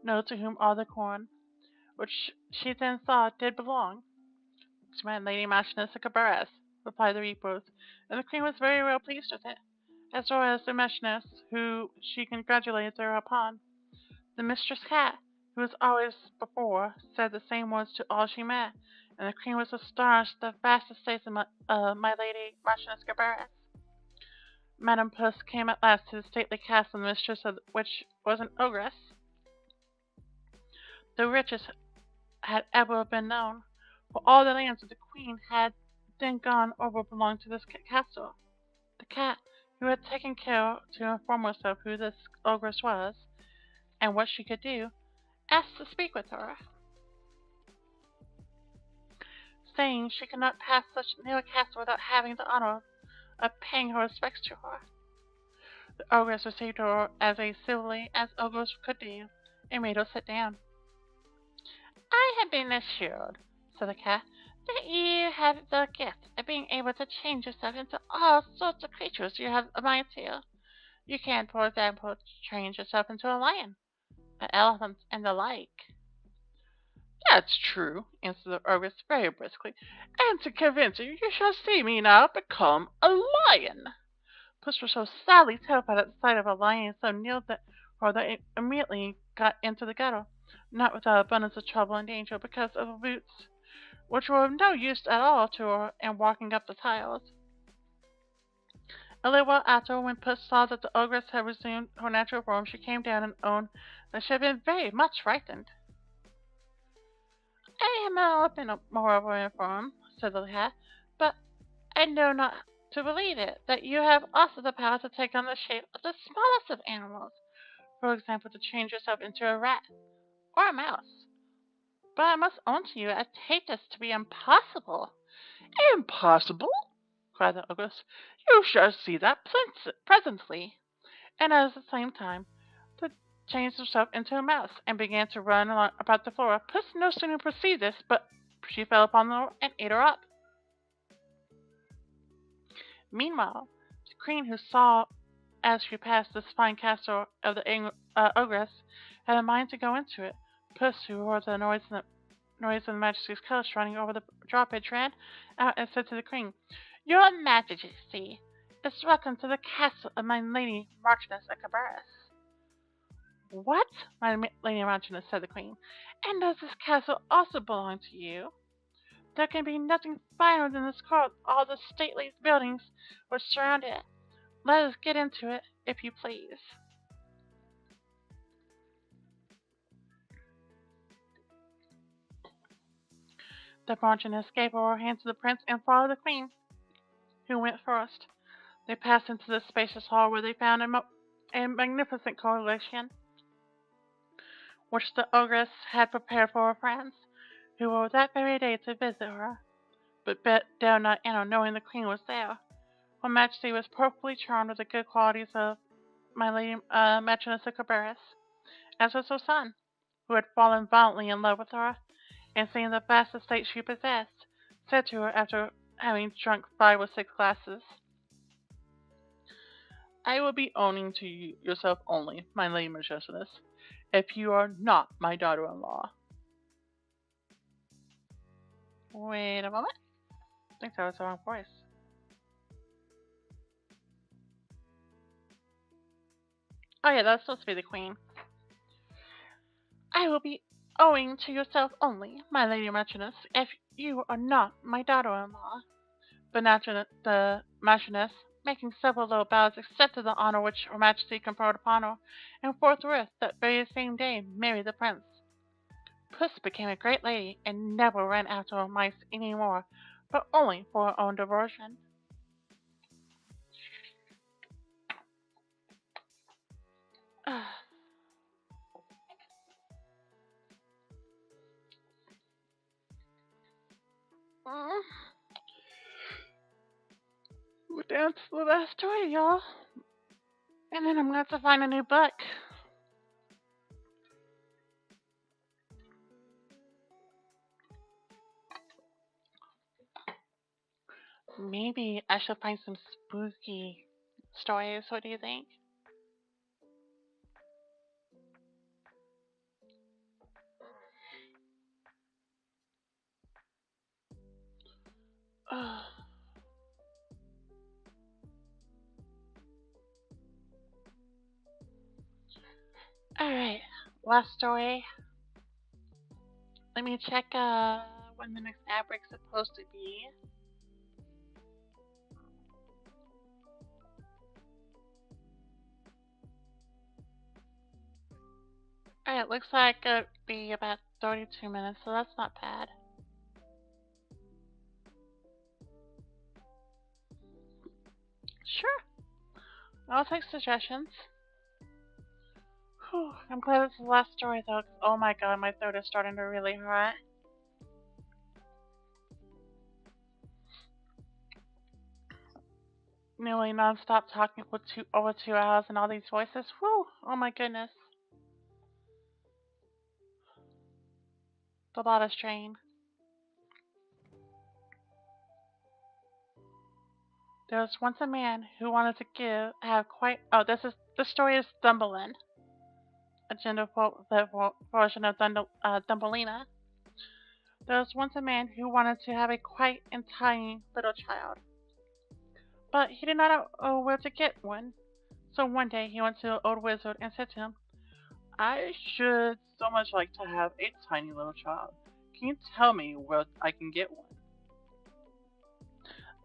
to whom all the corn, which she then saw, did belong, "To my lady Marchioness of Cabarrus," replied the reapers, and the queen was very well pleased with it, as well as the Marchioness, who she congratulated thereupon. The mistress cat, who was always before, said the same words to all she met, and the queen was astonished at the vast estates of my lady Marchioness Cabarrus. Madame Puss came at last to the stately castle, the mistress of which was an ogress, the richest had ever been known, for all the lands of the queen had then gone over belonged to this castle. The cat, who had taken care to inform herself who this ogress was, and what she could do, asked to speak with her, saying she could not pass such near a castle without having the honor of paying her respects to her. The ogress received her as civilly as ogres could do, and made her sit down. "I have been assured," said the cat, "that you have the gift of being able to change yourself into all sorts of creatures you have a mind to. You can, for example, change yourself into a lion, an elephant, and the like." "That's true," answered the ogress very briskly, "and to convince you, you shall see me now become a lion." Puss was so sadly terrified at the sight of a lion so near her that it immediately got into the gutter, not without abundance of trouble and danger, because of the boots, which were of no use at all to her in walking up the tiles. A little while after, when Puss saw that the ogress had resumed her natural form, she came down and owned that she had been very much frightened. "I am an open moreover informed, said the cat, but I know not to believe it, that you have also the power to take on the shape of the smallest of animals, for example, to change yourself into a rat or a mouse. But I must own to you, I take this to be impossible. Impossible? Cried the ogress. You shall see that presently. And at the same time, the changed herself into a mouse and began to run along about the floor. Puss no sooner perceived this, but she fell upon her and ate her up. Meanwhile, the queen, who saw as she passed this fine castle of the ogress, had a mind to go into it. Puss, who heard the noise of the Majesty's coach running over the drawbridge, ran out and said to the queen, "Your Majesty is welcome to the castle of my Lady Marchioness of Cabarrus." "What?" my Lady Marchioness, said the queen. "And does this castle also belong to you? There can be nothing finer than this court. All the stately buildings which surround it. Let us get into it, if you please." The Marchioness gave her hand to the prince and followed the queen, who went first. They passed into the spacious hall, where they found a magnificent collation, which the ogress had prepared for her friends, who were that very day to visit her, but dared not enter, knowing the queen was there. Her Majesty was perfectly charmed with the good qualities of my Lady Marchioness of Cabarrus, as was her son, who had fallen violently in love with her, and seeing the vast estate she possessed, said to her after having drunk 5 or 6 glasses, "I will be owning to you yourself only, my Lady Marchioness, if you are not my daughter-in-law." Wait a moment. I think that was the wrong voice. Oh yeah, that's supposed to be the queen. "I will be owing to yourself only, my Lady Marchioness, if you are not my daughter-in-law." But the Marchioness, making several low bows, accepted the honour which her Majesty conferred upon her, and forthwith, that very same day, married the prince. Puss became a great lady, and never ran after mice any more, but only for her own diversion. We're down to the last story, y'all. And then I'm going to have to find a new book. Maybe I should find some spooky stories. What do you think? Alright, last story. Let me check when the next ad break's supposed to be. Alright, looks like it'll be about 32 minutes, so that's not bad. Sure, I'll take suggestions. Whew, I'm glad this is the last story though, 'cause oh my god, my throat is starting to really hurt. Nearly non-stop talking for over 2 hours and all these voices. Whew, oh my goodness. It's a lot of strain. There was once a man who wanted to have quite. Oh, the story is Thumbelin, a gender version of Thumbelina. There was once a man who wanted to have a quite and tiny little child, but he did not know where to get one. So one day he went to the old wizard and said to him, "I should so much like to have a tiny little child. Can you tell me where I can get one?"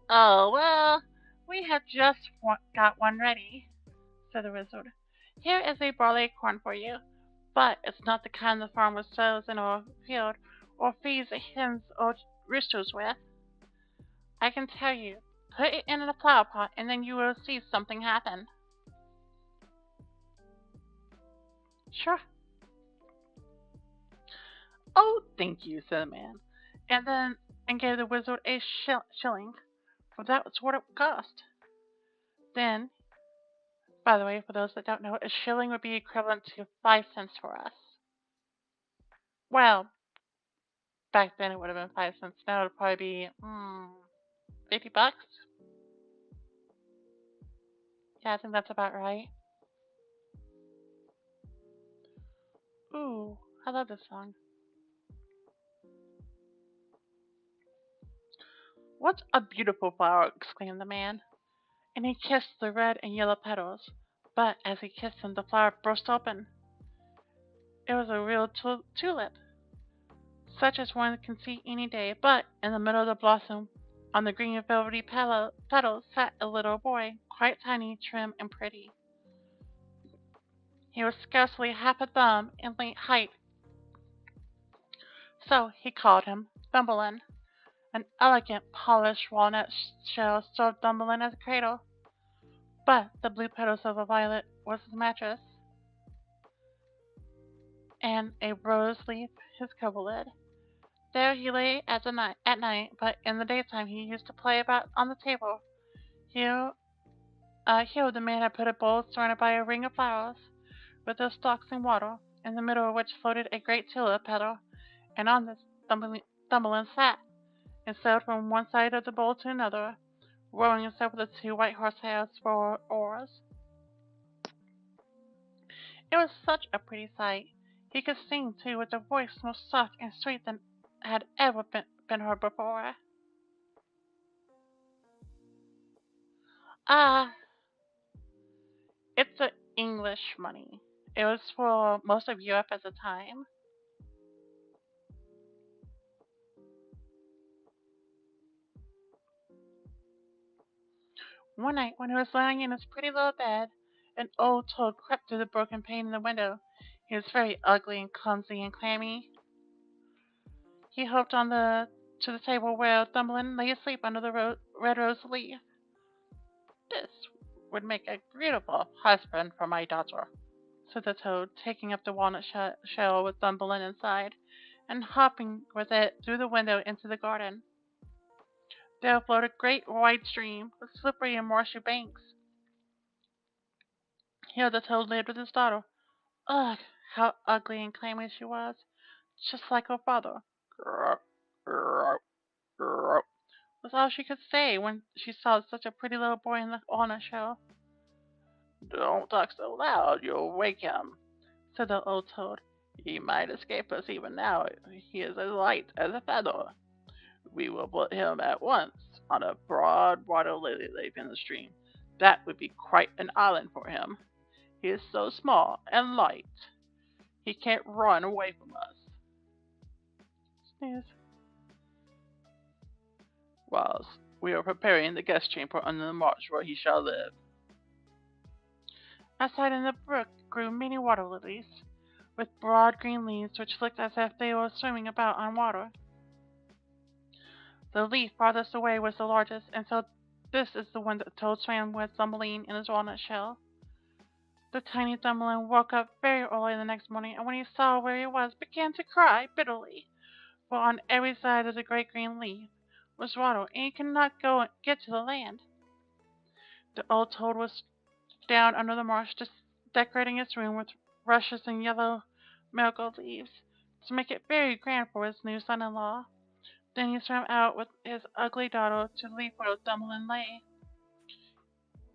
"Oh, well, we have just got one ready," said the wizard. "Here is a barley corn for you, but it's not the kind the farmer sows in a field or feeds the hens or roosters with. I can tell you, put it in a flower pot and then you will see something happen. Sure. Oh, thank you, said the man, And gave the wizard a shilling, for that was what it cost. Then, by the way, for those that don't know, a shilling would be equivalent to 5 cents for us. Well, back then it would have been 5 cents. Now it would probably be $50. Yeah, I think that's about right. Ooh, I love this song. What a beautiful flower! Exclaimed the man, and he kissed the red and yellow petals. But as he kissed them, the flower burst open. It was a real tulip, such as one can see any day. But in the middle of the blossom, on the green velvety petals, sat a little boy, quite tiny, trim, and pretty. He was scarcely half a thumb in height, so he called him Thumbelin. An elegant, polished walnut shell served Thumbelin as a cradle, but the blue petals of a violet was his mattress, and a rose leaf his coverlid. There he lay at night, but in the daytime he used to play about on the table. Here, here the man had put a bowl surrounded by a ring of flowers, with their stalks in water, in the middle of which floated a great tulip petal, and on this Thumbelin sat, and sailed from one side of the bowl to another, rowing himself with the two white horsehairs for oars. It was such a pretty sight. He could sing, too, with a voice more soft and sweet than had ever been heard before. Ah, it's a English money. It was for most of Europe at the time. One night, when he was lying in his pretty little bed, an old toad crept through the broken pane in the window. He was very ugly and clumsy and clammy. He hopped to the table where Thumbelin lay asleep under the red rose leaf. This would make a beautiful husband for my daughter, said the toad, taking up the walnut shell with Thumbelin inside, and hopping with it through the window into the garden. There flowed a great wide stream, with slippery and marshy banks. Here the toad lived with his daughter. Ugh, how ugly and clammy she was, just like her father. Grrrp, grrrp, grrrp, was all she could say when she saw such a pretty little boy in the walnut shell. Don't talk so loud, you'll wake him, said the old toad. He might escape us even now. He is as light as a feather. We will put him at once on a broad water lily leaf in the stream. That would be quite an island for him. He is so small and light, he can't run away from us. Sneeze. Whilst we are preparing the guest chamber under the marsh where he shall live. Outside in the brook grew many water lilies, with broad green leaves which looked as if they were swimming about on water. The leaf farthest away was the largest, and so this is the one that Toad swam with Thumbelin in his walnut shell. The tiny Thumbelin woke up very early the next morning, and when he saw where he was, began to cry bitterly, for on every side of the great green leaf was water, and he could not get to the land. The old Toad was down under the marsh, just decorating his room with rushes and yellow marigold leaves, to make it very grand for his new son-in-law. Then he swam out with his ugly daughter to the leaf where Thumbelin lay.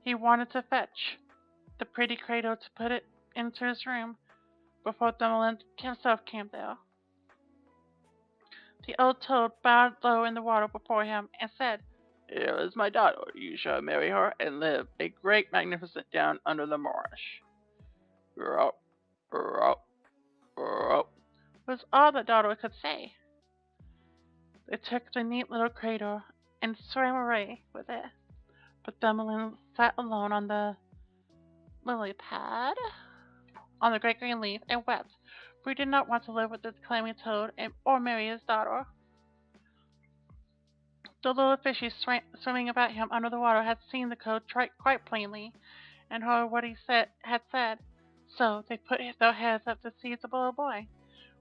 He wanted to fetch the pretty cradle to put it into his room before Thumbelin himself came there. The old toad bowed low in the water before him and said, Here is my daughter. You shall marry her and live a great magnificent down under the marsh. Grop, grop, grop, was all the daughter could say. They took the neat little cradle and swam away with it, but Thumbelin sat alone on the lily pad, on the great green leaf, and wept, for he did not want to live with this climbing toad or marry his daughter. The little fishes swimming about him under the water had seen the toad quite plainly, and heard what he had said. So they put their heads up to seize the little boy.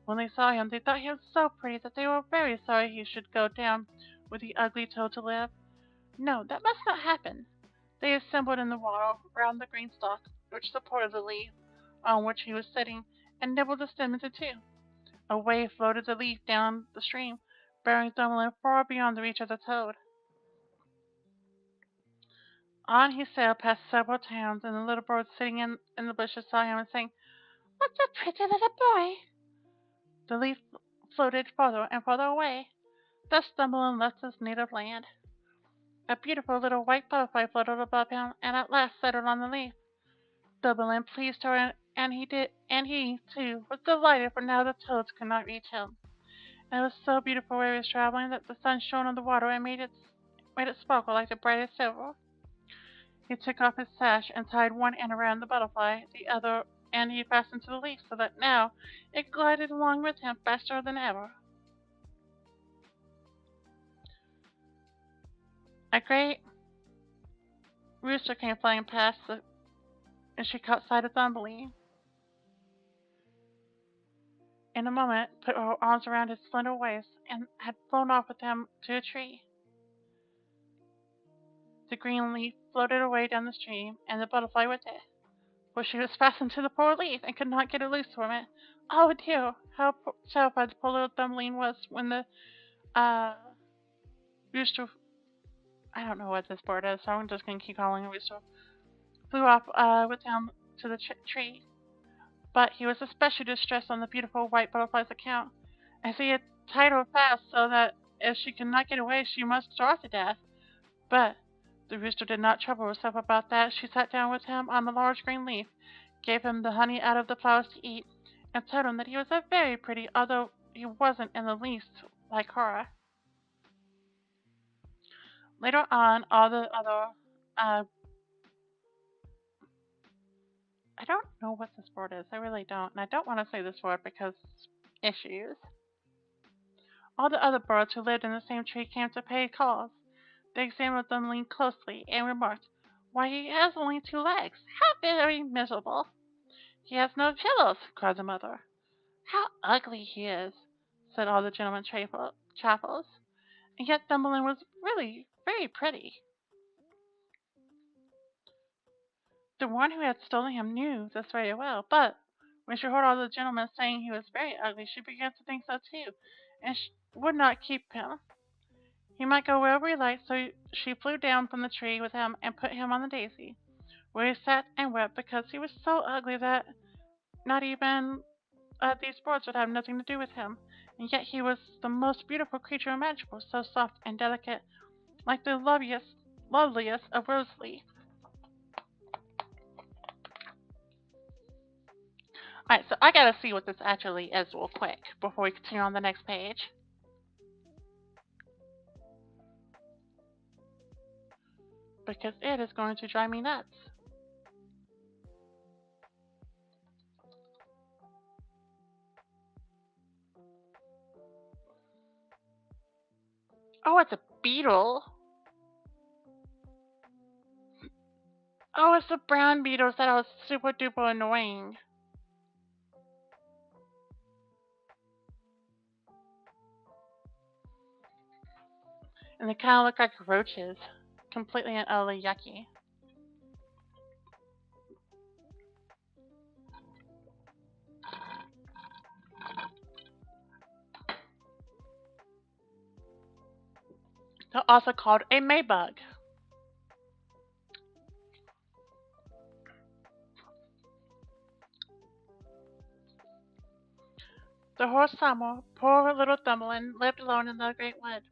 When they saw him, they thought he was so pretty that they were very sorry he should go down with the ugly toad to live. No, that must not happen. They assembled in the water round the green stalk which supported the leaf on which he was sitting, and nibbled the stem into two. Away floated the leaf down the stream, bearing Thumbelin far beyond the reach of the toad. On he sailed past several towns, and the little bird sitting in the bushes saw him and sang, "What a pretty little boy!" The leaf floated farther and farther away. Thus Thumbelin left his native land. A beautiful little white butterfly floated above him, and at last settled on the leaf. Thumbelin pleased her, and he too was delighted, for now the toads could not reach him. And it was so beautiful where he was traveling that the sun shone on the water and made it sparkle like the brightest silver. He took off his sash and tied one end around the butterfly, the other end he fastened to the leaf, so that now it glided along with him faster than ever. A great rooster came flying past, and she caught sight of Thumbelina. In a moment, put her arms around his slender waist, and had flown off with him to a tree. The green leaf floated away down the stream, and the butterfly with it, for she was fastened to the poor leaf, and could not get it loose from it. Oh dear, how terrified the poor little Thumbelina was when the rooster, I don't know what this bird is, so I'm just going to keep calling it rooster, flew off with him to the tree. But he was especially distressed on the beautiful white butterfly's account, as he had tied her fast so that if she could not get away she must starve to death. But the rooster did not trouble herself about that. She sat down with him on the large green leaf, gave him the honey out of the flowers to eat, and told him that he was a very pretty, although he wasn't in the least like her. Later on, all the other, I don't know what this word is. I really don't, and I don't want to say this word because issues. All the other birds who lived in the same tree came to pay calls. They examined Thumbelina closely and remarked, "Why, he has only 2 legs! How very miserable!" "He has no pillows!" cried the mother. "How ugly he is!" said all the gentlemen chappels. And yet Thumbelina was really very pretty. The one who had stolen him knew this very well, but when she heard all the gentlemen saying he was very ugly, she began to think so too, and would not keep him. He might go wherever he liked, so she flew down from the tree with him and put him on the daisy, where he sat and wept because he was so ugly that not even these birds would have nothing to do with him. And yet he was the most beautiful creature imaginable, so soft and delicate, like the loveliest of rose leaf. Alright, so I gotta see what this actually is real quick before we continue on the next page. Because it is going to drive me nuts. Oh, it's a beetle. Oh, it's the brown beetles that are super duper annoying. And they kind of look like roaches. Completely and utterly yucky. They're also called a maybug. The whole summer, poor little Thumbelin lived alone in the great wood.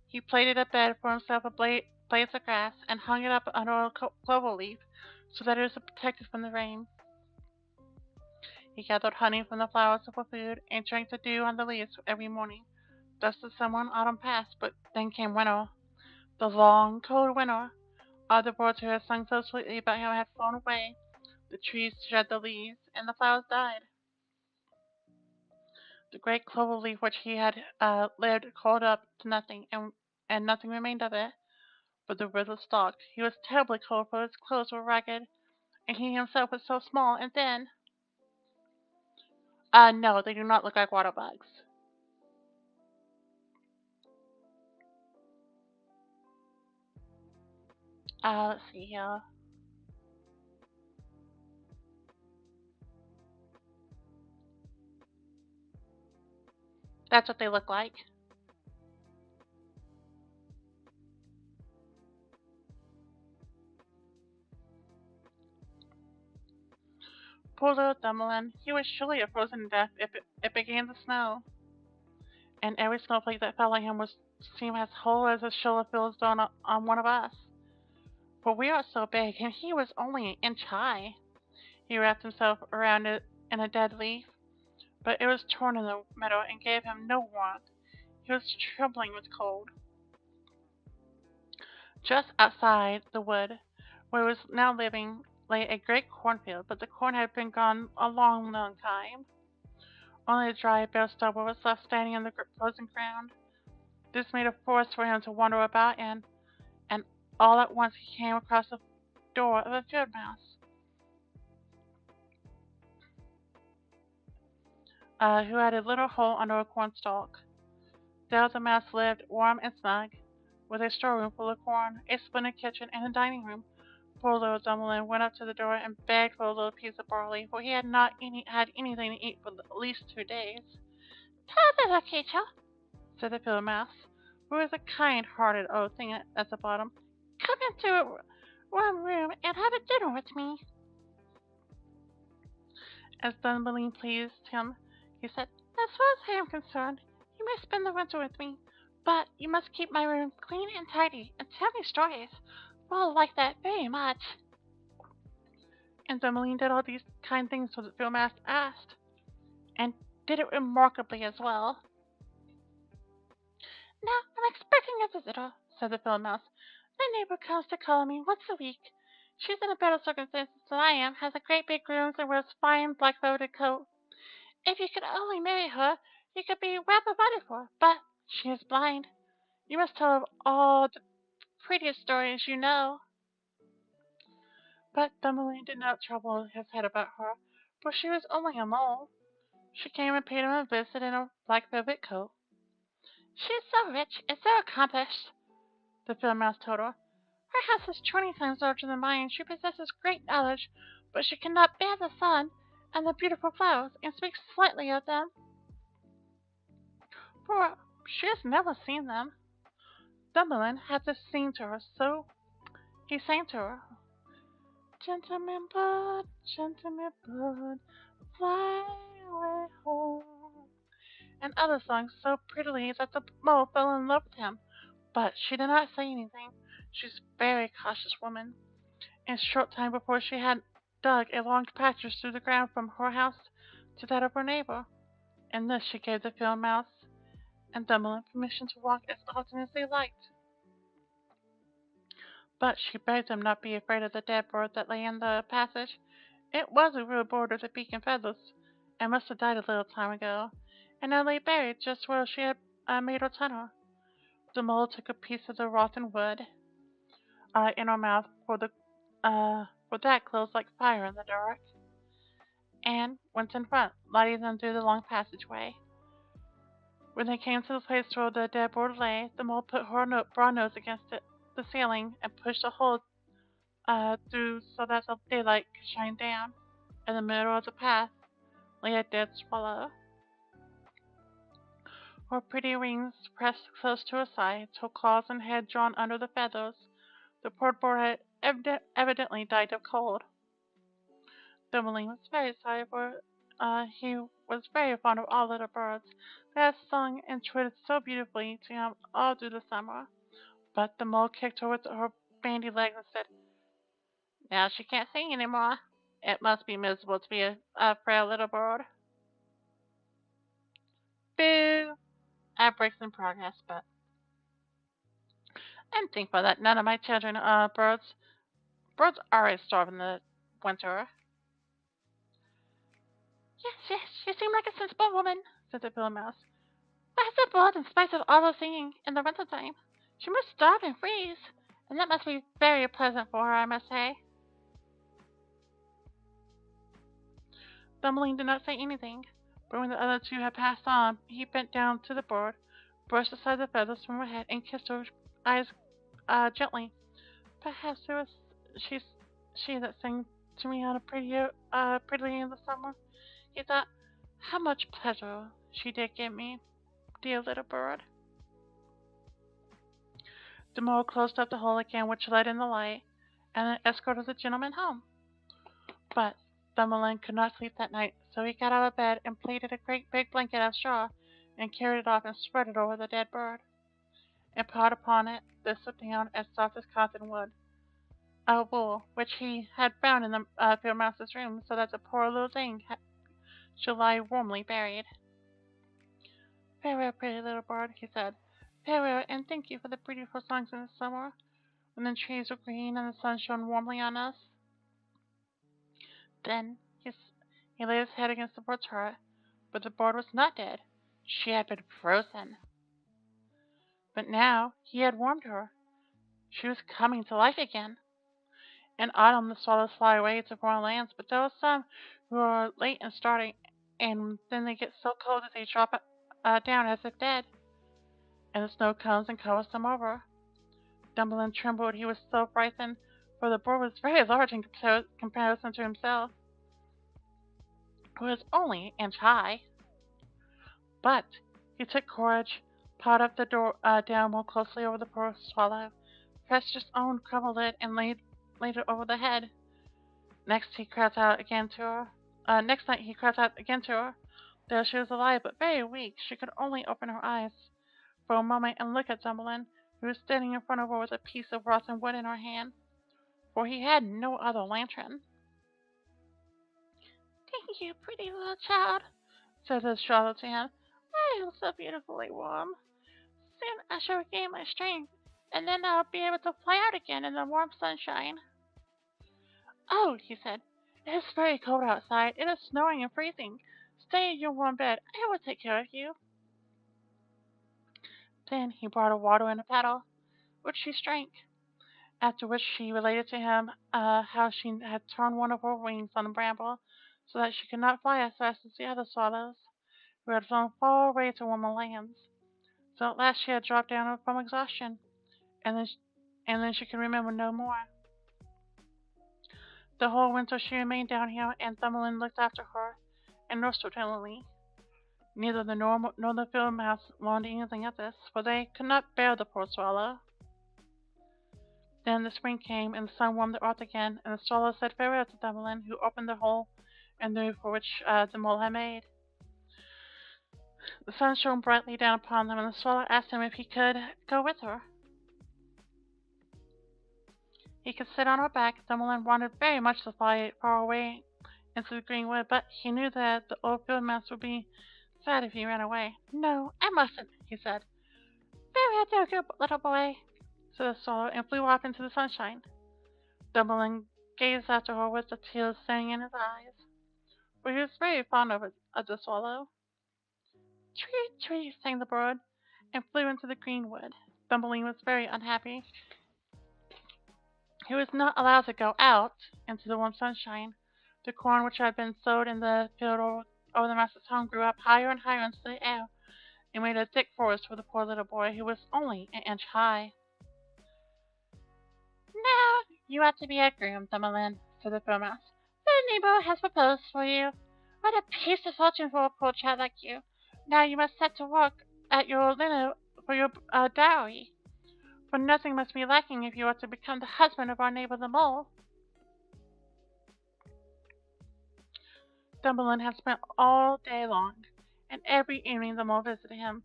He plaited a bed for himself of blades of grass, and hung it up under a clover leaf, so that it was protected from the rain. He gathered honey from the flowers for food, and drank the dew on the leaves every morning. Thus the summer and autumn passed, but then came winter. The long, cold winter. All the birds who had sung so sweetly about him had flown away. The trees shed the leaves, and the flowers died. The great clover leaf which he had lived coiled up to nothing, and nothing remained of it but the withered stalk. He was terribly cold, for his clothes were ragged, and he himself was so small and thin. No, they do not look like water bugs. Let's see here. That's what they look like. Poor little Dumoulin. He was surely a frozen to death if it began to snow, and every snowflake that fell on him was seemed as whole as a shoal of fields on one of us. For we are so big, and he was only an inch high. He wrapped himself around it in a dead leaf, but it was torn in the middle and gave him no warmth. He was trembling with cold. Just outside the wood, where he was now living, lay a great cornfield, but the corn had been gone a long, long time. Only a dry, bare stubble was left standing in the frozen ground. This made a forest for him to wander about in, and all at once he came across the door of a field mouse, who had a little hole under a cornstalk. There the mouse lived, warm and snug, with a storeroom full of corn, a splendid kitchen, and a dining room. Poor little Dumoulin went up to the door and begged for a little piece of barley, for he had not had anything to eat for at least 2 days. "Tell little creature," said the field mouse, who was a kind-hearted old thing at the bottom, "come into a warm room and have a dinner with me." As Dumoulin pleased him, he said, "As far as I am concerned, you may spend the winter with me, but you must keep my room clean and tidy, and tell me stories, for I like that very much." And Dumoulin did all these kind things that the field mouse asked, and did it remarkably as well. "Now I'm expecting a visitor," said the field mouse. "My neighbor comes to call on me once a week. She's in better circumstances than I am, has a great big rooms, and wears a fine black velvet coat. If you could only marry her, you could be well provided for, but she is blind. You must tell her all the prettiest stories you know." But Dumoulin did not trouble his head about her, for she was only a mole. She came and paid him a visit in a black velvet coat. "She is so rich and so accomplished," the field mouse told her. "Her house is 20 times larger than mine. She possesses great knowledge, but she cannot bear the sun and the beautiful flowers, and speaks slightly of them, for she has never seen them." Dumoulin had to sing to her, so he sang to her, gentleman bird, fly away home," and other songs so prettily that the mole fell in love with him. But she did not say anything. She's a very cautious woman. In a short time before she had dug a long passage through the ground from her house to that of her neighbor. In this she gave the field mouse and Dumoulin permission to walk as often as they liked. But she begged them not be afraid of the dead bird that lay in the passage. It was a real bird with a beak and feathers, and must have died a little time ago, and now lay buried just where she had made her tunnel. The mole took a piece of the rotten wood in her mouth, for that glows like fire in the dark, and went in front, lighting them through the long passageway. When they came to the place where the dead bird lay, the mole put her broad nose against the ceiling and pushed a hole through so that the daylight could shine down. In the middle of the path lay a dead swallow. Her pretty wings pressed close to her side, her claws and head drawn under the feathers. The poor bird had evidently died of cold. Dumoulin was very sorry, for he was very fond of all little birds that had sung and twittered so beautifully to him all through the summer. But the mole kicked her with her bandy legs and said, "Now she can't sing any more. It must be miserable to be a frail little bird." Boo! Outbreaks in progress, but I'm thankful that none of my children are birds. Birds always starve in the winter. "Yes, yes, you seem like a sensible woman," said the field mouse. That's a bird in spite of all the singing in the winter time. She must starve and freeze, and that must be very pleasant for her, I must say. Thumbling did not say anything, but when the other two had passed on, he bent down to the bird, brushed aside the feathers from her head, and kissed her eyes gently. Perhaps it was she, she that sang to me on a prettily in the summer. He thought, how much pleasure she did give me, dear little bird. The mole closed up the hole again which let in the light, and then escorted the gentleman home. But Thumbelin could not sleep that night, so he got out of bed and plaited a great big blanket of straw, and carried it off and spread it over the dead bird, and piled upon it thistle down as soft as cotton wood, a wool which he had found in the field mouse's room, so that the poor little thing should lie warmly buried. Farewell, pretty little bird, he said. Farewell, and thank you for the beautiful songs in the summer, when the trees were green and the sun shone warmly on us. Then he laid his head against the bird's heart, but the bird was not dead. She had been frozen. But now he had warmed her. She was coming to life again. In autumn the swallows fly away to foreign lands, but there are some who are late in starting, and then they get so cold that they drop down as if dead, and the snow comes and covers them over. Thumbelin trembled, he was so frightened, for the bird was very large in comparison to himself, who was only an inch high. But he took courage, piled up the door down more closely over the poor swallow, pressed his own crumbled lid, and laid it over the head. Next night he cries out again to her. There she was alive, but very weak. She could only open her eyes for a moment and look at Thumbelin, who was standing in front of her with a piece of rotten wood in her hand, for he had no other lantern. Thank you, pretty little child, said the straw to him. I am so beautifully warm. Soon I shall regain my strength, and then I'll be able to fly out again in the warm sunshine. Oh, he said, it is very cold outside. It is snowing and freezing. Stay in your warm bed. I will take care of you. Then he brought her water in a paddle, which she drank, after which she related to him how she had torn one of her wings on a bramble, so that she could not fly as fast as the other swallows, who had flown far away to warmer lands. So at last she had dropped down from exhaustion, and then she could remember no more. The whole winter she remained down here, and Thumbelin looked after her and nursed her tenderly. Neither the gnome nor the field mouse learned anything of this, for they could not bear the poor swallow. Then the spring came, and the sun warmed the earth again, and the swallow said farewell to Thumbelin, who opened the hole in the roof for which the mole had made. The sun shone brightly down upon them, and the swallow asked him if he could go with her. He could sit on her back. Thumbelin wanted very much to fly far away into the green wood, but he knew that the old field mouse would be sad if he ran away. No, I mustn't, he said. Very well, good little boy, said the swallow, and flew off into the sunshine. Thumbelin gazed after her with the tears standing in his eyes, for he was very fond of the swallow. Tweet, tweet, sang the bird, and flew into the green wood. Thumbelin was very unhappy. He was not allowed to go out into the warm sunshine. The corn which had been sowed in the field over the master's home grew up higher and higher into the air, and made a thick forest for the poor little boy, who was only an inch high. Now you ought to be a groom, Thumbelin, said the field mouse. The neighbor has proposed for you. What a piece of fortune for a poor child like you. Now you must set to work at your linen for your dowry, for nothing must be lacking if you are to become the husband of our neighbor the mole. Thumbelin had spent all day long, and every evening the mole visited him,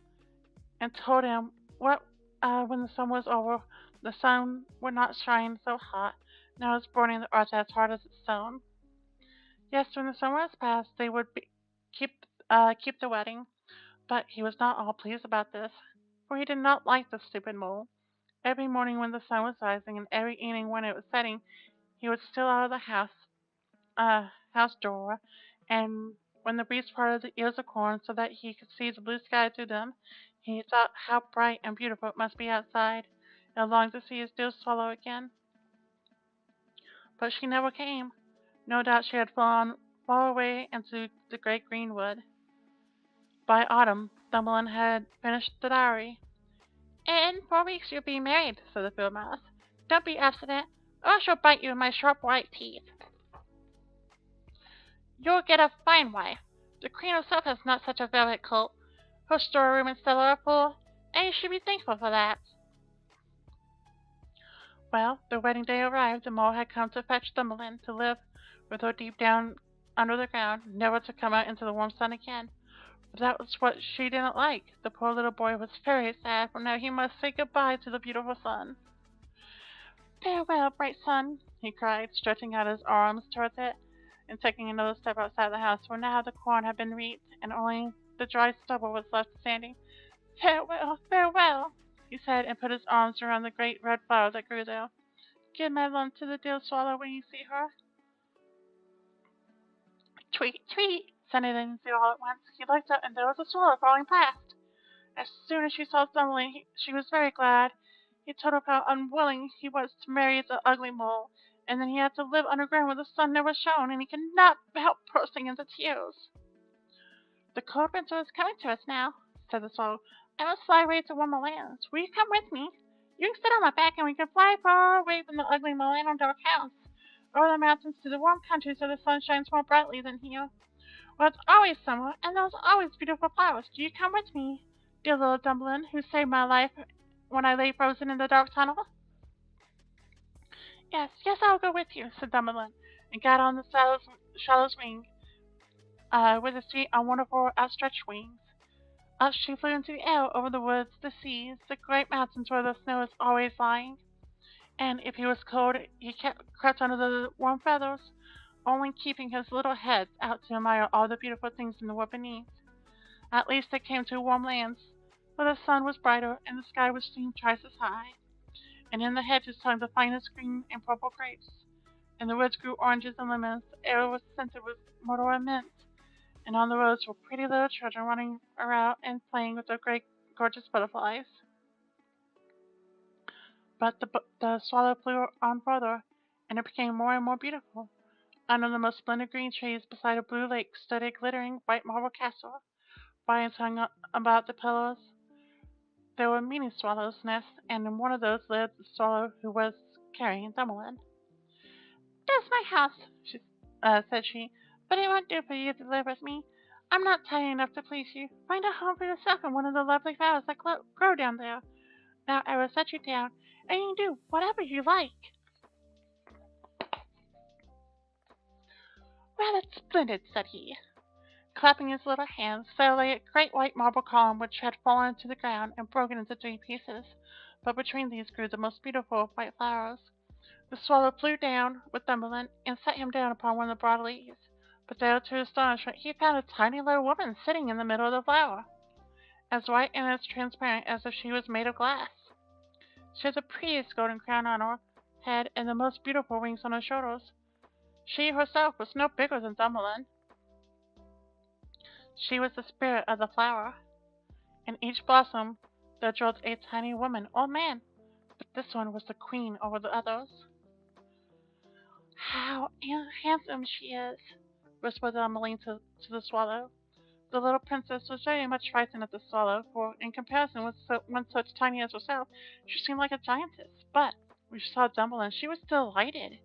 and told him what when the sun was over, the sun would not shine so hot. Now it was burning the earth as hard as stone. Yes, when the summer was past, they would keep the wedding, but he was not all pleased about this, for he did not like the stupid mole. Every morning when the sun was rising, and every evening when it was setting, he would steal out of the house door, and When the breeze parted the ears of corn so that he could see the blue sky through them, he thought how bright and beautiful it must be outside, and longed to see his dear swallow again. But she never came. No doubt she had flown far away into the great green wood. By autumn, Thumbelin had finished the dowry. "In 4 weeks you'll be married," said the field mouse. "Don't be obstinate, or I shall bite you with my sharp white teeth. You'll get a fine wife. The Queen herself has not such a velvet coat. Her storeroom and cellar are full, and you should be thankful for that." Well, the wedding day arrived. The mole had come to fetch Thumbelin to live with her deep down under the ground, never to come out into the warm sun again. But that was what she didn't like. The poor little boy was very sad, for now he must say good-bye to the beautiful sun. "Farewell, bright sun," he cried, stretching out his arms towards it, and taking another step outside the house, where now the corn had been reaped, and only the dry stubble was left standing. "Farewell, farewell," he said, and put his arms around the great red flower that grew there. "Give my love to the dear swallow when you see her." "Tweet, tweet," sounded Nancy all at once. He looked up, and there was a swallow crawling past. As soon as she saw Thumbelin, she was very glad. He told her how unwilling he was to marry the ugly mole, and then he had to live underground where the sun never shone, and he could not help bursting into tears. "The cold winter is coming to us now," said the swallow. "I must fly away to warmer lands. Will you come with me? You can sit on my back, and we can fly far away from the ugly mole and our dark house, over the mountains to the warm countries where the sun shines more brightly than here, where it's always summer, and there's always beautiful flowers. Do you come with me, dear little Thumbelin, who saved my life when I lay frozen in the dark tunnel?" "Yes, yes, I'll go with you," said Thumbelin, and got on the shadow's wing, with his feet on one of her outstretched wings. Up she flew into the air, over the woods, the seas, the great mountains where the snow is always lying. And if he was cold, he crept under the warm feathers, only keeping his little head out to admire all the beautiful things in the wood beneath. At last they came to warm lands, where the sun was brighter and the sky was seen twice as high, and in the hedges hung the finest green and purple grapes. In the woods grew oranges and lemons, the air was scented with myrtle and mint, and on the roads were pretty little children running around and playing with their great gorgeous butterflies. But the swallow flew on further, and it became more and more beautiful. Under the most splendid green trees, beside a blue lake, stood a glittering white marble castle. Vines hung about the pillars. There were many swallows' nests, and in one of those lived the swallow who was carrying Thumbelin. "There's my house," said she, "but it won't do for you to live with me. I'm not tiny enough to please you. Find a home for yourself in one of the lovely flowers that grow down there. Now I will set you down, and you can do whatever you like." "Well, that's splendid," said he, clapping his little hands. There lay a great white marble column which had fallen to the ground and broken into 3 pieces, but between these grew the most beautiful of white flowers. The swallow flew down with Thumbelin and set him down upon one of the broad leaves, but there, to his astonishment, he found a tiny little woman sitting in the middle of the flower, as white and as transparent as if she was made of glass. She had the prettiest golden crown on her head and the most beautiful wings on her shoulders. She herself was no bigger than Thumbelin. She was the spirit of the flower. In each blossom there dwelt a tiny woman or man, but this one was the queen over the others. "How handsome she is!" whispered Thumbelin to the swallow. The little princess was very much frightened at the swallow, for, in comparison with one so tiny as herself, she seemed like a giantess. But when she saw Thumbelin, she was delighted,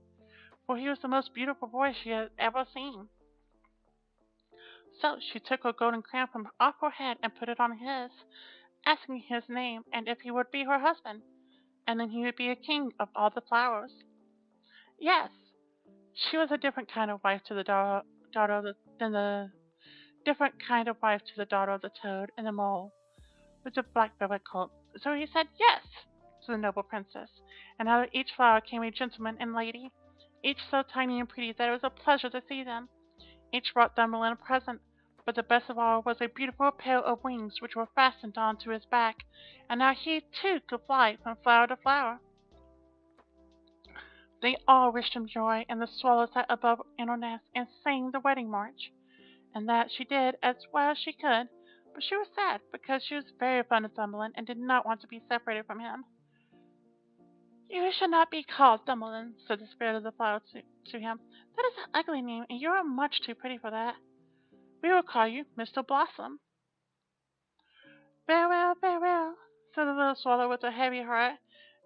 for he was the most beautiful boy she had ever seen. So she took her golden crown from off her head and put it on his, asking his name and if he would be her husband, and then he would be a king of all the flowers. Yes, she was a different kind of wife to the daughter of the different kind of wife to the daughter of the toad and the mole with the black velvet coat. So he said yes to the noble princess, and out of each flower came a gentleman and lady, each so tiny and pretty that it was a pleasure to see them. Each brought Thumbelin a present, but the best of all was a beautiful pair of wings which were fastened on to his back, and now he too could fly from flower to flower. They all wished him joy, and the swallow sat above in her nest and sang the wedding march. and that she did as well as she could, but she was sad because she was very fond of Thumbelin and did not want to be separated from him. You should not be called Thumbelin, said the spirit of the flower to him. That is an ugly name, and you are much too pretty for that. We will call you Mr. Blossom. Farewell, said the little swallow with a heavy heart,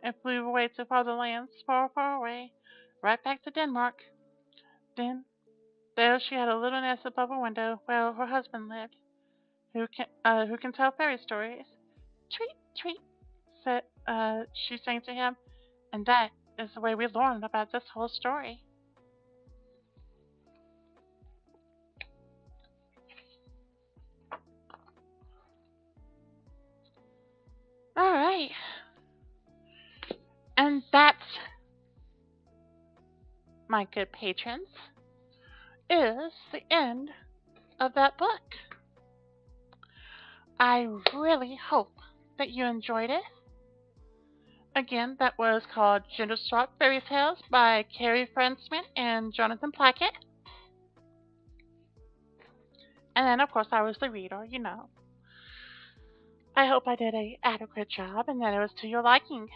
and flew away to farther lands, far, far away, right back to Denmark. Then there she had a little nest above a window where her husband lived, who can tell fairy stories. Tweet, tweet, said she sang to him, and that is the way we learned about this whole story. All right, and that's, my good patrons, is the end of that book. I really hope that you enjoyed it. Again, that was called Gingerstrop Fairy Tales by Carrie Friendsmith and Jonathan Plackett. And then, of course, I was the reader. I hope I did an adequate job and that it was to your liking.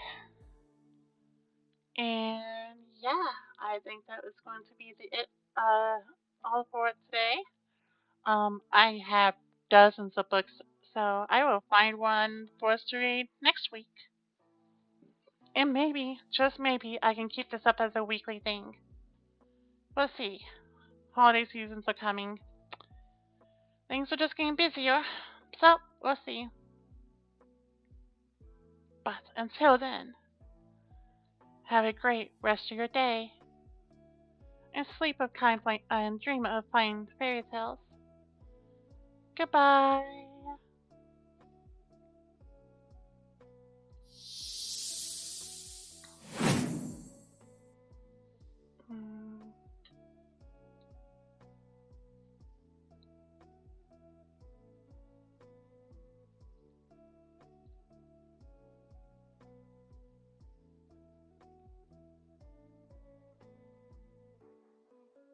And yeah, I think that was going to be all for it today. I have dozens of books, so I will find one for us to read next week. And maybe, just maybe, I can keep this up as a weekly thing. We'll see. Holiday seasons are coming. Things are just getting busier, so we'll see. But until then, have a great rest of your day, and sleep of kind and dream of fine fairy tales. Goodbye.